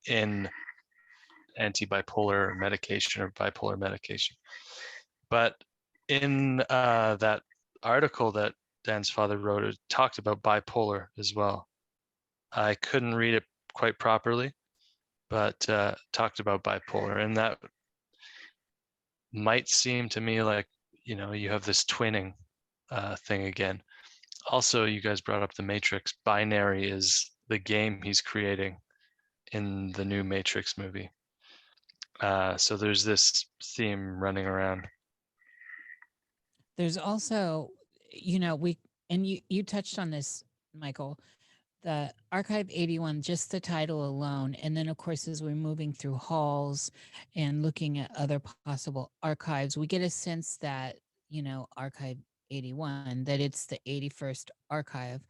in anti-bipolar medication or bipolar medication. But in that article that Dan's father wrote, it talked about bipolar as well. I couldn't read it quite properly, but talked about bipolar, and that might seem to me like, you have this twinning thing again. Also, you guys brought up the Matrix. Binary is the game he's creating in the new Matrix movie. So there's this theme running around. There's also, you touched on this, Michael, the Archive 81, just the title alone. And then, of course, as we're moving through halls and looking at other possible archives, we get a sense that, Archive 81, that it's the 81st archive,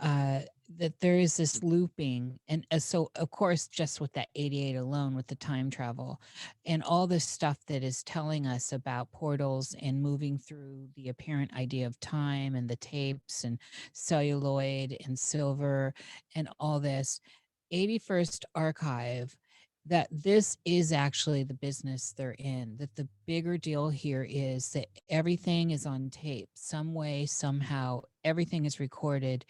that there is this looping. And so, of course, just with that 88 alone, with the time travel and all this stuff that is telling us about portals and moving through the apparent idea of time and the tapes and celluloid and silver and all this 81st archive, that this is actually the business they're in, that the bigger deal here is that everything is on tape, some way, somehow, everything is recorded,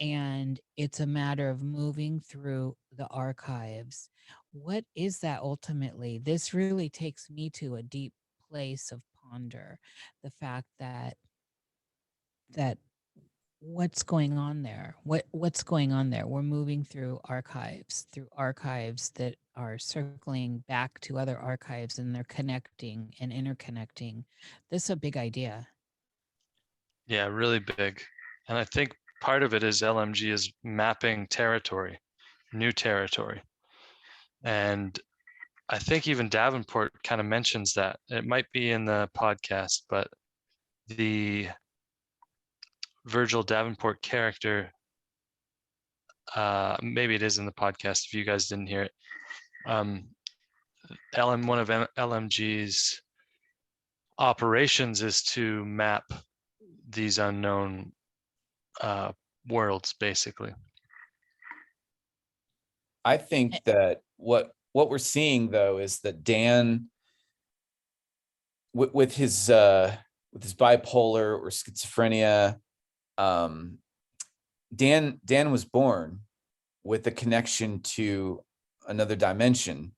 and it's a matter of moving through the archives. What is that ultimately? This really takes me to a deep place of ponder, the fact that what's going on there, what's going on there. We're moving through archives that are circling back to other archives, and they're connecting and interconnecting. This is a big idea. Yeah, really big. And I think part of it is LMG is mapping territory, new territory. And I think even Davenport kind of mentions that. It might be in the podcast, but the Virgil Davenport character, maybe it is in the podcast if you guys didn't hear it. One of LMG's operations is to map these unknown worlds, basically. I think that what we're seeing, though, is that Dan, with his bipolar or schizophrenia, Dan was born with a connection to another dimension,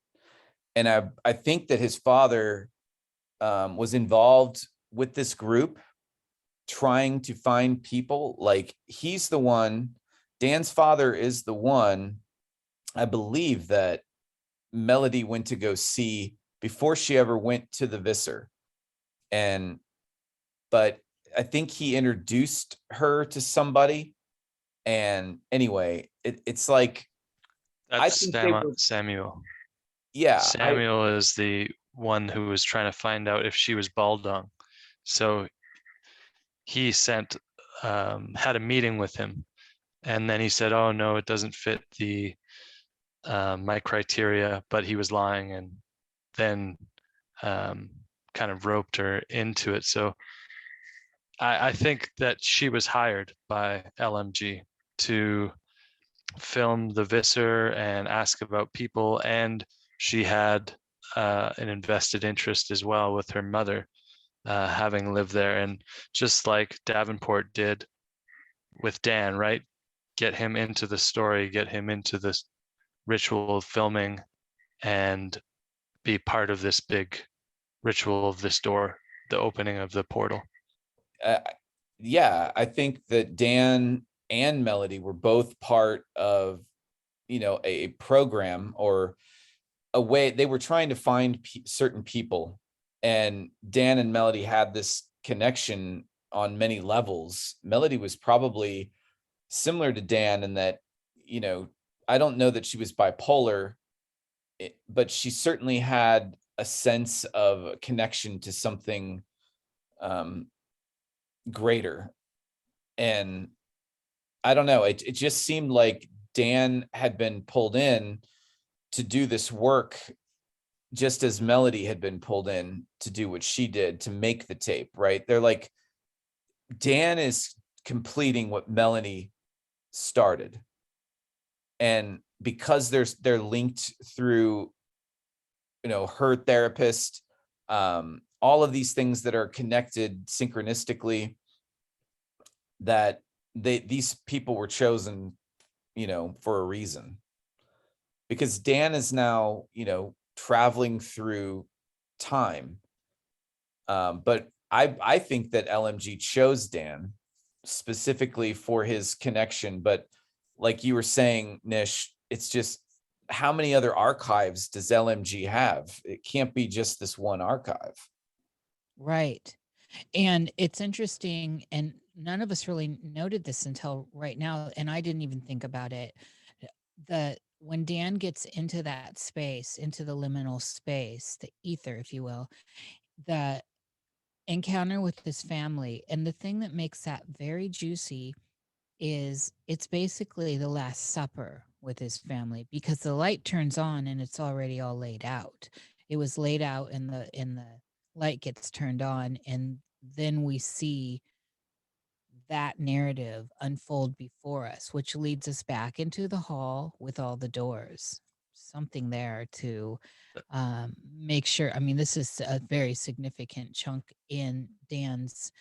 and I think that his father was involved with this group, trying to find people. Like, he's the one, Dan's father is the one, I believe, that Melody went to go see before she ever went to the Visser. But I think he introduced her to somebody. And anyway, it's like, I That's think they were, Samuel. yeah, Samuel is the one who was trying to find out if she was Baldong. So he had a meeting with him, and then he said, "Oh no, it doesn't fit my criteria," but he was lying, and then kind of roped her into it. So I think that she was hired by LMG to film the Visser and ask about people, and she had an invested interest as well with her mother, having lived there, and just like Davenport did with Dan, right? Get him into the story, get him into this ritual of filming, and be part of this big ritual of this door, the opening of the portal. yeah, I think that Dan and Melody were both part of, a program or a way they were trying to find certain people. And Dan and Melody had this connection on many levels. Melody was probably similar to Dan in that, I don't know that she was bipolar, but she certainly had a sense of a connection to something greater. And I don't know, it just seemed like Dan had been pulled in to do this work just as Melody had been pulled in to do what she did to make the tape, right? They're like, Dan is completing what Melanie started. And because they're linked through, her therapist, all of these things that are connected synchronistically, that these people were chosen, for a reason. Because Dan is now, traveling through time. But I think that LMG chose Dan specifically for his connection. But like you were saying, Nish, it's just, how many other archives does LMG have? It can't be just this one archive. Right. And it's interesting, and none of us really noted this until right now, and I didn't even think about it. When Dan gets into that space, into the liminal space, the ether, if you will, the encounter with his family, and the thing that makes that very juicy is it's basically the Last Supper with his family, because the light turns on and it's already all laid out. It was laid out, and the light gets turned on, and then we see that narrative unfold before us, which leads us back into the hall with all the doors. Something there to make sure. I mean, this is a very significant chunk in Dan's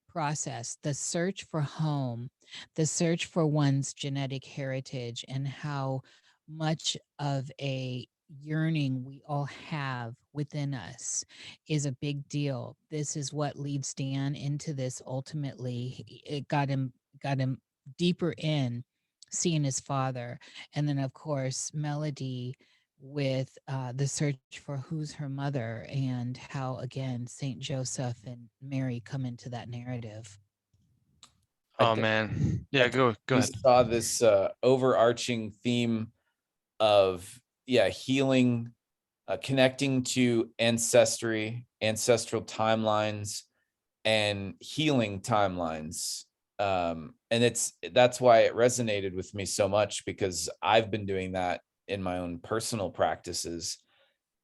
process, the search for home, the search for one's genetic heritage, and how much of a yearning we all have within us is a big deal. This is what leads Dan into this. Ultimately, it got him deeper in seeing his father. And then of course Melody with the search for who's her mother, and how again Saint Joseph and Mary come into that narrative. Oh man, yeah, go We ahead. saw this overarching theme of, healing, connecting to ancestral timelines, and healing timelines. And that's why it resonated with me so much, because I've been doing that in my own personal practices.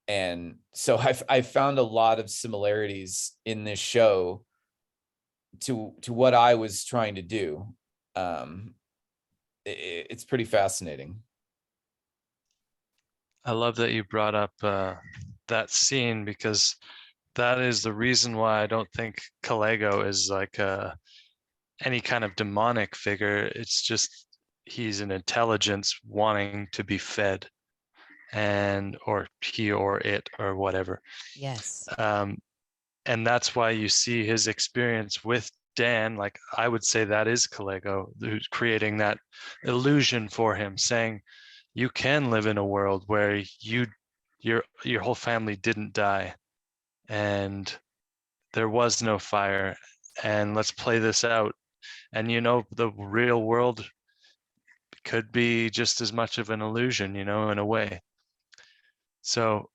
And so I've found a lot of similarities in this show to what I was trying to do. It's pretty fascinating. I love that you brought up that scene, because that is the reason why I don't think Kalego is like any kind of demonic figure. It's just he's an intelligence wanting to be fed, or he or it or whatever. Yes. And that's why you see his experience with Dan, like I would say that is Kalego who's creating that illusion for him, saying you can live in a world where your whole family didn't die and there was no fire, and let's play this out. And the real world could be just as much of an illusion, in a way. So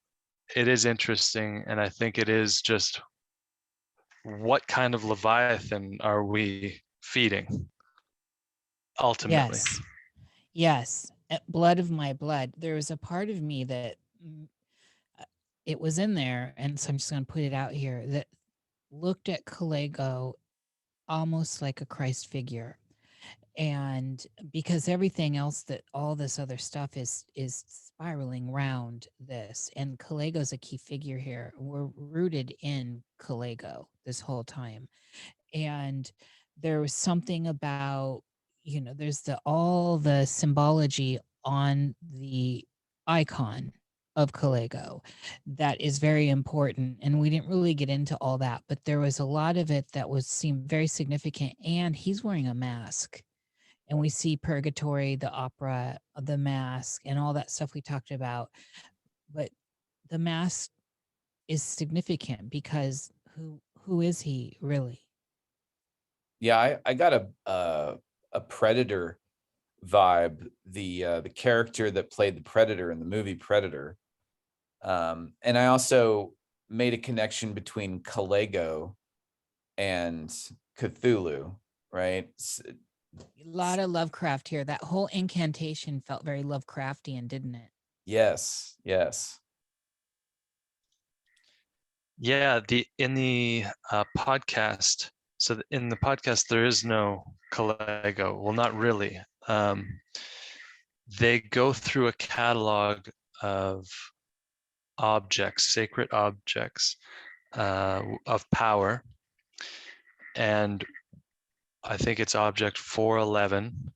it is interesting, and I think it is just, what kind of Leviathan are we feeding ultimately? Yes. Yes. Blood of my blood. There was a part of me that it was in there, and so I'm just going to put it out here, that looked at Kalego almost like a Christ figure. And because everything else, that all this other stuff is spiraling around this, and Kalego's a key figure here. We're rooted in Kalego this whole time. And there was something about, there's all the symbology on the icon of Kalego that is very important, and we didn't really get into all that, but there was a lot of it that seemed very significant. And he's wearing a mask, and we see purgatory, the opera, the mask, and all that stuff we talked about. But the mask is significant because who is he really? Yeah, I got a Predator vibe. The character that played the Predator in the movie Predator. And I also made a connection between Kalego and Cthulhu, right? A lot of Lovecraft here. That whole incantation felt very Lovecraftian, didn't it? Yes, yes. Yeah, in the podcast. So in the podcast, there is no Kalego. Well, not really. They go through a catalog of objects, sacred objects of power, and I think it's object 411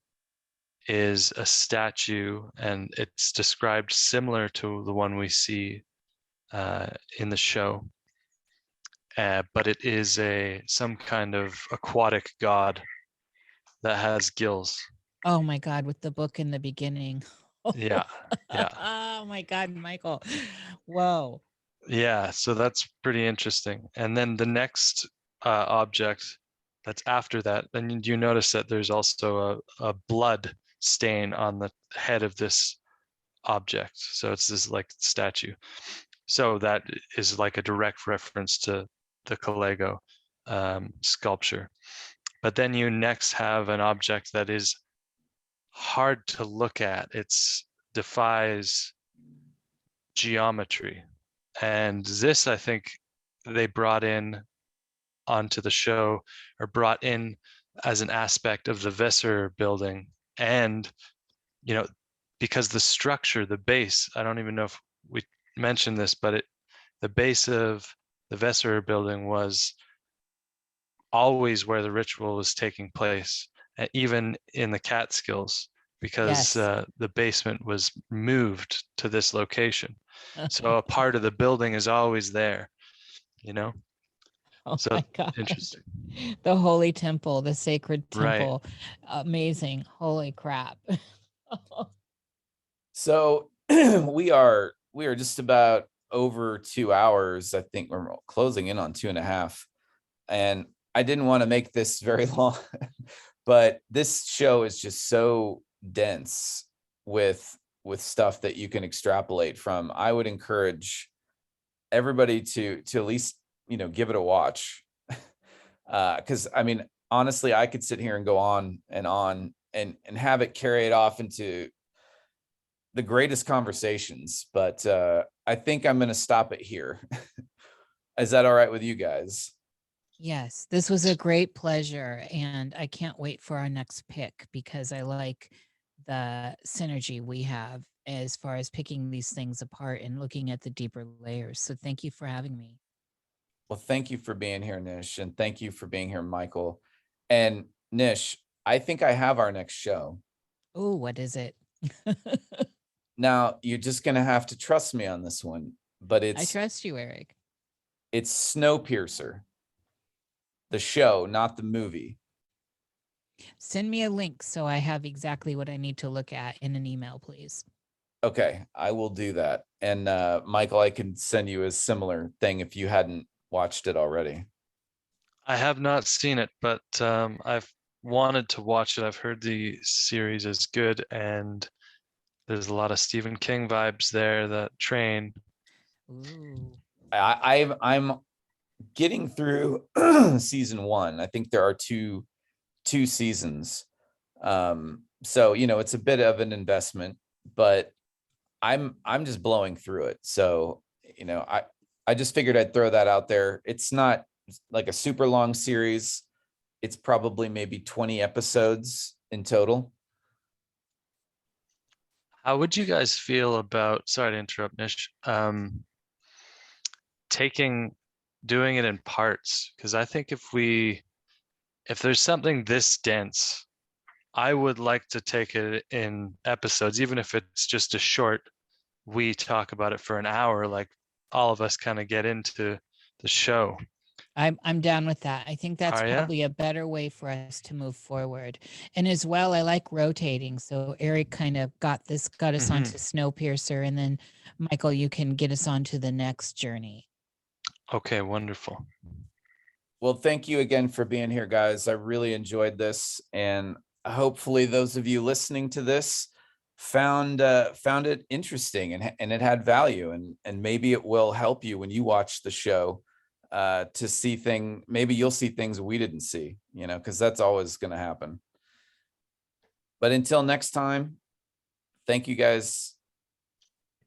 is a statue, and it's described similar to the one we see in the show. But it is some kind of aquatic god that has gills. Oh my God, with the book in the beginning. Yeah, yeah, Oh my God, Michael. Whoa. yeah. So that's pretty interesting. And then the next object that's after that, then you notice that there's also a blood stain on the head of this object. So it's this like statue. So that is like a direct reference to the Kalego sculpture. But then you next have an object that is hard to look at. It's defies geometry. And this, I think, they brought in onto the show, or brought in as an aspect of the Vesser building. And, because the structure, the base, I don't even know if we mentioned this, but the base of the Vesser building was always where the ritual was taking place, even in the Catskills, because Yes. the basement was moved to this location. So a part of the building is always there, Oh So my God. interesting. The holy temple, the sacred Right. temple. Amazing. Holy crap. So we are just about over 2 hours. I think we're closing in on 2.5. And I didn't want to make this very long, but this show is just so dense with stuff that you can extrapolate from. I would encourage everybody to at least, give it a watch. Because I mean, honestly, I could sit here and go on and have it carry it off into the greatest conversations, but I think I'm going to stop it here. Is that all right with you guys? Yes, this was a great pleasure, and I can't wait for our next pick because I like the synergy we have as far as picking these things apart and looking at the deeper layers. So thank you for having me. Well, thank you for being here, Nish, and thank you for being here, Michael. And Nish, I think I have our next show. Oh, what is it? Now, you're just going to have to trust me on this one, but I trust you, Eric. it's Snowpiercer. the show, not the movie. Send me a link so I have exactly what I need to look at in an email, please. Okay, I will do that. And Michael, I can send you a similar thing if you hadn't watched it already. I have not seen it, but I've wanted to watch it. I've heard the series is good, and there's a lot of Stephen King vibes there. That train. Ooh. I'm getting through season 1. I think there are two seasons. So it's a bit of an investment, but I'm just blowing through it. So I just figured I'd throw that out there. It's not like a super long series. It's probably maybe 20 episodes in total. How would you guys feel about, sorry to interrupt, Nish, doing it in parts? Because I think if there's something this dense, I would like to take it in episodes, even if it's just a short, we talk about it for an hour, like all of us kind of get into the show. I'm down with that. I think that's Are ya? probably a better way for us to move forward. And as well, I like rotating. So Eric kind of got us Mhm. onto Snowpiercer, and then Michael, you can get us onto the next journey. Okay, wonderful. Well, thank you again for being here, guys. I really enjoyed this, and hopefully those of you listening to this found it interesting and it had value, and maybe it will help you when you watch the show to see maybe you'll see things we didn't see, because that's always going to happen. But until next time, thank you guys